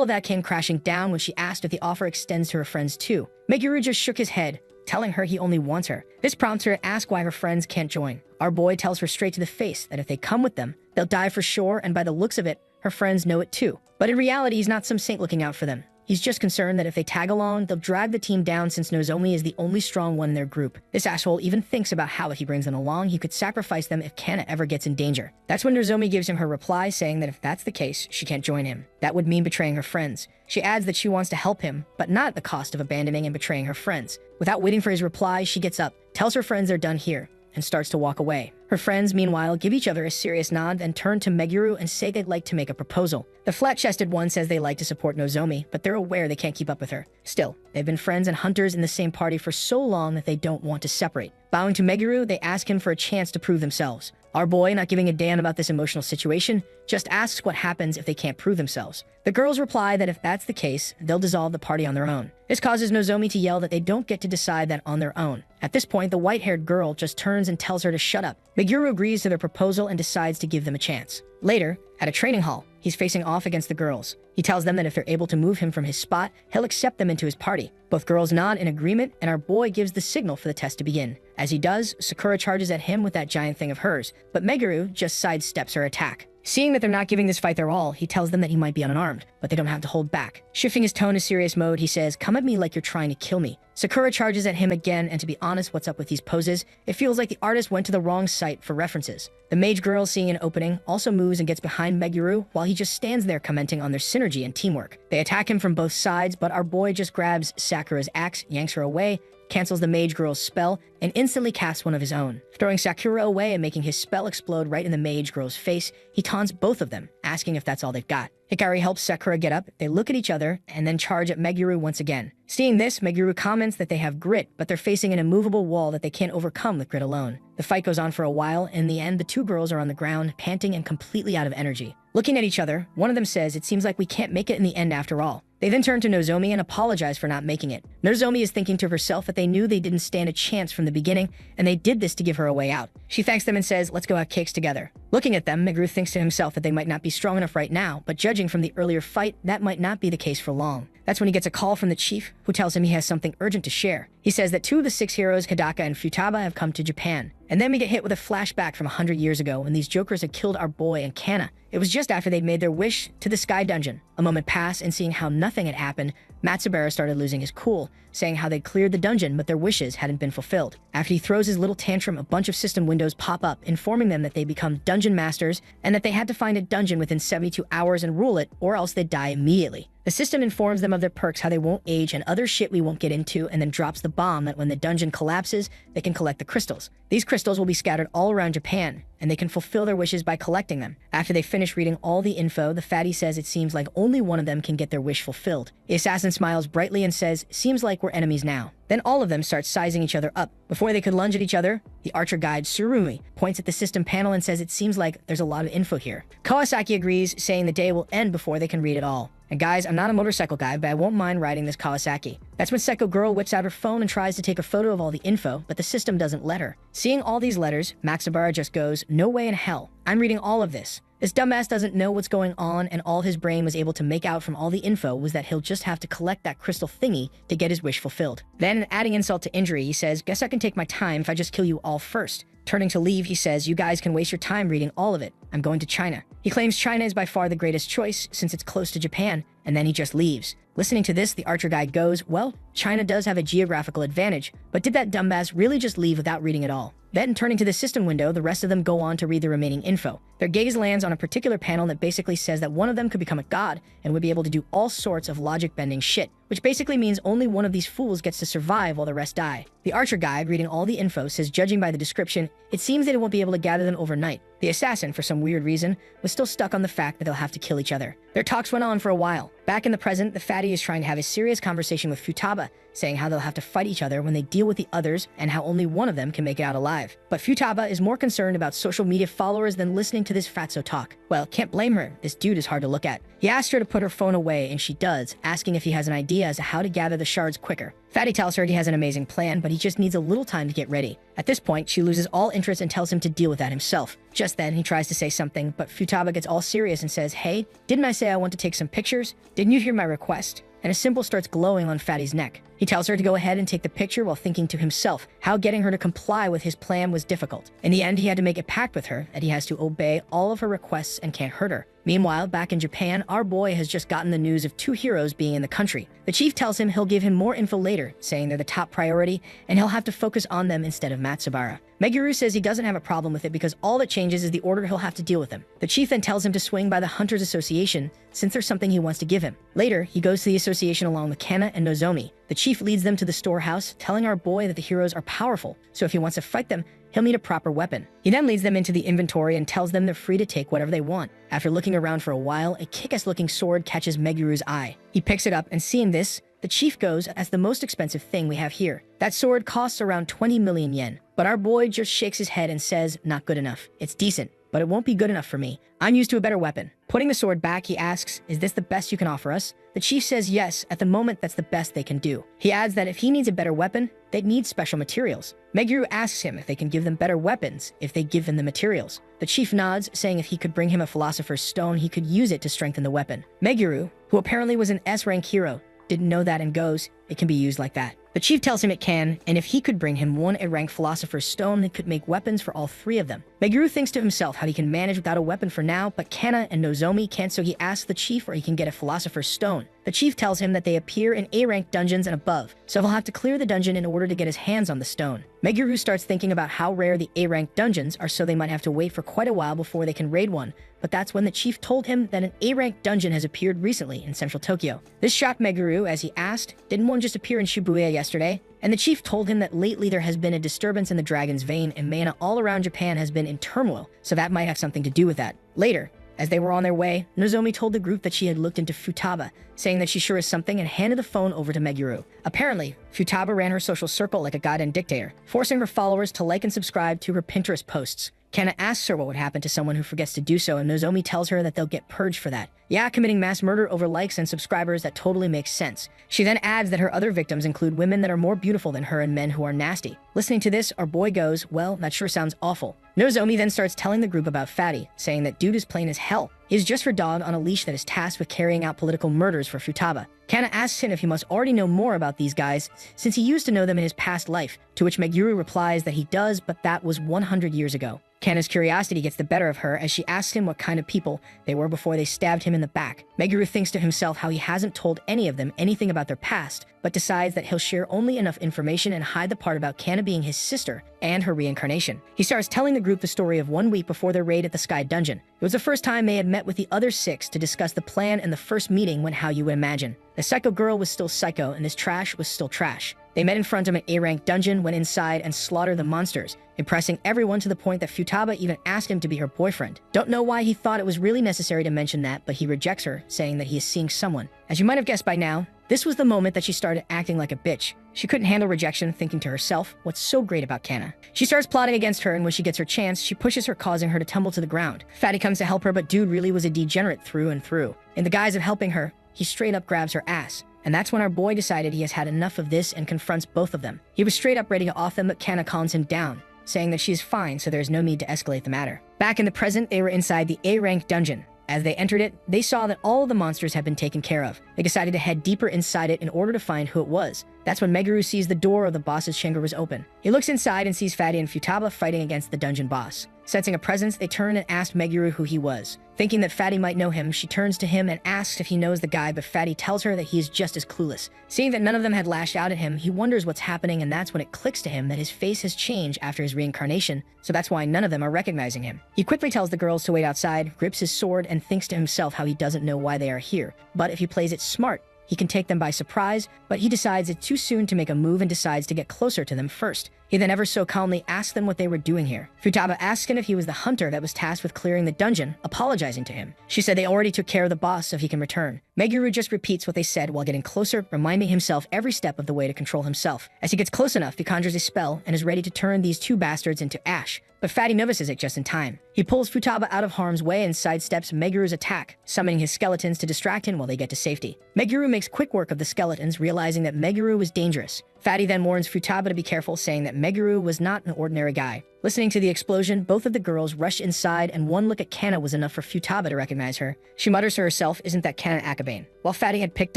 of that came crashing down when she asked if the offer extends to her friends too. Meguru just shook his head, telling her he only wants her. This prompts her to ask why her friends can't join. Our boy tells her straight to the face that if they come with them, they'll die for sure, and by the looks of it, her friends know it too. But in reality, he's not some saint looking out for them. He's just concerned that if they tag along, they'll drag the team down, since Nozomi is the only strong one in their group. This asshole even thinks about how if he brings them along, he could sacrifice them if Kana ever gets in danger. That's when Nozomi gives him her reply, saying that if that's the case, she can't join him. That would mean betraying her friends. She adds that she wants to help him, but not at the cost of abandoning and betraying her friends. Without waiting for his reply, she gets up, tells her friends they're done here, and starts to walk away. Her friends, meanwhile, give each other a serious nod, then turn to Meguru and say they'd like to make a proposal. The flat-chested one says they like to support Nozomi, but they're aware they can't keep up with her. Still, they've been friends and hunters in the same party for so long that they don't want to separate. Bowing to Meguru, they ask him for a chance to prove themselves. Our boy, not giving a damn about this emotional situation, just asks what happens if they can't prove themselves. The girls reply that if that's the case, they'll dissolve the party on their own. This causes Nozomi to yell that they don't get to decide that on their own. At this point, the white-haired girl just turns and tells her to shut up. Meguru agrees to their proposal and decides to give them a chance. Later, at a training hall, he's facing off against the girls. He tells them that if they're able to move him from his spot, he'll accept them into his party. Both girls nod in agreement, and our boy gives the signal for the test to begin. As he does, Sakura charges at him with that giant thing of hers, but Meguru just sidesteps her attack. Seeing that they're not giving this fight their all, he tells them that he might be unarmed, but they don't have to hold back. Shifting his tone to serious mode, he says, "Come at me like you're trying to kill me." Sakura charges at him again, and to be honest, what's up with these poses? It feels like the artist went to the wrong site for references. The mage girl, seeing an opening, also moves and gets behind Meguru, while he just stands there commenting on their synergy and teamwork. They attack him from both sides, but our boy just grabs Sakura's axe, yanks her away, cancels the mage girl's spell, and instantly casts one of his own. Throwing Sakura away and making his spell explode right in the mage girl's face, he taunts both of them, asking if that's all they've got. Hikari helps Sakura get up, they look at each other, and then charge at Meguru once again. Seeing this, Meguru comments that they have grit, but they're facing an immovable wall that they can't overcome with grit alone. The fight goes on for a while, and in the end, the two girls are on the ground, panting and completely out of energy. Looking at each other, one of them says, "It seems like we can't make it in the end after all." They then turn to Nozomi and apologize for not making it. Nozomi is thinking to herself that they knew they didn't stand a chance from the beginning, and they did this to give her a way out. She thanks them and says, "Let's go have cakes together." Looking at them, Meguru thinks to himself that they might not be strong enough right now, but judging from the earlier fight, that might not be the case for long. That's when he gets a call from the chief, who tells him he has something urgent to share. He says that 2 of the 6 heroes, Hidaka and Futaba, have come to Japan. And then we get hit with a flashback from 100 years ago when these jokers had killed our boy and Kana. It was just after they'd made their wish to the Sky Dungeon. A moment passed, and seeing how nothing had happened, Matsubara started losing his cool, saying how they'd cleared the dungeon but their wishes hadn't been fulfilled. After he throws his little tantrum, a bunch of system windows pop up, informing them that they become dungeon masters and that they had to find a dungeon within 72 hours and rule it, or else they'd die immediately. The system informs them of their perks, how they won't age, and other shit we won't get into, and then drops the bomb that when the dungeon collapses, they can collect the crystals. These crystals will be scattered all around Japan, and they can fulfill their wishes by collecting them. After they finish reading all the info, the fatty says it seems like only one of them can get their wish fulfilled. The assassin smiles brightly and says, "Seems like we're enemies now." Then all of them start sizing each other up. Before they could lunge at each other, the archer guide, Tsurumi, points at the system panel and says it seems like there's a lot of info here. Kawasaki agrees, saying the day will end before they can read it all. And guys, I'm not a motorcycle guy, but I won't mind riding this Kawasaki. That's when Psycho Girl whips out her phone and tries to take a photo of all the info, but the system doesn't let her. Seeing all these letters, Matsubara just goes, "No way in hell. I'm reading all of this." This dumbass doesn't know what's going on, and all his brain was able to make out from all the info was that he'll just have to collect that crystal thingy to get his wish fulfilled. Then, adding insult to injury, he says, "Guess I can take my time if I just kill you all first." Turning to leave, he says, "You guys can waste your time reading all of it. I'm going to China." He claims China is by far the greatest choice since it's close to Japan, and then he just leaves. Listening to this, the archer guy goes, "Well, China does have a geographical advantage, but did that dumbass really just leave without reading it all?" Then, turning to the system window, the rest of them go on to read the remaining info. Their gaze lands on a particular panel that basically says that one of them could become a god and would be able to do all sorts of logic-bending shit, which basically means only one of these fools gets to survive while the rest die. The archer guide, reading all the info, says judging by the description, it seems that it won't be able to gather them overnight. The assassin, for some weird reason, was still stuck on the fact that they'll have to kill each other. Their talks went on for a while. Back in the present, the fatty is trying to have a serious conversation with Futaba, saying how they'll have to fight each other when they deal with the others and how only one of them can make it out alive. But Futaba is more concerned about social media followers than listening to this fatso talk. Well, can't blame her. This dude is hard to look at. He asks her to put her phone away, and she does, asking if he has an idea as to how to gather the shards quicker. Fatty tells her he has an amazing plan, but he just needs a little time to get ready. At this point, she loses all interest and tells him to deal with that himself. Just then, he tries to say something, but Futaba gets all serious and says, "Hey, didn't I say I want to take some pictures? Didn't you hear my request?" And a symbol starts glowing on Fatty's neck. He tells her to go ahead and take the picture while thinking to himself how getting her to comply with his plan was difficult. In the end, he had to make a pact with her that he has to obey all of her requests and can't hurt her. Meanwhile, back in Japan, our boy has just gotten the news of 2 heroes being in the country. The chief tells him he'll give him more info later, saying they're the top priority, and he'll have to focus on them instead of Matsubara. Meguru says he doesn't have a problem with it because all that changes is the order he'll have to deal with them. The chief then tells him to swing by the Hunters Association, since there's something he wants to give him. Later, he goes to the association along with Kana and Nozomi. The chief leads them to the storehouse, telling our boy that the heroes are powerful, so if he wants to fight them, he'll need a proper weapon. He then leads them into the inventory and tells them they're free to take whatever they want. After looking around for a while, a kick-ass looking sword catches Meguru's eye. He picks it up, and seeing this, the chief goes, "That's the most expensive thing we have here. That sword costs around 20 million yen. But our boy just shakes his head and says, "Not good enough. It's decent, but it won't be good enough for me. I'm used to a better weapon." Putting the sword back, he asks, "Is this the best you can offer us?" The chief says yes, at the moment that's the best they can do. He adds that if he needs a better weapon, they'd need special materials. Meguru asks him if they can give them better weapons if they give him the materials. The chief nods, saying if he could bring him a philosopher's stone, he could use it to strengthen the weapon. Meguru, who apparently was an S-rank hero, didn't know that and goes, "It can be used like that." The chief tells him it can, and if he could bring him one A-rank philosopher's stone, it could make weapons for all 3 of them. Meguru thinks to himself how he can manage without a weapon for now, but Kana and Nozomi can't, so he asks the chief where he can get a philosopher's stone. The chief tells him that they appear in A-rank dungeons and above, so he'll have to clear the dungeon in order to get his hands on the stone. Meguru starts thinking about how rare the A-rank dungeons are, so they might have to wait for quite a while before they can raid one, but that's when the chief told him that an A-rank dungeon has appeared recently in central Tokyo. This shocked Meguru as he asked, "Didn't one just appear in Shibuya yesterday?" and the chief told him that lately there has been a disturbance in the dragon's vein and mana all around Japan has been in turmoil, so that might have something to do with that. Later, as they were on their way, Nozomi told the group that she had looked into Futaba, saying that she sure is something, and handed the phone over to Meguru. Apparently, Futaba ran her social circle like a goddamn dictator, forcing her followers to like and subscribe to her Pinterest posts. Kana asks her what would happen to someone who forgets to do so, and Nozomi tells her that they'll get purged for that. Yeah, committing mass murder over likes and subscribers, that totally makes sense. She then adds that her other victims include women that are more beautiful than her and men who are nasty. Listening to this, our boy goes, well, that sure sounds awful. Nozomi then starts telling the group about Fatty, saying that dude is plain as hell. He is just her dog on a leash that is tasked with carrying out political murders for Futaba. Kana asks him if he must already know more about these guys, since he used to know them in his past life, to which Meguru replies that he does, but that was 100 years ago. Kana's curiosity gets the better of her as she asks him what kind of people they were before they stabbed him in the back. Meguru thinks to himself how he hasn't told any of them anything about their past, but decides that he'll share only enough information and hide the part about Kana being his sister and her reincarnation. He starts telling the group the story of 1 week before their raid at the Sky Dungeon. It was the first time they had met with the other 6 to discuss the plan, and the first meeting went how you would imagine. The psycho girl was still psycho, and this trash was still trash. They met in front of an A-rank dungeon, went inside, and slaughtered the monsters, impressing everyone to the point that Futaba even asked him to be her boyfriend. Don't know why he thought it was really necessary to mention that, but he rejects her, saying that he is seeing someone. As you might have guessed by now, this was the moment that she started acting like a bitch. She couldn't handle rejection, thinking to herself, what's so great about Kana? She starts plotting against her, and when she gets her chance, she pushes her, causing her to tumble to the ground. Fatty comes to help her, but dude really was a degenerate through and through. In the guise of helping her, he straight up grabs her ass. And that's when our boy decided he has had enough of this and confronts both of them. He was straight up ready to off them, but Kana calms him down, saying that she is fine, so there's no need to escalate the matter. Back in the present, they were inside the A-rank dungeon. As they entered it, they saw that all of the monsters had been taken care of. They decided to head deeper inside it in order to find who it was. That's when Meguru sees the door of the boss's chamber was open. He looks inside and sees Fatty and Futaba fighting against the dungeon boss. Sensing a presence, they turn and ask Meguru who he was. Thinking that Fatty might know him, she turns to him and asks if he knows the guy, but Fatty tells her that he is just as clueless. Seeing that none of them had lashed out at him, he wonders what's happening, and that's when it clicks to him that his face has changed after his reincarnation, so that's why none of them are recognizing him. He quickly tells the girls to wait outside, grips his sword, and thinks to himself how he doesn't know why they are here. But if he plays it smart, he can take them by surprise, but he decides it's too soon to make a move and decides to get closer to them first. He then ever so calmly asks them what they were doing here. Futaba asks him if he was the hunter that was tasked with clearing the dungeon, apologizing to him. She said they already took care of the boss, so he can return. Meguru just repeats what they said while getting closer, reminding himself every step of the way to control himself. As he gets close enough, he conjures a spell and is ready to turn these 2 bastards into ash. But Fatty notices it just in time. He pulls Futaba out of harm's way and sidesteps Meguru's attack, summoning his skeletons to distract him while they get to safety. Meguru makes quick work of the skeletons, realizing that Meguru was dangerous. Fatty then warns Futaba to be careful, saying that Meguru was not an ordinary guy. Listening to the explosion, both of the girls rush inside, and one look at Kana was enough for Futaba to recognize her. She mutters to herself, isn't that Kana Akabane? While Fatty had picked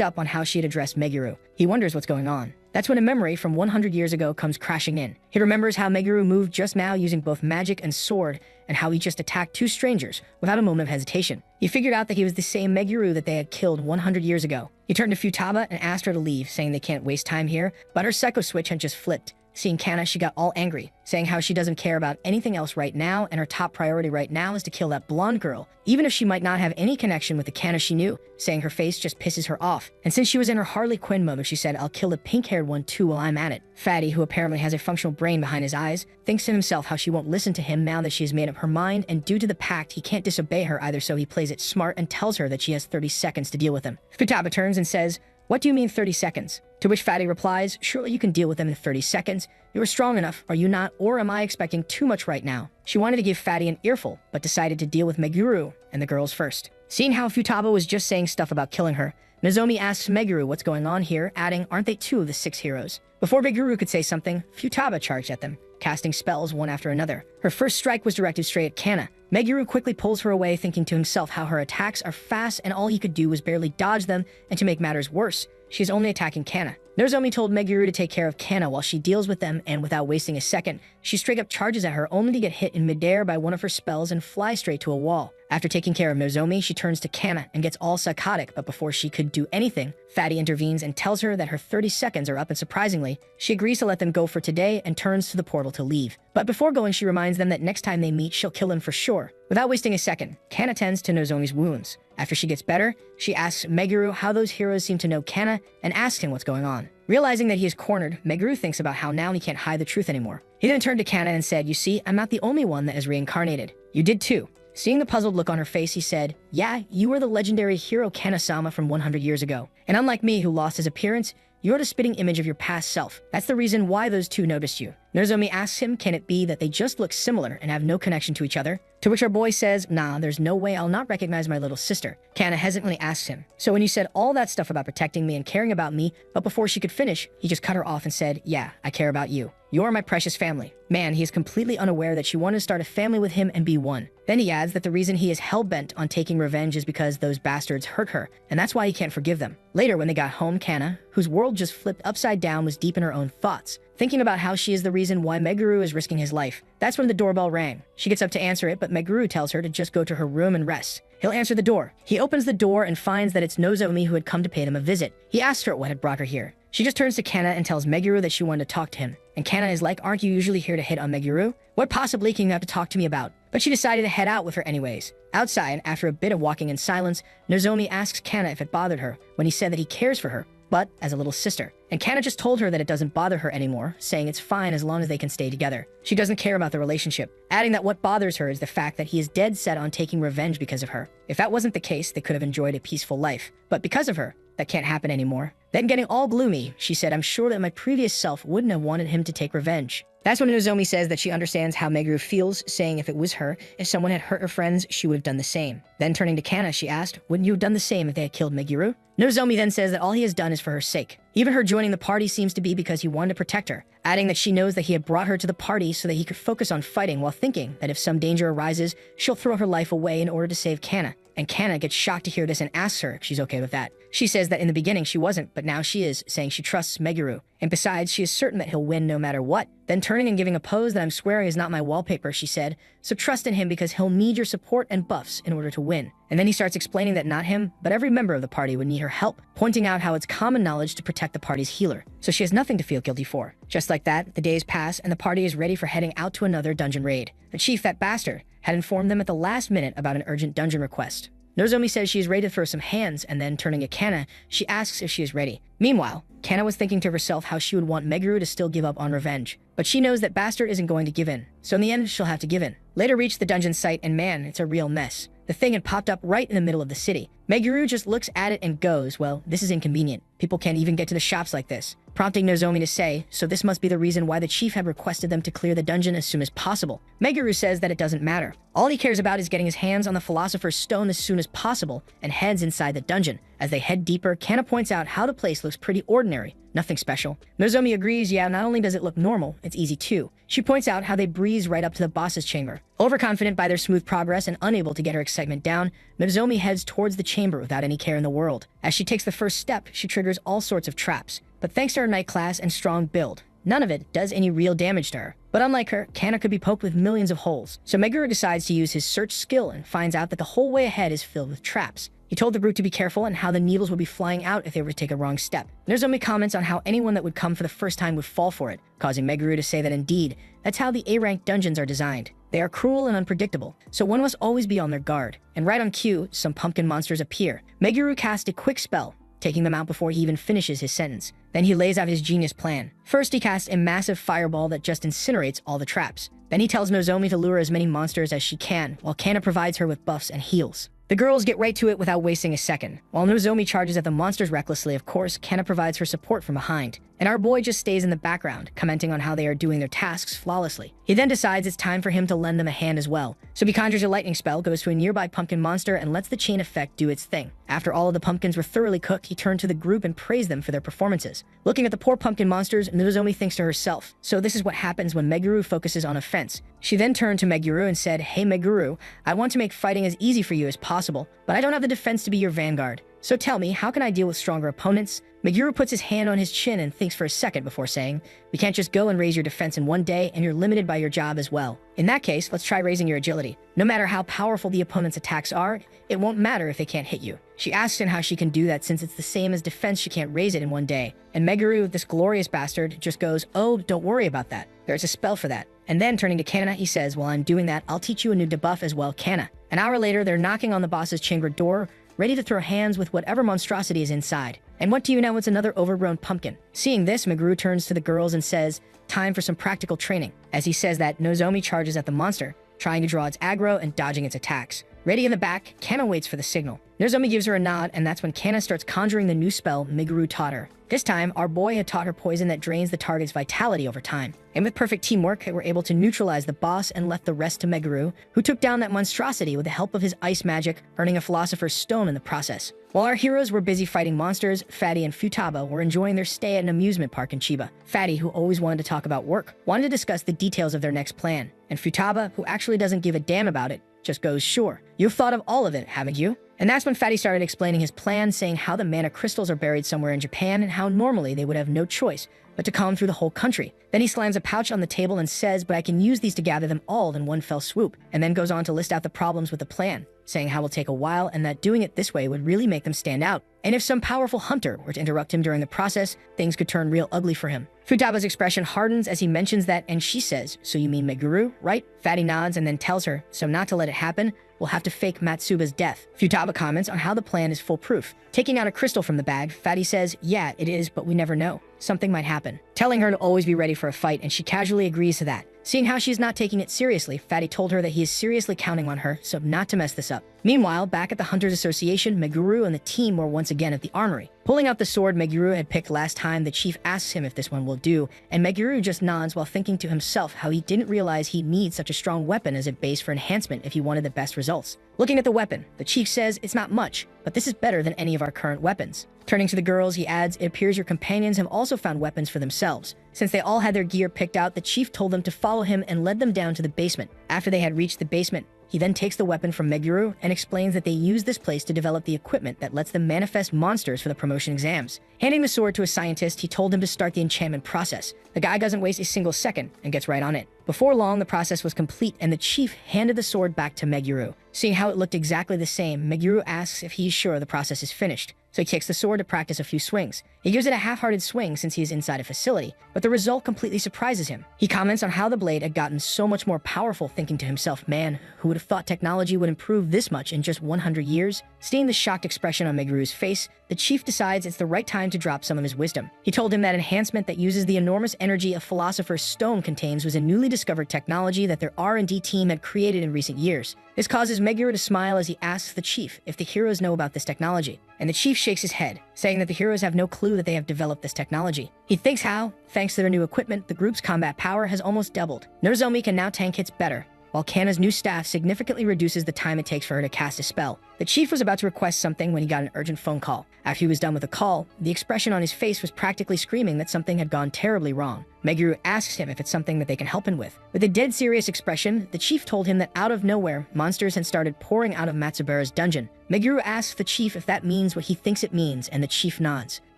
up on how she had addressed Meguru, he wonders what's going on. That's when a memory from 100 years ago comes crashing in. He remembers how Meguru moved just now using both magic and sword, and how he just attacked 2 strangers without a moment of hesitation. He figured out that he was the same Meguru that they had killed 100 years ago. He turned to Futaba and asked her to leave, saying they can't waste time here, but her psycho switch had just flipped. Seeing Kana, she got all angry, saying how she doesn't care about anything else right now, and her top priority right now is to kill that blonde girl, even if she might not have any connection with the Kana she knew, saying her face just pisses her off. And since she was in her Harley Quinn moment, she said, I'll kill the pink-haired one too while I'm at it. Fatty, who apparently has a functional brain behind his eyes, thinks to himself how she won't listen to him now that she has made up her mind, and due to the pact, he can't disobey her either, so he plays it smart and tells her that she has 30 seconds to deal with him. Futaba turns and says, what do you mean 30 seconds? To which Fatty replies, surely you can deal with them in 30 seconds. You are strong enough, are you not? Or am I expecting too much right now? She wanted to give Fatty an earful, but decided to deal with Meguru and the girls first. Seeing how Futaba was just saying stuff about killing her, Nozomi asks Meguru what's going on here, adding, aren't they 2 of the 6 heroes? Before Meguru could say something, Futaba charged at them, casting spells one after another. Her first strike was directed straight at Kana. Meguru quickly pulls her away, thinking to himself how her attacks are fast and all he could do was barely dodge them, and to make matters worse, she is only attacking Kana. Nozomi told Meguru to take care of Kana while she deals with them, and without wasting a second, she straight up charges at her only to get hit in midair by one of her spells and fly straight to a wall. After taking care of Nozomi, she turns to Kana and gets all psychotic, but before she could do anything, Fatty intervenes and tells her that her 30 seconds are up, and surprisingly, she agrees to let them go for today and turns to the portal to leave. But before going, she reminds them that next time they meet, she'll kill him for sure. Without wasting a second, Kana tends to Nozomi's wounds. After she gets better, she asks Meguru how those heroes seem to know Kana and asks him what's going on. Realizing that he is cornered, Meguru thinks about how now he can't hide the truth anymore. He then turned to Kana and said, "You see, I'm not the only one that is reincarnated. You did too." Seeing the puzzled look on her face, he said, "Yeah, you were the legendary hero Kana-sama from 100 years ago. And unlike me, who lost his appearance, you're the spitting image of your past self. That's the reason why those two noticed you." Nozomi asks him, can it be that they just look similar and have no connection to each other? To which our boy says, "Nah, there's no way I'll not recognize my little sister." Kana hesitantly asks him, "So when you said all that stuff about protecting me and caring about me," but before she could finish, he just cut her off and said, "Yeah, I care about you. You're my precious family." Man, he is completely unaware that she wanted to start a family with him and be one. Then he adds that the reason he is hell-bent on taking revenge is because those bastards hurt her, and that's why he can't forgive them. Later, when they got home, Kana, whose world just flipped upside down, was deep in her own thoughts, thinking about how she is the reason why Meguru is risking his life. That's when the doorbell rang. She gets up to answer it, but Meguru tells her to just go to her room and rest. He'll answer the door. He opens the door and finds that it's Nozomi who had come to pay them a visit. He asks her what had brought her here. She just turns to Kana and tells Meguru that she wanted to talk to him. And Kana is like, "Aren't you usually here to hit on Meguru? What possibly can you have to talk to me about?" But she decided to head out with her anyways. Outside, after a bit of walking in silence, Nozomi asks Kana if it bothered her when he said that he cares for her, but as a little sister. And Kana just told her that it doesn't bother her anymore, saying it's fine as long as they can stay together. She doesn't care about the relationship, adding that what bothers her is the fact that he is dead set on taking revenge because of her. If that wasn't the case, they could have enjoyed a peaceful life. But because of her, that can't happen anymore. Then getting all gloomy, she said, "I'm sure that my previous self wouldn't have wanted him to take revenge." That's when Nozomi says that she understands how Meguru feels, saying if it was her, if someone had hurt her friends, she would have done the same. Then turning to Kana, she asked, "Wouldn't you have done the same if they had killed Meguru?" Nozomi then says that all he has done is for her sake. Even her joining the party seems to be because he wanted to protect her, adding that she knows that he had brought her to the party so that he could focus on fighting, while thinking that if some danger arises, she'll throw her life away in order to save Kana. And Kana gets shocked to hear this and asks her if she's okay with that. She says that in the beginning she wasn't, but now she is, saying she trusts Meguru. And besides, she is certain that he'll win no matter what. Then turning and giving a pose that I'm swearing is not my wallpaper, she said, "So trust in him because he'll need your support and buffs in order to win." And then he starts explaining that not him, but every member of the party would need her help, pointing out how it's common knowledge to protect the party's healer. So she has nothing to feel guilty for. Just like that, the days pass and the party is ready for heading out to another dungeon raid. The chief, that bastard, had informed them at the last minute about an urgent dungeon request. Nozomi says she is ready to throw some hands, and then turning to Kana, she asks if she is ready. Meanwhile, Kana was thinking to herself how she would want Meguru to still give up on revenge. But she knows that Bastard isn't going to give in, so in the end, she'll have to give in. Later reach the dungeon site, and man, it's a real mess. The thing had popped up right in the middle of the city. Meguru just looks at it and goes, "Well, this is inconvenient. People can't even get to the shops like this." Prompting Nozomi to say, so this must be the reason why the chief had requested them to clear the dungeon as soon as possible. Meguru says that it doesn't matter. All he cares about is getting his hands on the Philosopher's Stone as soon as possible, and heads inside the dungeon. As they head deeper, Kana points out how the place looks pretty ordinary. Nothing special. Nozomi agrees, yeah, not only does it look normal, it's easy too. She points out how they breeze right up to the boss's chamber. Overconfident by their smooth progress and unable to get her excitement down, Nozomi heads towards the chamber without any care in the world. As she takes the first step, she triggers all sorts of traps. But thanks to her night class and strong build, none of it does any real damage to her. But unlike her, Kana could be poked with millions of holes. So Meguru decides to use his search skill and finds out that the whole way ahead is filled with traps. He told the brute to be careful and how the needles would be flying out if they were to take a wrong step. Nozomi comments on how anyone that would come for the first time would fall for it, causing Meguru to say that indeed, that's how the A-rank dungeons are designed. They are cruel and unpredictable, so one must always be on their guard. And right on cue, some pumpkin monsters appear. Meguru casts a quick spell, taking them out before he even finishes his sentence. Then he lays out his genius plan. First, he casts a massive fireball that just incinerates all the traps. Then he tells Nozomi to lure as many monsters as she can, while Kana provides her with buffs and heals. The girls get right to it without wasting a second. While Nozomi charges at the monsters recklessly, of course, Kana provides her support from behind. And our boy just stays in the background, commenting on how they are doing their tasks flawlessly. He then decides it's time for him to lend them a hand as well. So he conjures a lightning spell, goes to a nearby pumpkin monster, and lets the chain effect do its thing. After all of the pumpkins were thoroughly cooked, he turned to the group and praised them for their performances. Looking at the poor pumpkin monsters, Nozomi thinks to herself, so this is what happens when Meguru focuses on offense. She then turned to Meguru and said, "Hey Meguru, I want to make fighting as easy for you as possible, but I don't have the defense to be your vanguard." So tell me, how can I deal with stronger opponents? Meguru puts his hand on his chin and thinks for a second before saying, we can't just go and raise your defense in one day, and you're limited by your job as well. In that case, let's try raising your agility. No matter how powerful the opponent's attacks are, it won't matter if they can't hit you. She asks him how she can do that since it's the same as defense, she can't raise it in one day. And Meguru, this glorious bastard, just goes, oh, don't worry about that. There's a spell for that. And then turning to Kana, he says, while I'm doing that, I'll teach you a new debuff as well, Kana. An hour later, they're knocking on the boss's chamber door, ready to throw hands with whatever monstrosity is inside. And what do you know, it's another overgrown pumpkin. Seeing this, Meguru turns to the girls and says, time for some practical training. As he says that, Nozomi charges at the monster, trying to draw its aggro and dodging its attacks. Ready in the back, Kana waits for the signal. Nozomi gives her a nod, and that's when Kana starts conjuring the new spell Meguru taught her. This time, our boy had taught her poison that drains the target's vitality over time. And with perfect teamwork, they were able to neutralize the boss and left the rest to Meguru, who took down that monstrosity with the help of his ice magic, earning a Philosopher's Stone in the process. While our heroes were busy fighting monsters, Fatty and Futaba were enjoying their stay at an amusement park in Chiba. Fatty, who always wanted to talk about work, wanted to discuss the details of their next plan. And Futaba, who actually doesn't give a damn about it, just goes, sure, you've thought of all of it, haven't you? And that's when Fatty started explaining his plan, saying how the mana crystals are buried somewhere in Japan and how normally they would have no choice but to comb through the whole country. Then he slams a pouch on the table and says, but I can use these to gather them all in one fell swoop, and then goes on to list out the problems with the plan, saying how it will take a while and that doing it this way would really make them stand out. And if some powerful hunter were to interrupt him during the process, things could turn real ugly for him. Futaba's expression hardens as he mentions that, and she says, so you mean Meguru, right? Fatty nods and then tells her, so not to let it happen, we'll have to fake Matsuba's death. Futaba comments on how the plan is foolproof. Taking out a crystal from the bag, Fatty says, yeah, it is, but we never know. Something might happen. Telling her to always be ready for a fight, and she casually agrees to that. Seeing how she's not taking it seriously, Fatty told her that he is seriously counting on her, so not to mess this up. Meanwhile, back at the Hunters Association, Meguru and the team were once again at the armory. Pulling out the sword Meguru had picked last time, the chief asks him if this one will do, and Meguru just nods while thinking to himself how he didn't realize he'd need such a strong weapon as a base for enhancement if he wanted the best results. Looking at the weapon, the chief says it's not much, but this is better than any of our current weapons. Turning to the girls, he adds, it appears your companions have also found weapons for themselves. Since they all had their gear picked out, the chief told them to follow him and led them down to the basement. After they had reached the basement, he then takes the weapon from Meguru and explains that they use this place to develop the equipment that lets them manifest monsters for the promotion exams. Handing the sword to a scientist, he told him to start the enchantment process. The guy doesn't waste a single second and gets right on it. Before long, the process was complete and the chief handed the sword back to Meguru. Seeing how it looked exactly the same, Meguru asks if he's sure the process is finished. So he takes the sword to practice a few swings. He gives it a half-hearted swing since he is inside a facility, but the result completely surprises him. He comments on how the blade had gotten so much more powerful, thinking to himself, man, who would have thought technology would improve this much in just 100 years? Seeing the shocked expression on Meguru's face, the chief decides it's the right time to drop some of his wisdom. He told him that enhancement that uses the enormous energy a Philosopher's Stone contains was a newly discovered technology that their R&D team had created in recent years. This causes Meguru to smile as he asks the chief if the heroes know about this technology. And the chief shakes his head, saying that the heroes have no clue that they have developed this technology. He thinks how, thanks to their new equipment, the group's combat power has almost doubled. Nozomi can now tank hits better, while Kana's new staff significantly reduces the time it takes for her to cast a spell. The chief was about to request something when he got an urgent phone call. After he was done with the call, the expression on his face was practically screaming that something had gone terribly wrong. Meguru asks him if it's something that they can help him with. With a dead serious expression, the chief told him that out of nowhere, monsters had started pouring out of Matsubara's dungeon. Meguru asks the chief if that means what he thinks it means, and the chief nods.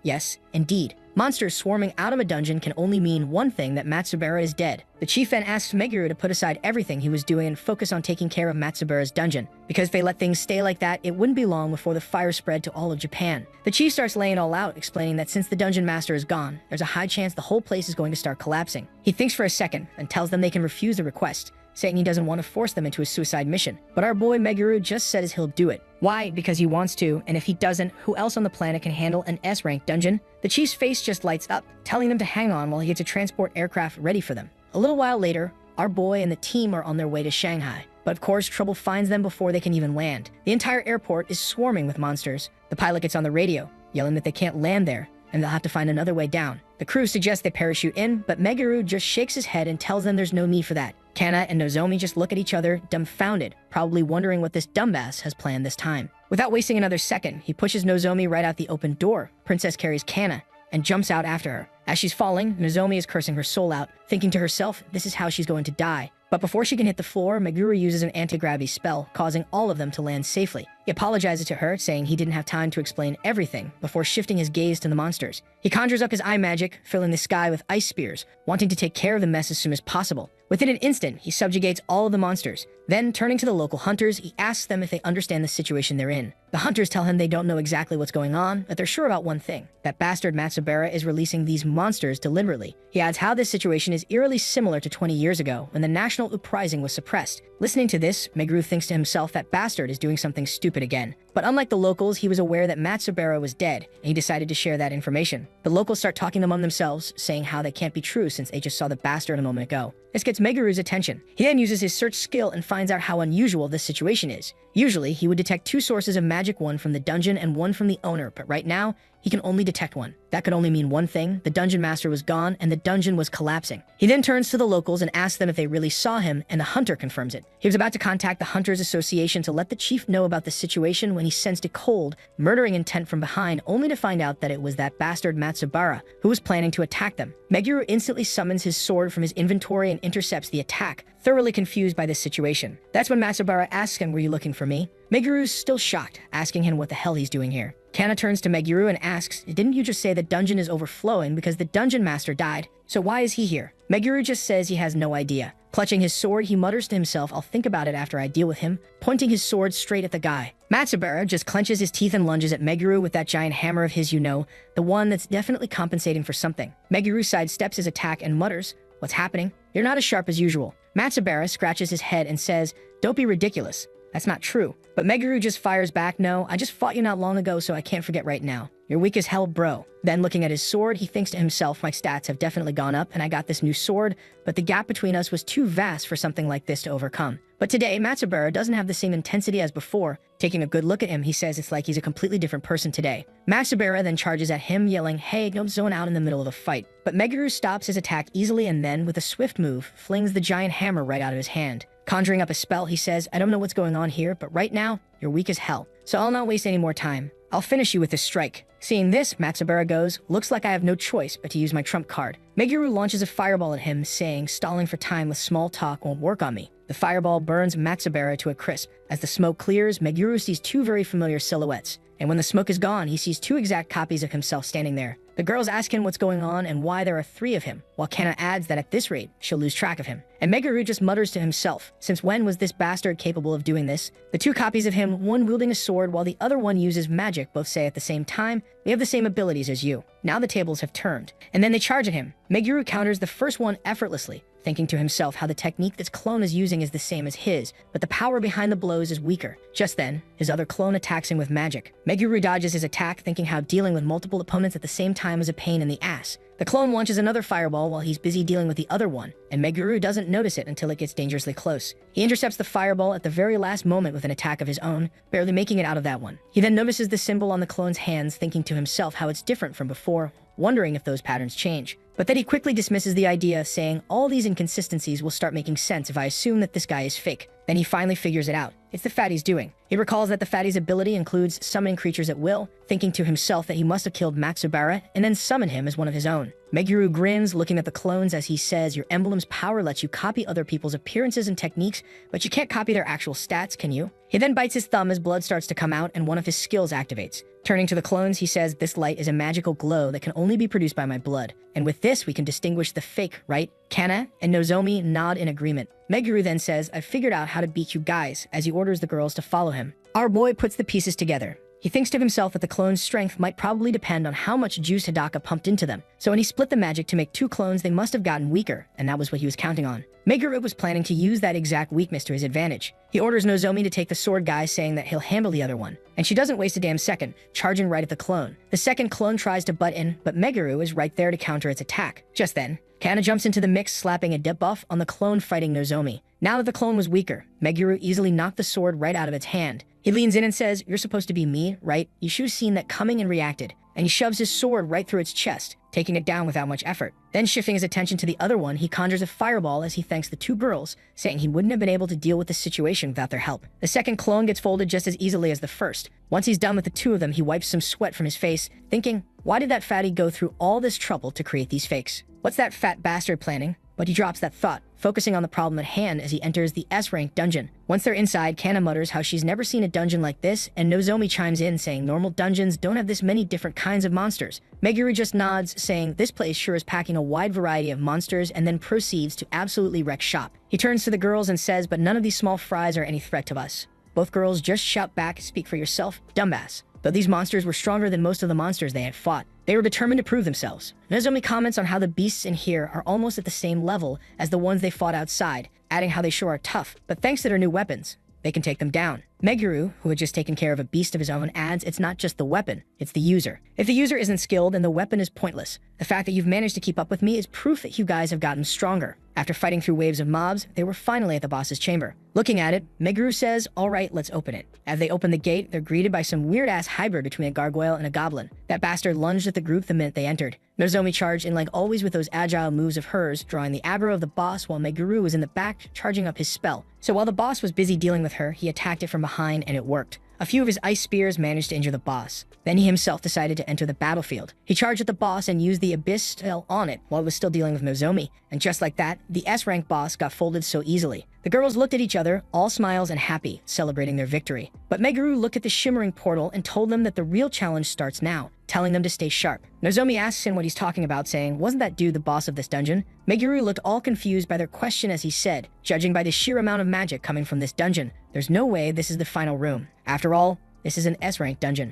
Yes, indeed. Monsters swarming out of a dungeon can only mean one thing, that Matsubara is dead. The chief then asks Meguru to put aside everything he was doing and focus on taking care of Matsubara's dungeon. Because if they let things stay like that, it wouldn't be long before the fire spread to all of Japan. The chief starts laying it all out, explaining that since the dungeon master is gone, there's a high chance the whole place is going to start collapsing. He thinks for a second and tells them they can refuse the request, saying he doesn't want to force them into a suicide mission. But our boy Meguru just says he'll do it. Why? Because he wants to, and if he doesn't, who else on the planet can handle an S-rank dungeon? The chief's face just lights up, telling them to hang on while he gets a transport aircraft ready for them. A little while later, our boy and the team are on their way to Shanghai. But of course, trouble finds them before they can even land. The entire airport is swarming with monsters. The pilot gets on the radio, yelling that they can't land there, and they'll have to find another way down. The crew suggests they parachute in, but Meguru just shakes his head and tells them there's no need for that. Kana and Nozomi just look at each other, dumbfounded, probably wondering what this dumbass has planned this time. Without wasting another second, he pushes Nozomi right out the open door. Princess carries Kana and jumps out after her. As she's falling, Nozomi is cursing her soul out, thinking to herself, this is how she's going to die. But before she can hit the floor, Meguru uses an anti-gravity spell, causing all of them to land safely. He apologizes to her, saying he didn't have time to explain everything, before shifting his gaze to the monsters. He conjures up his eye magic, filling the sky with ice spears, wanting to take care of the mess as soon as possible. Within an instant, he subjugates all of the monsters. Then, turning to the local hunters, he asks them if they understand the situation they're in. The hunters tell him they don't know exactly what's going on, but they're sure about one thing: that bastard Matsubara is releasing these monsters deliberately. He adds how this situation is eerily similar to 20 years ago, when the national uprising was suppressed. Listening to this, Meguru thinks to himself that bastard is doing something stupid again. But unlike the locals, he was aware that Matsubara was dead, and he decided to share that information. The locals start talking among themselves, saying how that can't be true since they just saw the bastard a moment ago. This gets Meguru's attention. He then uses his search skill and finds out how unusual this situation is. Usually, he would detect 2 sources of magic, one from the dungeon and one from the owner, but right now, he can only detect one. That could only mean one thing: the dungeon master was gone and the dungeon was collapsing. He then turns to the locals and asks them if they really saw him, and the hunter confirms it. He was about to contact the Hunters Association to let the chief know about the situation when he sensed a cold, murdering intent from behind, only to find out that it was that bastard Matsubara who was planning to attack them. Meguru instantly summons his sword from his inventory and intercepts the attack, thoroughly confused by this situation. That's when Matsubara asks him, "Were you looking for me?" Meguru's still shocked, asking him what the hell he's doing here. Kana turns to Meguru and asks, "Didn't you just say the dungeon is overflowing because the dungeon master died? So why is he here?" Meguru just says he has no idea. Clutching his sword, he mutters to himself, "I'll think about it after I deal with him," pointing his sword straight at the guy. Matsubara just clenches his teeth and lunges at Meguru with that giant hammer of his, the one that's definitely compensating for something. Meguru sidesteps his attack and mutters, "What's happening? You're not as sharp as usual." Matsubara scratches his head and says, "Don't be ridiculous. That's not true." But Meguru just fires back, "No, I just fought you not long ago, so I can't forget right now. You're weak as hell, bro." Then looking at his sword, he thinks to himself, "My stats have definitely gone up and I got this new sword, but the gap between us was too vast for something like this to overcome." But today, Matsubara doesn't have the same intensity as before. Taking a good look at him, he says it's like he's a completely different person today. Matsubara then charges at him, yelling, "Hey, don't zone out in the middle of the fight." But Meguru stops his attack easily and then, with a swift move, flings the giant hammer right out of his hand. Conjuring up a spell, he says, "I don't know what's going on here, but right now, you're weak as hell. So I'll not waste any more time. I'll finish you with this strike." Seeing this, Matsubara goes, "Looks like I have no choice but to use my trump card." Meguru launches a fireball at him, saying, "Stalling for time with small talk won't work on me." The fireball burns Matsubara to a crisp. As the smoke clears, Meguru sees 2 very familiar silhouettes. And when the smoke is gone, he sees 2 exact copies of himself standing there. The girls ask him what's going on and why there are 3 of him, while Kana adds that at this rate, she'll lose track of him. And Meguru just mutters to himself, since when was this bastard capable of doing this? The 2 copies of him, one wielding a sword while the other one uses magic, both say at the same time, "We have the same abilities as you." Now the tables have turned. And then they charge at him. Meguru counters the first one effortlessly, thinking to himself how the technique this clone is using is the same as his, but the power behind the blows is weaker. Just then, his other clone attacks him with magic. Meguru dodges his attack, thinking how dealing with multiple opponents at the same time is a pain in the ass. The clone launches another fireball while he's busy dealing with the other one, and Meguru doesn't notice it until it gets dangerously close. He intercepts the fireball at the very last moment with an attack of his own, barely making it out of that one. He then notices the symbol on the clone's hands, thinking to himself how it's different from before, wondering if those patterns change. But then he quickly dismisses the idea, saying all these inconsistencies will start making sense if I assume that this guy is fake. Then he finally figures it out. It's the fatty's doing. He recalls that the fatty's ability includes summoning creatures at will, thinking to himself that he must have killed Matsubara and then summon him as one of his own. Meguru grins, looking at the clones as he says, "Your emblem's power lets you copy other people's appearances and techniques, but you can't copy their actual stats, can you?" He then bites his thumb as blood starts to come out and one of his skills activates. Turning to the clones, he says, "This light is a magical glow that can only be produced by my blood. And with this, we can distinguish the fake, right?" Kana and Nozomi nod in agreement. Meguru then says, "I've figured out how to beat you guys," as he orders the girls to follow him. Our boy puts the pieces together. He thinks to himself that the clones' strength might probably depend on how much juice Hidaka pumped into them. So when he split the magic to make 2 clones, they must have gotten weaker, and that was what he was counting on. Meguru was planning to use that exact weakness to his advantage. He orders Nozomi to take the sword guy, saying that he'll handle the other one. And she doesn't waste a damn second, charging right at the clone. The second clone tries to butt in, but Meguru is right there to counter its attack. Just then, Kana jumps into the mix, slapping a debuff on the clone fighting Nozomi. Now that the clone was weaker, Meguru easily knocked the sword right out of its hand. He leans in and says, "You're supposed to be me, right? You should have seen that coming and reacted." And he shoves his sword right through its chest, taking it down without much effort. Then shifting his attention to the other one, he conjures a fireball as he thanks the 2 girls, saying he wouldn't have been able to deal with the situation without their help. The second clone gets folded just as easily as the first. Once he's done with the 2 of them, he wipes some sweat from his face, thinking, why did that fatty go through all this trouble to create these fakes? What's that fat bastard planning? but he drops that thought, focusing on the problem at hand as he enters the S-rank dungeon. Once they're inside, Kana mutters how she's never seen a dungeon like this, and Nozomi chimes in saying normal dungeons don't have this many different kinds of monsters. Meguru just nods, saying this place sure is packing a wide variety of monsters, and then proceeds to absolutely wreck shop. He turns to the girls and says, but none of these small fries are any threat to us. Both girls just shout back, speak for yourself, dumbass. But these monsters were stronger than most of the monsters they had fought. They were determined to prove themselves. Nozomi comments on how the beasts in here are almost at the same level as the ones they fought outside, adding how they sure are tough, but thanks to their new weapons, they can take them down. Meguru, who had just taken care of a beast of his own, adds it's not just the weapon, it's the user. If the user isn't skilled, then the weapon is pointless. The fact that you've managed to keep up with me is proof that you guys have gotten stronger. After fighting through waves of mobs, they were finally at the boss's chamber. Looking at it, Meguru says, alright, let's open it. As they open the gate, they're greeted by some weird-ass hybrid between a gargoyle and a goblin. That bastard lunged at the group the minute they entered. Nozomi charged in like always with those agile moves of hers, drawing the aggro of the boss while Meguru was in the back charging up his spell. So while the boss was busy dealing with her, he attacked it from behind and it worked. A few of his ice spears managed to injure the boss. Then he himself decided to enter the battlefield. He charged at the boss and used the abyss spell on it while it was still dealing with Nozomi. And just like that, the S-rank boss got folded so easily. The girls looked at each other, all smiles and happy, celebrating their victory. But Meguru looked at the shimmering portal and told them that the real challenge starts now, telling them to stay sharp. Nozomi asks him what he's talking about, saying, wasn't that dude the boss of this dungeon? Meguru looked all confused by their question as he said, judging by the sheer amount of magic coming from this dungeon, there's no way this is the final room. After all, this is an S-rank dungeon.